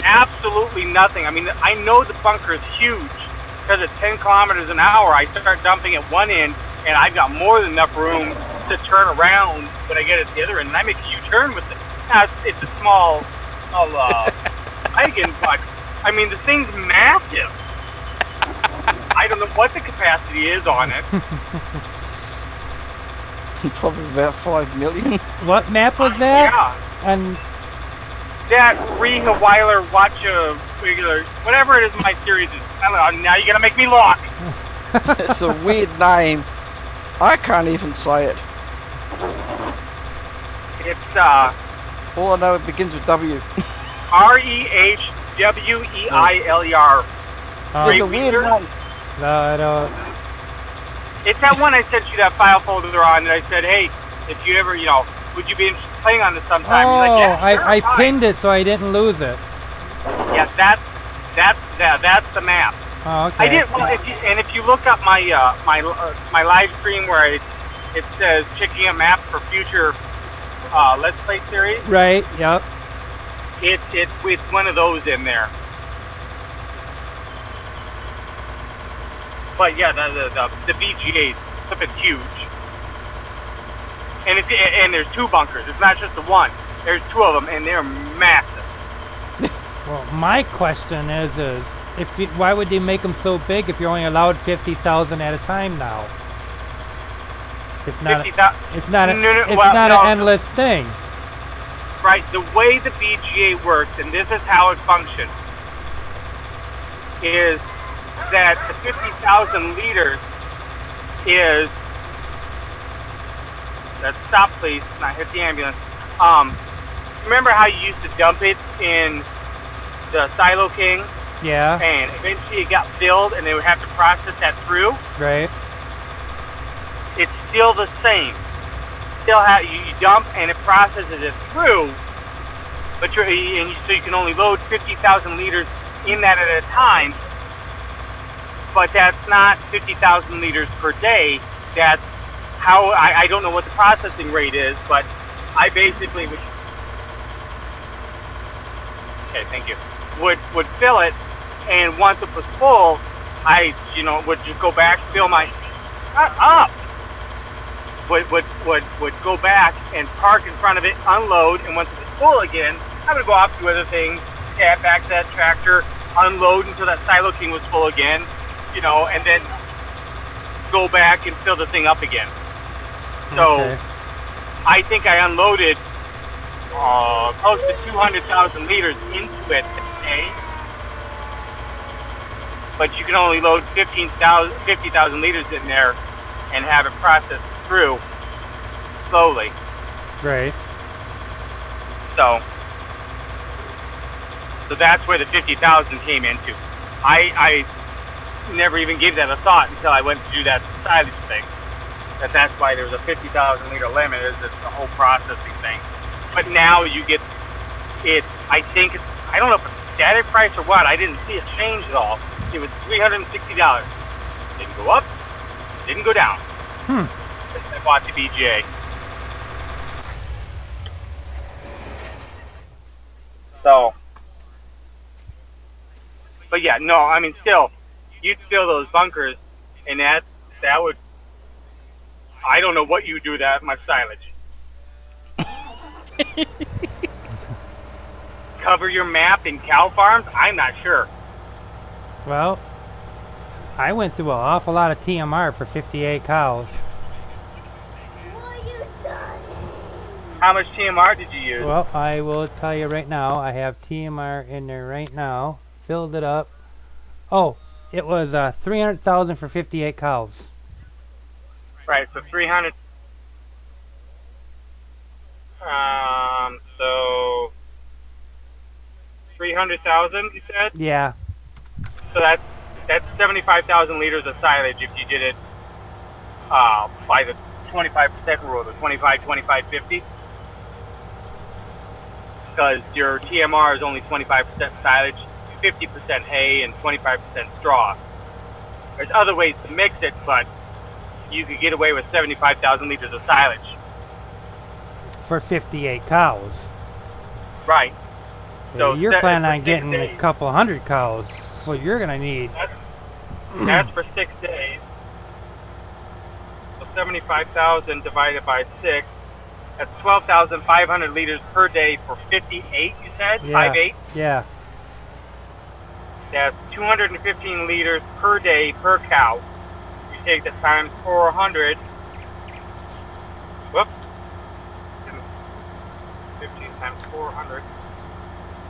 Speaker 3: Absolutely nothing. I mean, I know the bunker is huge because at 10 kilometers an hour, I start dumping at one end, and I've got more than enough room to turn around when I get at the other end, and I make a U-turn with it. Now, it's a small wagon, but I mean, the thing's massive. I don't know what the capacity is on it.
Speaker 2: Probably about 5 million.
Speaker 1: What map was that?
Speaker 3: Yeah.
Speaker 1: And
Speaker 3: That Weiler Watch regular, whatever it is my series is. I don't know, now you're going to make me look.
Speaker 2: It's a weird name. I can't even say it.
Speaker 3: It's
Speaker 2: All I know, it begins with W.
Speaker 3: REHWEILER.
Speaker 2: It's a weird name.
Speaker 1: no, I don't.
Speaker 3: It's that one I sent you that file folder on that I said, hey, if you ever, would you be interested in playing on this sometime?
Speaker 1: Oh,
Speaker 3: You're like, yeah, sure,
Speaker 1: I
Speaker 3: fine.
Speaker 1: pinned it so I didn't lose it.
Speaker 3: Yes, that's the map.
Speaker 1: Oh, okay.
Speaker 3: I did. Well, if you look up my my live stream where it says checking a map for future Let's Play series,
Speaker 1: Right. Yep.
Speaker 3: it's with one of those in there. But yeah, the VGA is flipping huge. And there's two bunkers. It's not just the one. There's two of them, and they're massive.
Speaker 1: Well, my question is why would they make them so big if you're only allowed 50,000 at a time now? It's not.
Speaker 3: 50,000.
Speaker 1: It's not. It's
Speaker 3: well,
Speaker 1: not
Speaker 3: no,
Speaker 1: an endless thing.
Speaker 3: Right. The way the VGA works, and this is how it functions, is that the 50,000 liters is stop, please. Not hit the ambulance. Remember how you used to dump it in the Silo King,
Speaker 1: Yeah,
Speaker 3: and eventually it got filled, and they would have to process that through?
Speaker 1: right.
Speaker 3: It's still the same. Still have you dump and it processes it through, but so you can only load 50,000 liters in that at a time. But that's not 50,000 liters per day. That's how I don't know what the processing rate is, but I basically would. Okay, thank you. Would fill it, and once it was full, I would just go back, fill my up. Would go back and park in front of it, unload, and once it was full again, I would go off to other things, cab back to that tractor, unload until that Silo King was full again, and then go back and fill the thing up again. So
Speaker 1: Okay.
Speaker 3: I think I unloaded close to 200,000 liters into it today, but you can only load 50,000 liters in there and have it processed through slowly.
Speaker 1: Right.
Speaker 3: So that's where the 50,000 came into. I never even gave that a thought until I went to do that silage thing. That's why there's a 50,000 liter limit. Is it's the whole processing thing. But now you get it. I don't know if it's a static price or what. I didn't see it change at all. It was $360. Didn't go up. Didn't go down. I bought the BGA. So, but yeah, no, I mean, still, you'd fill those bunkers, and that would, I don't know what you would do with that much silage. Cover your map in cow farms? I'm not sure.
Speaker 1: Well, I went through an awful lot of TMR for 58 cows.
Speaker 4: What you done?
Speaker 3: How much TMR did you use?
Speaker 1: Well, I will tell you right now. I have TMR in there right now. Filled it up. Oh, it was 300,000 for 58 cows.
Speaker 3: Right, so 300. So 300,000, you said?
Speaker 1: Yeah.
Speaker 3: So that's 75,000 liters of silage if you did it by the 25% rule, the 25, 25, 50. Because your TMR is only 25% silage, 50% hay, and 25% straw. There's other ways to mix it, but you could get away with 75,000 liters of silage.
Speaker 1: For 58 cows.
Speaker 3: Right. So
Speaker 1: you're planning
Speaker 3: for
Speaker 1: on
Speaker 3: 6
Speaker 1: getting
Speaker 3: days.
Speaker 1: a couple hundred cows. So you're going to need...
Speaker 3: That's for 6 days. So 75,000 divided by 6. That's 12,500 liters per day for 58, you said?
Speaker 1: Yeah.
Speaker 3: 5/8?
Speaker 1: Yeah.
Speaker 3: That's 215 liters per day per cow. You take that times 400. Whoops. 15 times 400.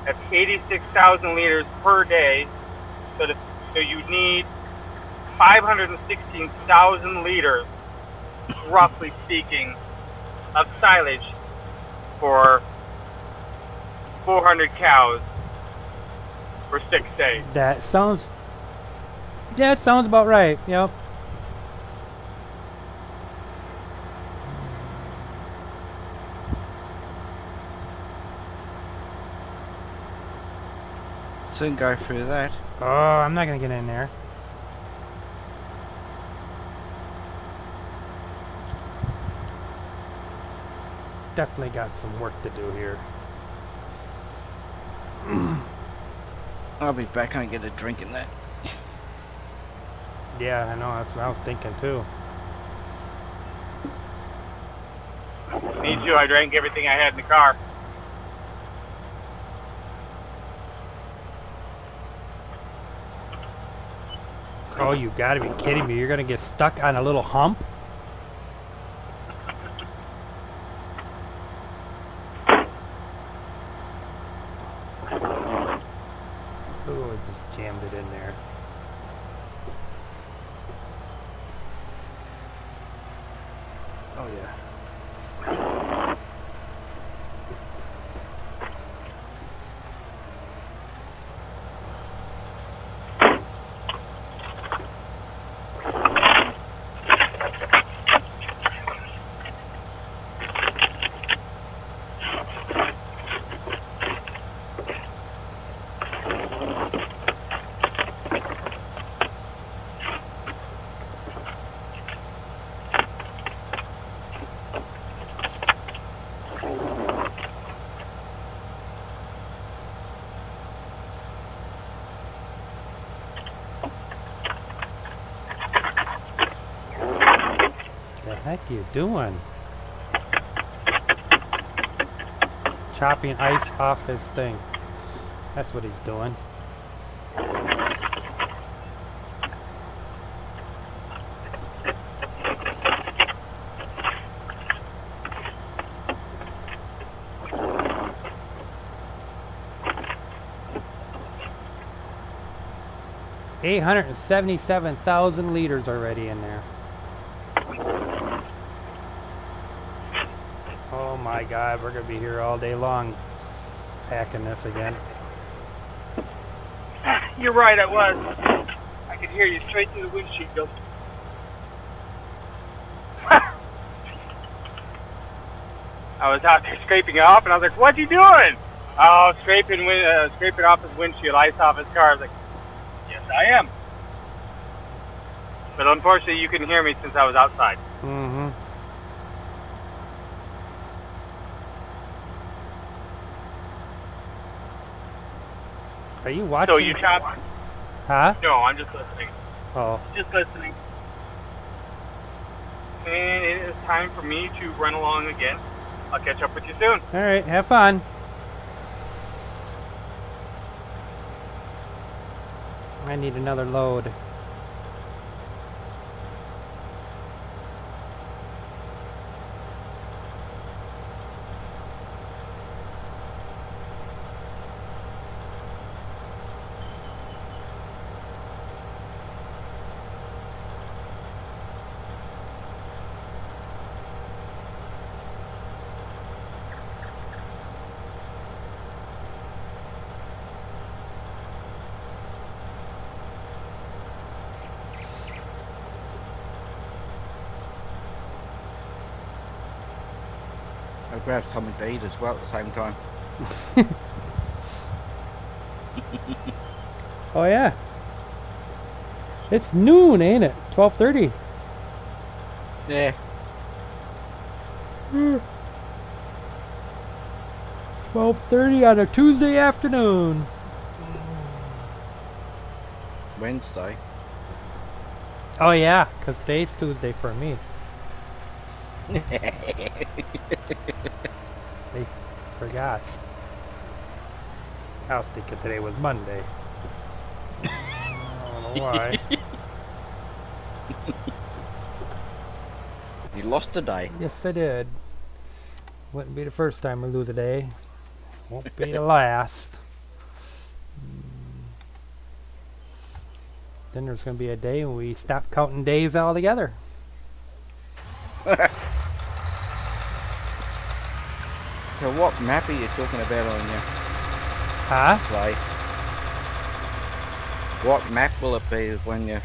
Speaker 3: That's 86,000 liters per day. So you need 516,000 liters, roughly speaking, of silage for 400 cows for 6 days.
Speaker 1: That sounds... Yeah, it sounds about right. Yep.
Speaker 2: Soon go through that.
Speaker 1: Oh, I'm not going to get in there. Definitely got some work to do here.
Speaker 2: I'll be back and get a drink in that.
Speaker 1: Yeah, I know. That's what I was thinking too.
Speaker 3: Me too. I drank everything I had in the car.
Speaker 1: Oh, you gotta be kidding me. You're gonna get stuck on a little hump? Oh, I just jammed it in there. Oh, yeah. heck you doing? Chopping ice off his thing. That's what he's doing. $877,000 liters already in there. Oh my God, we're gonna be here all day long packing this again.
Speaker 3: You're right, I was. I could hear you straight through the windshield. I was out there scraping it off, and I was like, "What you doing?" Oh, scraping off his windshield, ice off his car. I was like, "Yes, I am." But unfortunately, you couldn't hear me since I was outside.
Speaker 1: Mm-hmm. Are you watching?
Speaker 3: So you chop?
Speaker 1: Huh?
Speaker 3: No, I'm just listening.
Speaker 1: Oh.
Speaker 3: Just listening. And it is time for me to run along again. I'll catch up with you soon.
Speaker 1: All right. Have fun. I need another load.
Speaker 2: I grabbed something to eat as well at the same time.
Speaker 1: Oh yeah. It's noon, ain't it? 12:30.
Speaker 2: Yeah.
Speaker 1: 12:30 on a Tuesday afternoon.
Speaker 2: Wednesday.
Speaker 1: Oh yeah, 'cause today's Tuesday for me. I forgot. I was thinking today was Monday. I don't know why.
Speaker 2: You lost a day.
Speaker 1: Yes, I did. Wouldn't be the first time we lose a day. Won't be the last. Then there's going to be a day when we stop counting days altogether.
Speaker 2: So what map are you talking about on your
Speaker 1: Huh?
Speaker 2: play? What map will it be when you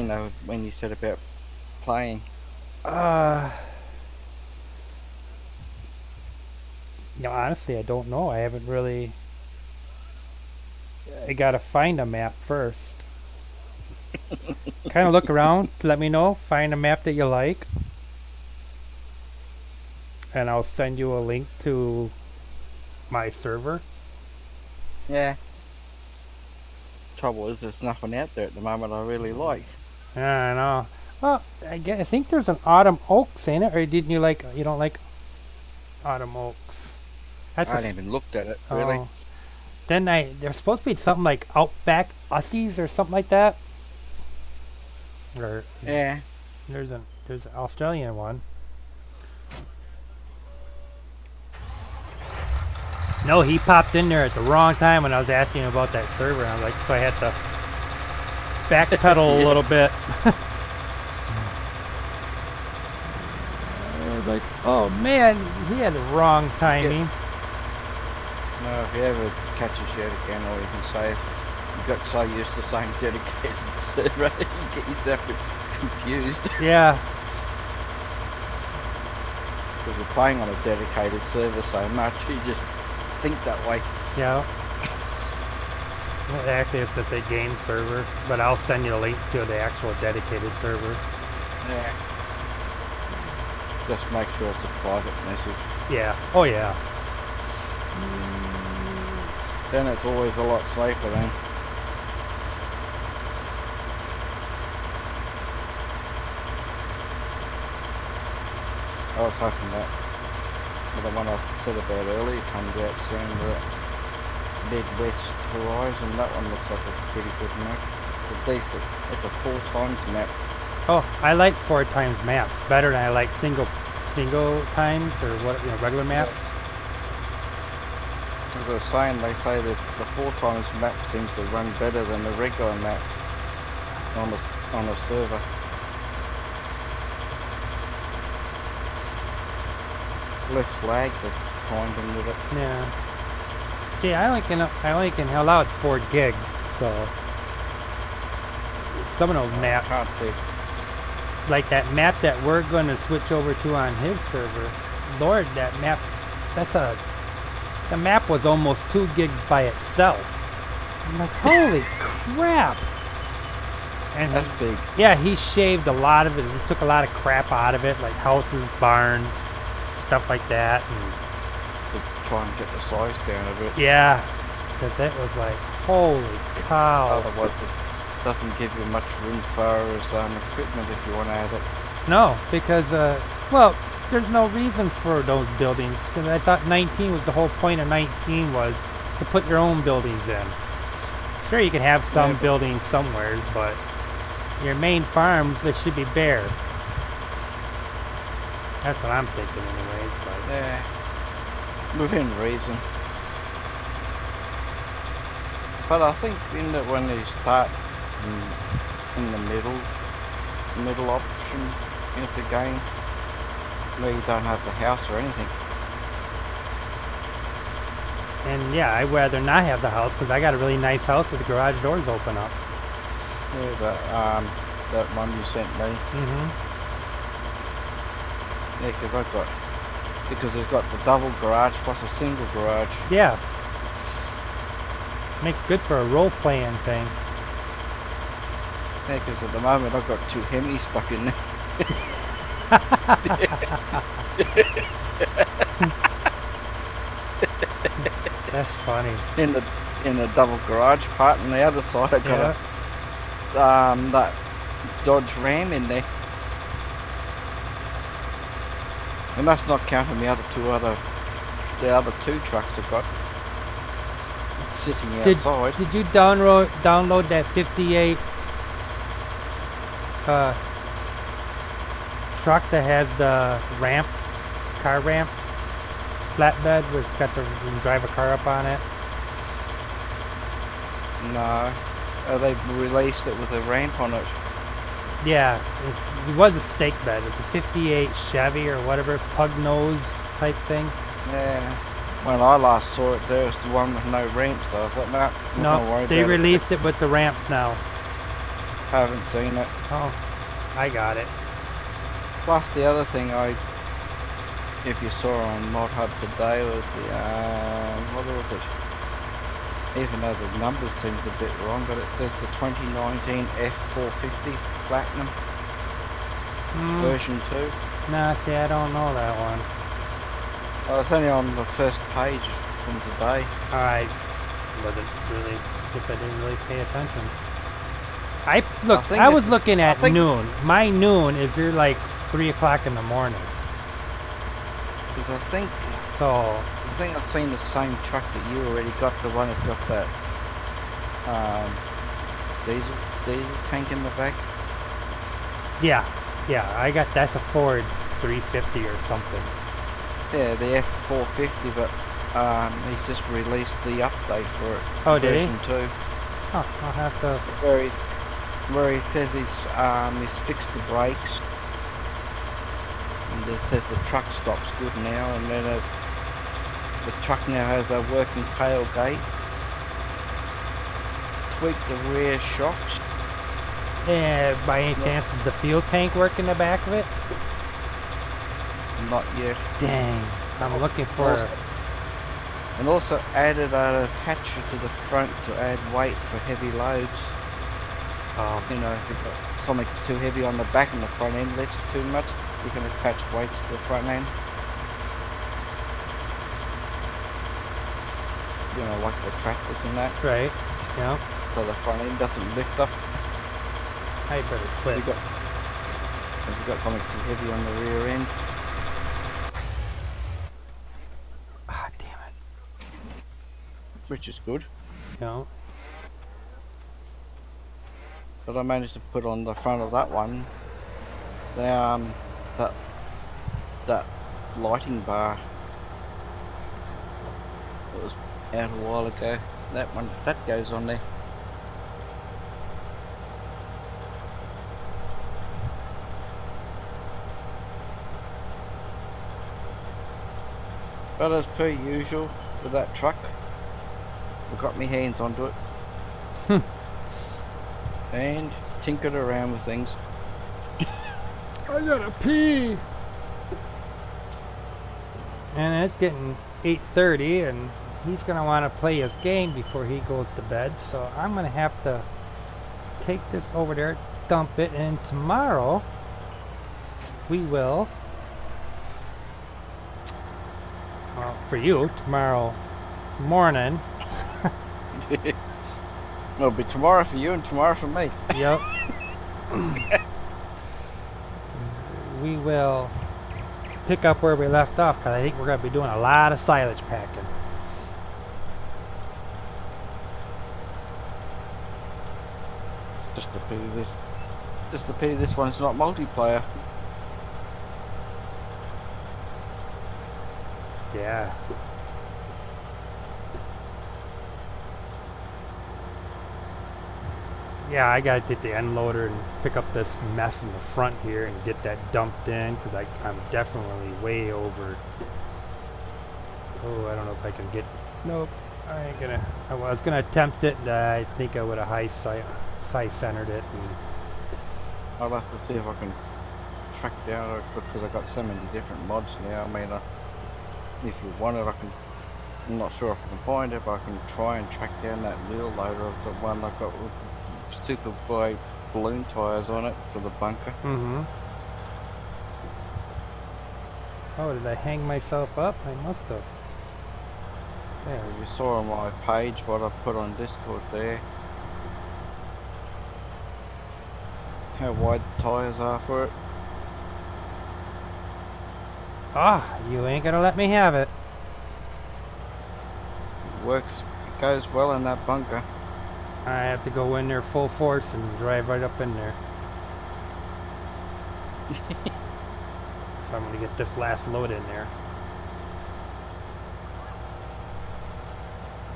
Speaker 2: know, when you said about playing?
Speaker 1: Honestly, I don't know. I haven't really... I gotta find a map first. Kind of look around, let me know. Find a map that you like. And I'll send you a link to my server.
Speaker 2: Yeah. Trouble is, there's nothing out there at the moment I really like.
Speaker 1: I know. Well, I think there's an Autumn Oaks in it, or didn't you like? You don't like Autumn Oaks?
Speaker 2: I hadn't even looked at it really.
Speaker 1: Oh. Then there's supposed to be something like Outback Aussies or something like that. Or
Speaker 2: Yeah.
Speaker 1: there's an Australian one. No, he popped in there at the wrong time when I was asking him about that server. I was like, so I had to backpedal a little bit. I was like, oh man, he had the wrong timing.
Speaker 2: No, if you ever catch a shirt again, all you can say is you got so used to saying dedicated server, you get yourself confused.
Speaker 1: Yeah.
Speaker 2: Because we're playing on a dedicated server so much, you just think that way.
Speaker 1: Yeah. Well, actually, it's just a game server, but I'll send you a link to the actual dedicated server.
Speaker 2: Yeah. Just make sure it's a private message.
Speaker 1: Yeah. Oh yeah.
Speaker 2: Then it's always a lot safer then. I was hoping that the one I said about earlier comes out soon, the Midwest Horizon. That one looks like it's a pretty good map. It's a decent. It's a 4x map.
Speaker 1: Oh, I like 4x maps better than I like single times or what, you know, regular maps.
Speaker 2: As I was saying, they say this, the 4x map seems to run better than the regular map on a server. Less lag this kind with it.
Speaker 1: Yeah. See, I only can allow it 4 gigs, so some of those
Speaker 2: I
Speaker 1: maps,
Speaker 2: can't see.
Speaker 1: like that map that we're going to switch over to on his server. Lord, that map, the map was almost 2 gigs by itself. I'm like, holy crap! And
Speaker 2: That's big.
Speaker 1: yeah, he shaved a lot of it. He took a lot of crap out of it, like houses, barns, stuff like that. And
Speaker 2: To try and get the size down a bit.
Speaker 1: yeah, because it was like, holy cow.
Speaker 2: Otherwise, it doesn't give you much room for equipment if you want to add it.
Speaker 1: No, because, well, there's no reason for those buildings. Because I thought 19 was the whole point of 19 was to put your own buildings in. Sure, you can have some
Speaker 2: Yeah,
Speaker 1: buildings somewhere, but your main farms, they should be bare. That's what I'm thinking anyways, but
Speaker 2: Yeah. Within reason. But I think in that when you start in the middle option of the game, where you don't have the house or anything.
Speaker 1: and yeah, I'd rather not have the house because I got a really nice house with the garage doors open up.
Speaker 2: Yeah, that one you sent me. Yeah, because it's got the double garage plus a single garage.
Speaker 1: Yeah. Makes good for a role-playing thing.
Speaker 2: Yeah, because at the moment I've got 2 Hemis stuck in there.
Speaker 1: That's funny.
Speaker 2: in the double garage part, and the other side I've got that Dodge Ram in there. And that's not counting the other two trucks I've got sitting outside.
Speaker 1: Did you download that 58 truck that has the car ramp, flatbed, where it's got you can drive a car up on it?
Speaker 2: No. They've released it with a ramp on it.
Speaker 1: Yeah, it was a stake bed. It's a 58 Chevy or whatever, pug nose type thing.
Speaker 2: Yeah. When I last saw it, there was the one with no ramp, so I thought, nah, I'm not gonna worry
Speaker 1: No, they
Speaker 2: about
Speaker 1: released it with the ramps now.
Speaker 2: Haven't seen it.
Speaker 1: Oh, I got it.
Speaker 2: Plus the other thing if you saw on Mod Hub today was the, what was it? Even though the number seems a bit wrong, but it says the 2019 F450 Platinum version 2.
Speaker 1: Nah, see, I don't know that one.
Speaker 2: Oh, it's only on the first page from today.
Speaker 1: I wasn't really, guess I didn't really pay attention.
Speaker 2: think
Speaker 1: I was
Speaker 2: it's-
Speaker 1: looking
Speaker 2: I
Speaker 1: at
Speaker 2: think-
Speaker 1: noon. My noon is here like 3 o'clock in the morning.
Speaker 2: Because I think I've seen the same truck that you already got, the one that's got that diesel tank in the back.
Speaker 1: Yeah, I got, that's a Ford 350 or something.
Speaker 2: Yeah, the F450, but he's just released the update for it.
Speaker 1: Oh, did he?
Speaker 2: version 2.
Speaker 1: Oh, I'll have to,
Speaker 2: Where he says he's fixed the brakes. And it says the truck stops good now, and then the truck now has a working tailgate. Tweaked the rear shocks.
Speaker 1: by any chance, is the fuel tank work in the back of it?
Speaker 2: Not yet.
Speaker 1: Dang, I'm looking for
Speaker 2: Also- And also added an attacher to the front to add weight for heavy loads. You know, if you've got something too heavy on the back and the front end lifts too much, you can attach weights to the front end. You know, like the tractors and that,
Speaker 1: right, yeah.
Speaker 2: so the front end doesn't lift up.
Speaker 1: I better
Speaker 2: If
Speaker 1: quit.
Speaker 2: you've got something too heavy on the rear end. which is good.
Speaker 1: You know.
Speaker 2: But I managed to put on the front of that one, the that lighting bar that was out a while ago. That one, that goes on there. But as per usual with that truck, I got my hands onto it and tinkered around with things.
Speaker 1: I gotta pee. And it's getting 8:30, and he's gonna want to play his game before he goes to bed. So I'm gonna have to take this over there, dump it, and tomorrow we will. Well, for you, tomorrow morning.
Speaker 2: It'll be tomorrow for you and tomorrow for me.
Speaker 1: Yep. We will pick up where we left off, because I think we're going to be doing a lot of silage packing.
Speaker 2: Just a pity this one's not multiplayer.
Speaker 1: Yeah. Yeah, I gotta take the end loader and pick up this mess in the front here and get that dumped in, because I'm definitely way over. Oh, I don't know if I can get. Nope, I ain't gonna. I was gonna attempt it, and I think I would have high centered it. And
Speaker 2: I'll have to see if I can track down, because I've got so many different mods now. I mean, if you want it, I can. I'm not sure if I can find it, but I can try and track down that wheel loader of the one I've got with super wide balloon tires on it for the bunker.
Speaker 1: mm-hmm. Oh, did I hang myself up? I must have.
Speaker 2: Yeah, you saw on my page what I put on Discord there. How wide the tires are for it.
Speaker 1: Ah, you ain't gonna let me have it.
Speaker 2: Works, it goes well in that bunker.
Speaker 1: I have to go in there full force and drive right up in there. So I'm gonna get this last load in there.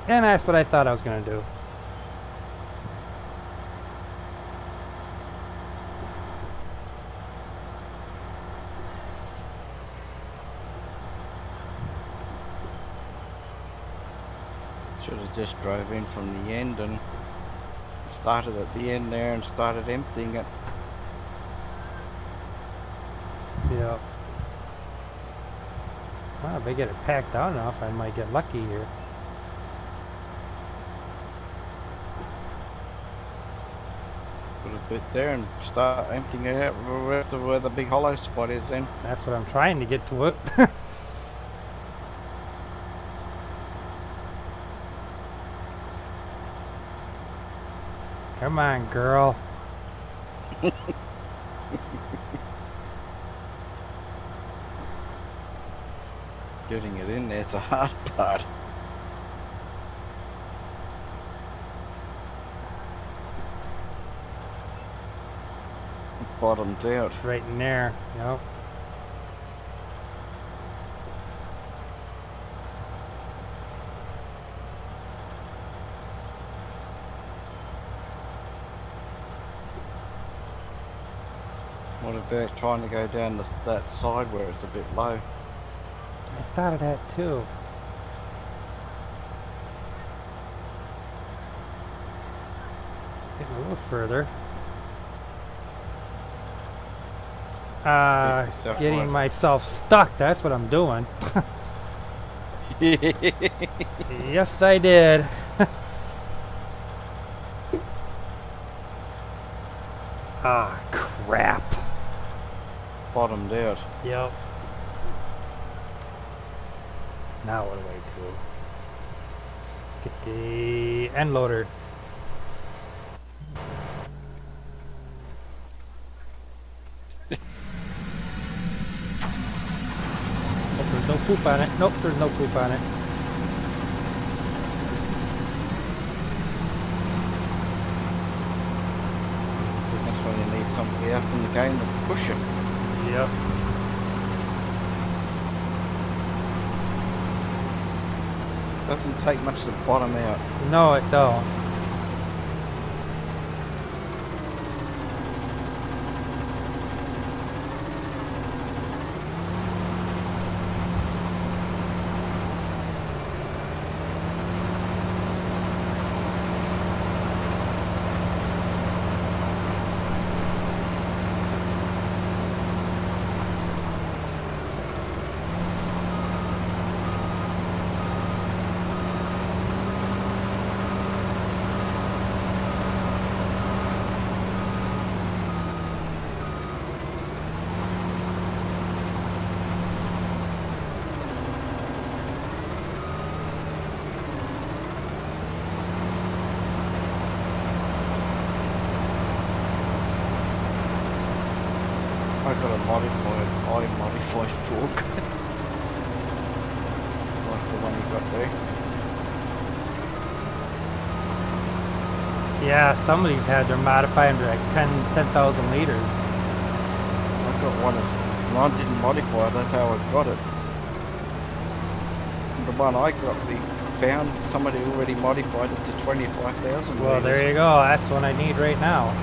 Speaker 1: And that's what I thought I was gonna do.
Speaker 2: Should have just drove in from the end and started at the end there and started emptying it.
Speaker 1: Yep. Well, if I get it packed out enough, I might get lucky here.
Speaker 2: Put a bit there and start emptying it out right to where the big hollow spot is then.
Speaker 1: That's what I'm trying to get to it. Come on, girl.
Speaker 2: Getting it in there's the hard part. Bottomed out.
Speaker 1: Right in there. Yep.
Speaker 2: What about trying to go down that side where it's a bit low?
Speaker 1: I thought of that too. Getting a little further. Getting myself stuck, that's what I'm doing. Yes, I did. Ah, crap.
Speaker 2: Bottomed out.
Speaker 1: Yep. Now what do I do? Get the end loader. Hope there's no poop on it. Nope, there's no poop on it.
Speaker 2: when you need somebody else in the game to push it.
Speaker 1: Yep.
Speaker 2: Doesn't take much to bottom out.
Speaker 1: No, it don't.
Speaker 2: I got a modified fork. Like the one you got there.
Speaker 1: Yeah, some of these had their modified under like 10,000 liters.
Speaker 2: I got one as well, I didn't modify it, that's how I got it. The one I got, we found somebody already modified it to 25,000
Speaker 1: Well, there you go. That's what I need right now.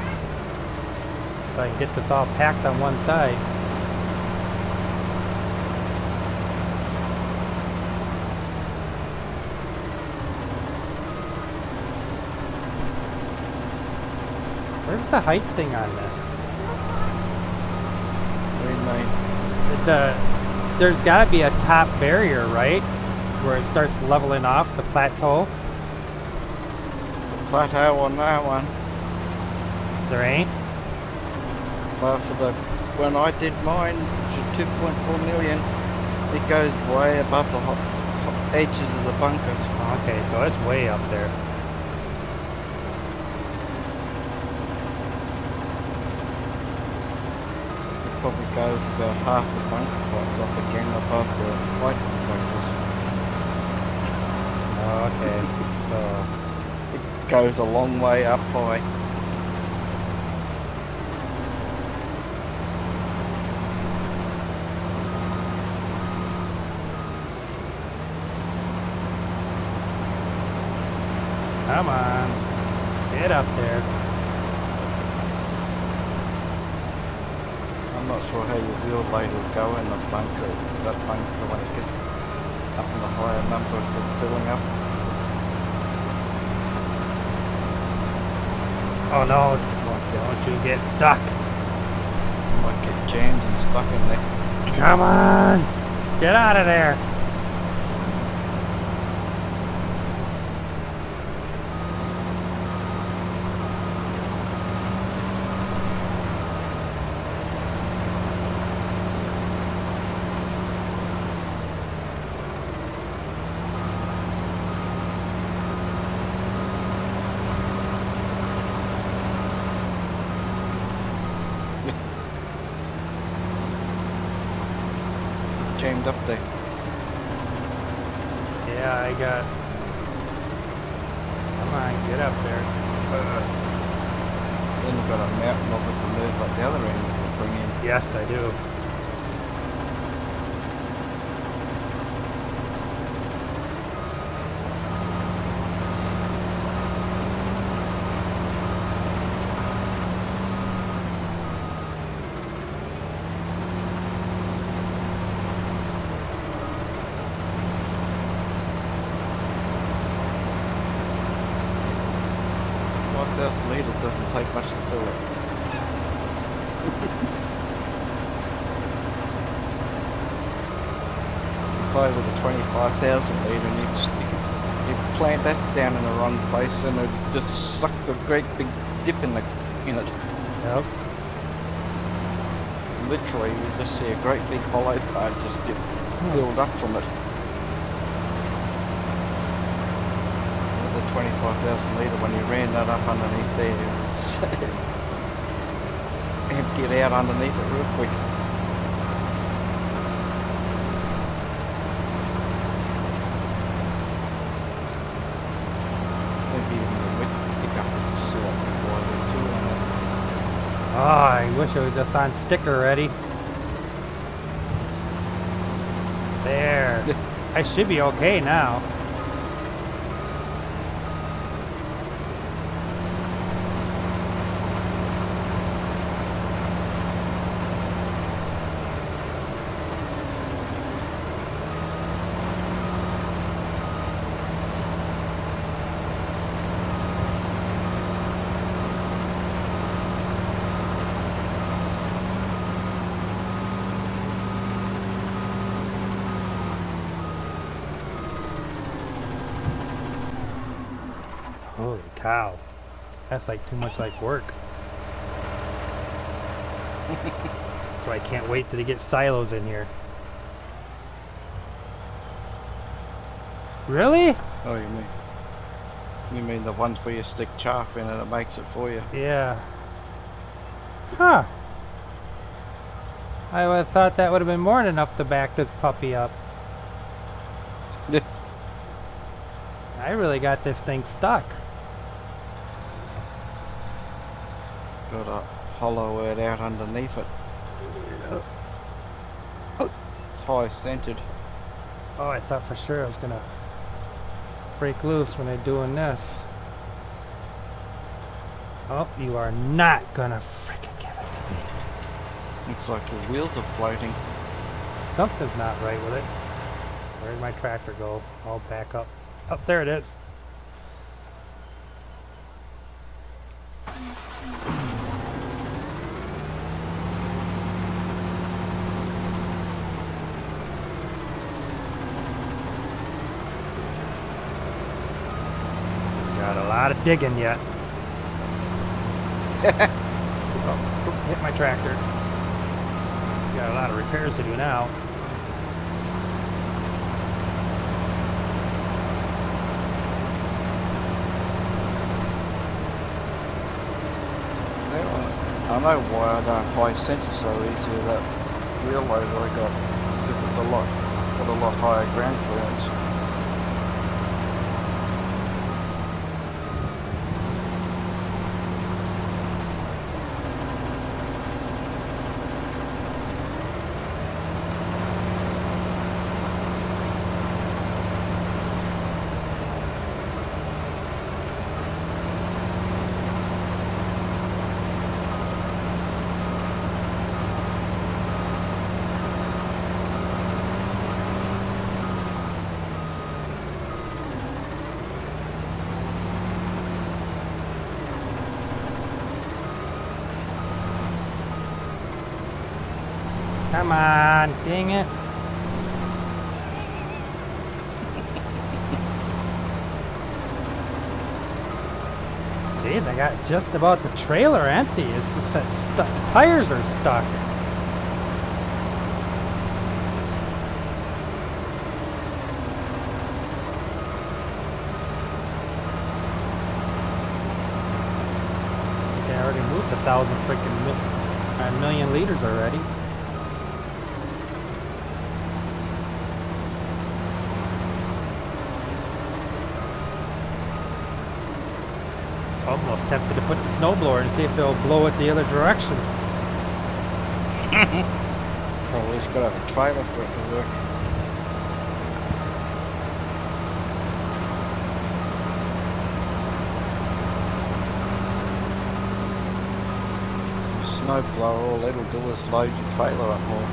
Speaker 1: So I can get this all packed on one side. Where's the height thing on this? There's got to be a top barrier, right? Where it starts leveling off the plateau.
Speaker 2: The plateau on that one.
Speaker 1: There ain't?
Speaker 2: Well, when I did mine, to 2.4 million, it goes way above the edges of the bunkers.
Speaker 1: Okay, so it's way up there.
Speaker 2: It probably goes about half the bunker height up again above the white bunkers.
Speaker 1: Okay, so
Speaker 2: It goes a long way up high.
Speaker 1: come on, get up there.
Speaker 2: I'm not sure how your wheel load will go in the bunker, that bunker when it gets up in the higher numbers of filling up.
Speaker 1: Oh no, don't you get stuck.
Speaker 2: Might get jammed and stuck in there.
Speaker 1: Come on, get out of there.
Speaker 2: Jammed up there.
Speaker 1: Yeah, I got. Come on, get up there.
Speaker 2: Then you've got a mountain of it to move like the other end to bring in.
Speaker 1: Yes, I do.
Speaker 2: Meters doesn't take much to fill it. Play with a 25,000 litre and you plant that down in the wrong place and it just sucks a great big dip in it.
Speaker 1: Yep.
Speaker 2: Literally, you just see a great big hollow part just gets filled up from it. With the 25,000 litre, when you ran that up underneath there, empty it out underneath it real quick. Maybe even the width to pick up the slightly wider too on it.
Speaker 1: Oh, I wish it was just on sticker already. There. I should be okay now. Holy cow. That's like too much like work. So I can't wait till they get silos in here. Really?
Speaker 2: Oh, you mean the ones where you stick chaff in and it makes it for you?
Speaker 1: Yeah. Huh. I would have thought that would have been more than enough to back this puppy up. I really got this thing stuck.
Speaker 2: Got to hollow it out underneath it. It's high centered.
Speaker 1: Oh, I thought for sure I was gonna break loose when I'm doing this. Oh, you are not gonna frickin' give it to me.
Speaker 2: Looks like the wheels are floating.
Speaker 1: Something's not right with it. Where'd my tractor go? I'll back up. Oh, there it is. Got a lot of digging yet. Oh, hit my tractor. Got a lot of repairs to do now.
Speaker 2: I know why I don't high center so easy with that wheel loader I got, because it's got a lot higher ground clearance. Come on, dang it. Jeez, I got just about the trailer empty. It's just that stuck. The tires are stuck. I think I already moved 1,000 freaking million liters already. Almost tempted to put the snowblower and see if it'll blow it the other direction. Probably just got to have a trailer for it to work. The snowblower, all it'll do is load your trailer up more.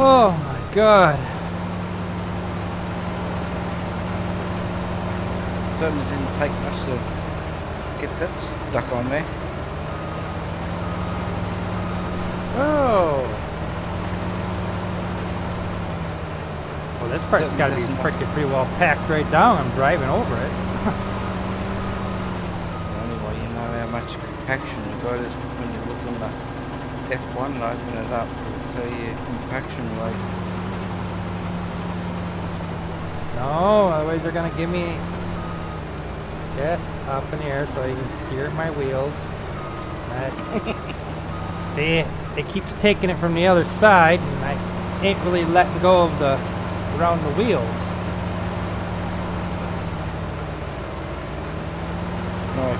Speaker 1: Oh my god.
Speaker 2: Certainly didn't take much to get that stuck on there.
Speaker 1: Oh. Well, this part's got to be freaking pretty well packed right down. I'm driving over it.
Speaker 2: compaction. You got is when you look on the F1 and open it up, it'll tell you compaction rate.
Speaker 1: No, otherwise they're gonna give me. Get up in the air so I can steer my wheels. See, it keeps taking it from the other side, and I ain't really letting go of the around the wheels.
Speaker 2: No, if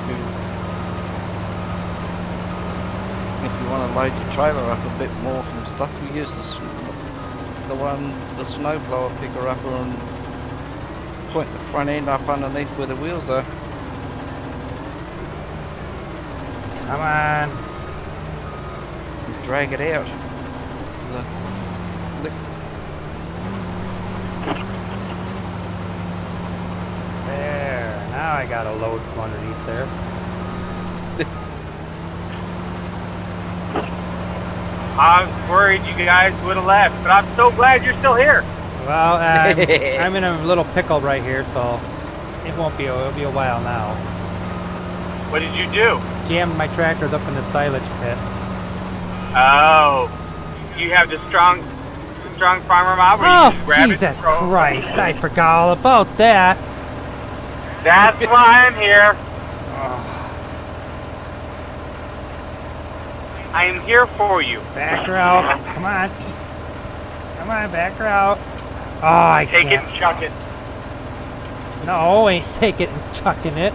Speaker 2: you want to load your trailer up a bit more from stuff, you use the snowblower picker upper and point the front end up underneath where the wheels are.
Speaker 1: Come on.
Speaker 2: And drag it out.
Speaker 1: There. Now I got a load from underneath there.
Speaker 3: I was worried you guys would have left, but I'm so glad you're still here.
Speaker 1: Well, I'm in a little pickle right here, so it won't be. It'll be a while now.
Speaker 3: What did you do?
Speaker 1: Jammed my tractors up in the silage pit.
Speaker 3: Oh, you have the strong farmer mod where you just
Speaker 1: Oh,
Speaker 3: grab it
Speaker 1: Jesus
Speaker 3: and throw it?
Speaker 1: Christ! I forgot all about that.
Speaker 3: That's why I'm here. I am here for you.
Speaker 1: Back her out. Come on. Come on, back her out. Oh, I
Speaker 3: Take it
Speaker 1: can't.
Speaker 3: and chuck it.
Speaker 1: No, ain't take it and chucking it.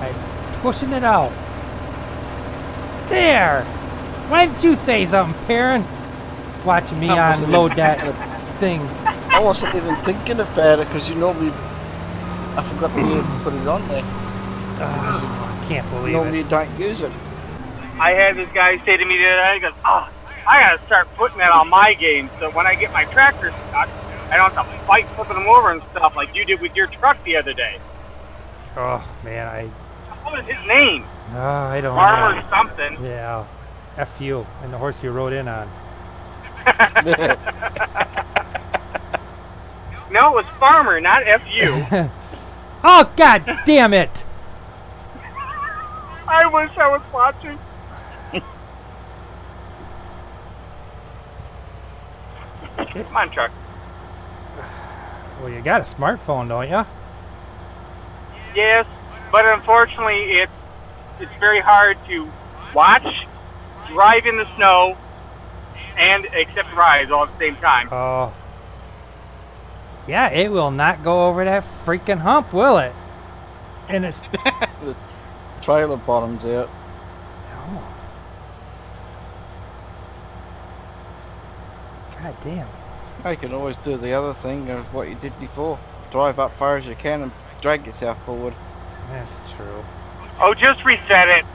Speaker 1: I'm pushing it out. There. Why didn't you say something, Perrin? Watching me
Speaker 2: I wasn't
Speaker 1: unload
Speaker 2: even
Speaker 1: that
Speaker 2: thinking
Speaker 1: thing.
Speaker 2: I wasn't even thinking about it because you normally, I forgot to put it on there.
Speaker 1: Oh, I can't believe
Speaker 2: Normally
Speaker 1: it.
Speaker 2: you don't use it.
Speaker 3: I had this guy say to me the other day, he goes, oh, I gotta start putting that on my game so when I get my tractor stuck, I don't have to fight flipping them over and stuff like you did with your truck the other day.
Speaker 1: Oh, man,
Speaker 3: What was his name?
Speaker 1: I don't
Speaker 3: Farmer
Speaker 1: know.
Speaker 3: something.
Speaker 1: Yeah. F you and the horse you rode in on.
Speaker 3: No, it was Farmer, not FU.
Speaker 1: Oh, God damn it!
Speaker 3: I wish I was watching. Come on, truck.
Speaker 1: Well, you got a smartphone, don't you?
Speaker 3: Yes, but unfortunately, it's very hard to watch, drive in the snow, and accept rides all at the same time.
Speaker 1: Oh. Yeah, it will not go over that freaking hump, will it? And it's...
Speaker 2: The trailer bottoms out.
Speaker 1: Oh. God damn.
Speaker 2: You can always do the other thing of what you did before. Drive up far as you can and drag yourself forward.
Speaker 1: That's true.
Speaker 3: Oh, just reset it.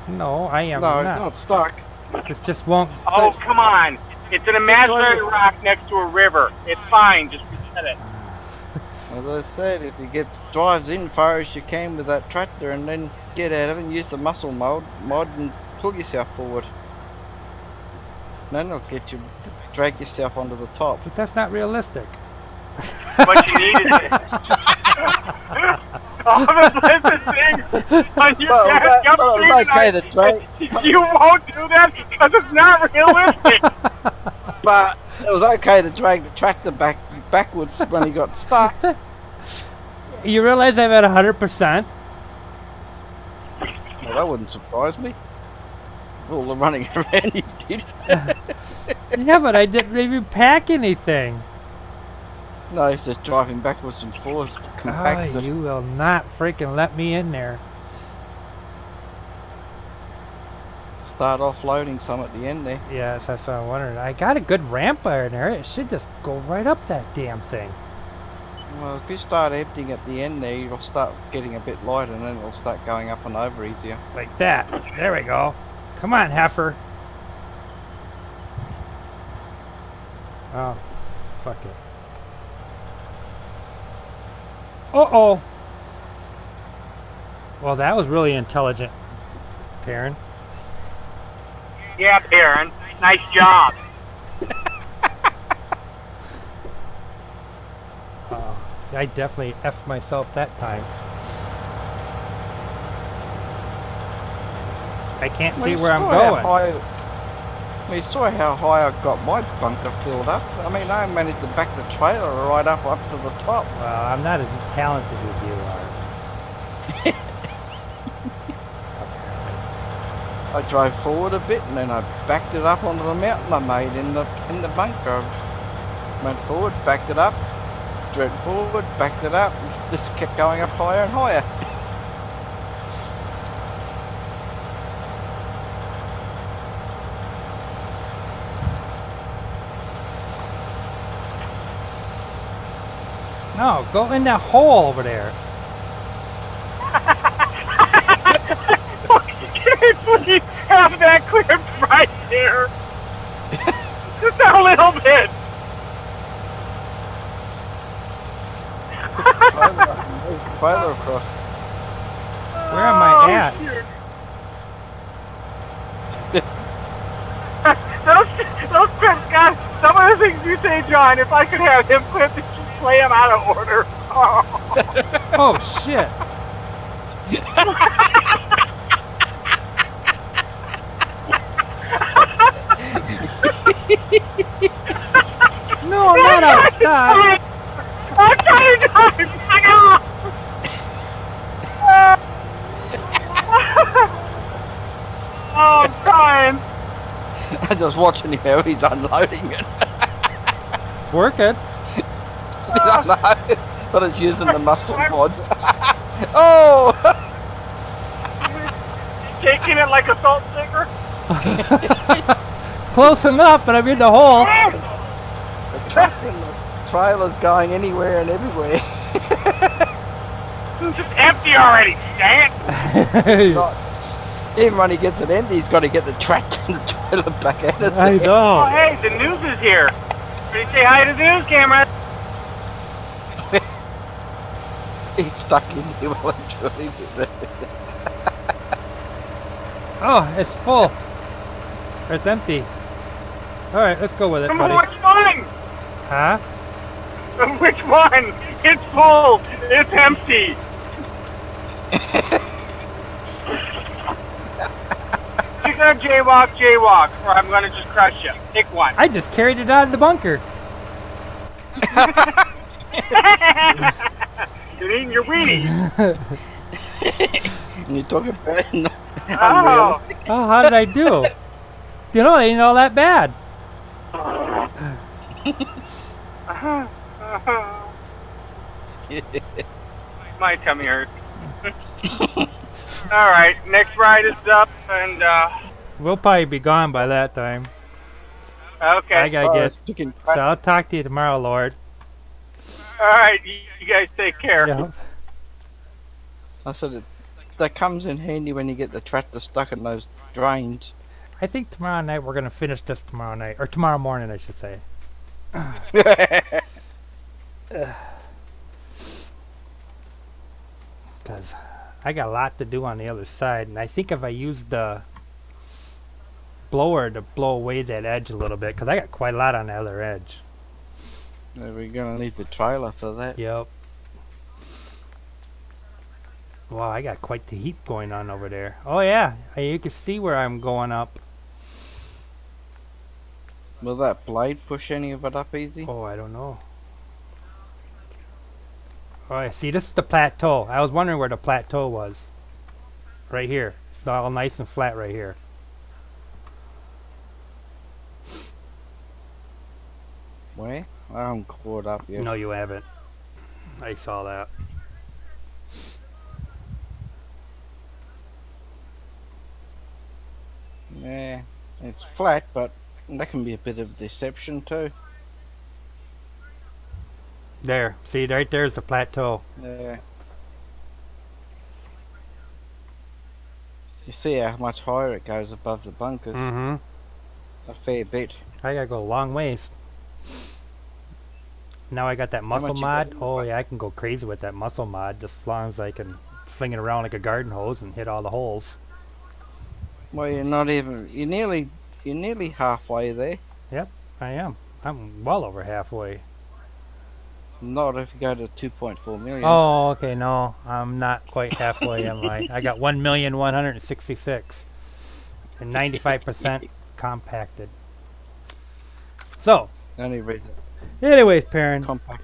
Speaker 1: No, I am
Speaker 2: No,
Speaker 1: not.
Speaker 2: it's not stuck.
Speaker 1: It just won't...
Speaker 3: Oh, come on. It's an imaginary rock next to a river. It's fine. Just reset it.
Speaker 2: As I said, if you get drives in far as you can with that tractor and then get out of it and use the muscle mod and pull yourself forward. Then it'll get you, drag yourself onto the top.
Speaker 1: But that's not realistic.
Speaker 3: What you need is all the pleasant things on your gas
Speaker 2: you
Speaker 3: won't do that because it's not realistic.
Speaker 2: But it was okay to drag the tractor backwards when he got stuck.
Speaker 1: You realize I'm at 100%?
Speaker 2: Well, that wouldn't surprise me. All the running around you did.
Speaker 1: Yeah, but I didn't even pack anything.
Speaker 2: No, he's just driving backwards and forwards. Compacts
Speaker 1: Oh,
Speaker 2: it.
Speaker 1: you will not freaking let me in there.
Speaker 2: Start offloading some at the end there.
Speaker 1: Yes, that's what I'm wondering. I got a good ramp in there. It should just go right up that damn thing.
Speaker 2: Well, if you start emptying at the end there, you'll start getting a bit lighter and then it'll start going up and over easier.
Speaker 1: Like that. There we go. Come on, heifer. Oh, fuck it. Uh-oh. Well, that was really intelligent, Perrin.
Speaker 3: Yeah, Perrin. Nice job.
Speaker 1: I definitely F'd myself that time. I can't
Speaker 2: Well,
Speaker 1: see
Speaker 2: you
Speaker 1: where I'm
Speaker 2: saw how
Speaker 1: going.
Speaker 2: high- You saw how high I got my bunker filled up. I mean, I managed to back the trailer right up to the top.
Speaker 1: Well, I'm not as talented as you are.
Speaker 2: I drove forward a bit and then I backed it up onto the mountain I made in the bunker. Went forward, backed it up, drove forward, backed it up, and just kept going up higher and higher.
Speaker 1: No, go in that hole over there.
Speaker 3: Can I please have that clip right there? Just a little bit.
Speaker 2: Trailer across.
Speaker 1: Where am I at?
Speaker 3: God, some of the things you say, John, if I could have him clipped and just play them out of order. Oh.
Speaker 1: Oh shit. No, not outside.
Speaker 3: I'm trying to drive. Hang on. Oh, I'm trying.
Speaker 2: I'm just watching how he's unloading it.
Speaker 1: It's working.
Speaker 2: I know, but it's using the muscle mod. Oh!
Speaker 3: Taking it like a salt shaker.
Speaker 1: Close enough, but I'm in the hole.
Speaker 2: The truck and the trailer's going anywhere and everywhere.
Speaker 3: It's just empty already, dang it.
Speaker 2: Not- Even when he gets it empty, he's got to get the tractor and the trailer back out of there.
Speaker 1: I
Speaker 3: Oh,
Speaker 1: know.
Speaker 3: hey, the news is here. Ready to say hi to the news camera?
Speaker 2: He's stuck in here while I'm trying to get there.
Speaker 1: Oh, it's full. It's empty. Alright, let's go with it, buddy.
Speaker 3: Which one?
Speaker 1: Huh?
Speaker 3: Which one? It's full. It's empty. You're gonna jaywalk, or I'm gonna just crush you. Pick one.
Speaker 1: I just carried it out of the bunker.
Speaker 3: You're eating your weenie.
Speaker 2: And you're talking about
Speaker 3: Oh.
Speaker 2: unrealistic.
Speaker 1: Oh, how did I do? You know, it ain't all that bad.
Speaker 3: My tummy hurts. Alright, next ride is up, and,
Speaker 1: We'll probably be gone by that time.
Speaker 3: okay.
Speaker 1: I gotta get.
Speaker 2: it's picking
Speaker 1: So I'll talk to you tomorrow, Lord.
Speaker 3: Alright, you guys take care.
Speaker 1: Yeah.
Speaker 2: I said it, that comes in handy when you get the tractor stuck in those drains.
Speaker 1: I think tomorrow night we're gonna finish this tomorrow night, or tomorrow morning, I should say. Because I got a lot to do on the other side, and I think if I use the blower to blow away that edge a little bit, because I got quite a lot on the other edge.
Speaker 2: We're gonna need the trailer for that.
Speaker 1: Yep. Wow, I got quite the heat going on over there. Oh yeah, you can see where I'm going up.
Speaker 2: Will that blade push any of it up easy?
Speaker 1: Oh, I don't know. Oh, I see. This is the plateau. I was wondering where the plateau was. Right here. It's all nice and flat right here.
Speaker 2: Where? I haven't caught up yet.
Speaker 1: No, you haven't. I saw that.
Speaker 2: Yeah, it's flat, but that can be a bit of deception too.
Speaker 1: There. See, right there's the plateau.
Speaker 2: Yeah. You see how much higher it goes above the bunkers?
Speaker 1: Mm-hmm.
Speaker 2: A fair bit.
Speaker 1: I gotta go a long ways. Now I got that muscle
Speaker 2: much you
Speaker 1: mod.
Speaker 2: got?
Speaker 1: Oh yeah, I can go crazy with that muscle mod just as long as I can fling it around like a garden hose and hit all the holes.
Speaker 2: Well, you're not even. You're nearly halfway there.
Speaker 1: I am. I'm well over halfway.
Speaker 2: Not if you go to 2.4 million.
Speaker 1: Oh, okay, no. I'm not quite halfway, am I? I got 1,166,000. and 95% compacted. So,
Speaker 2: Anyway,
Speaker 1: anyways, Perrin,
Speaker 2: compact.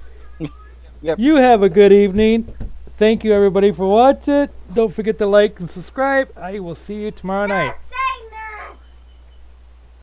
Speaker 1: you have a good evening. Thank you, everybody, for watching. Don't forget to like and subscribe. I will see you tomorrow night.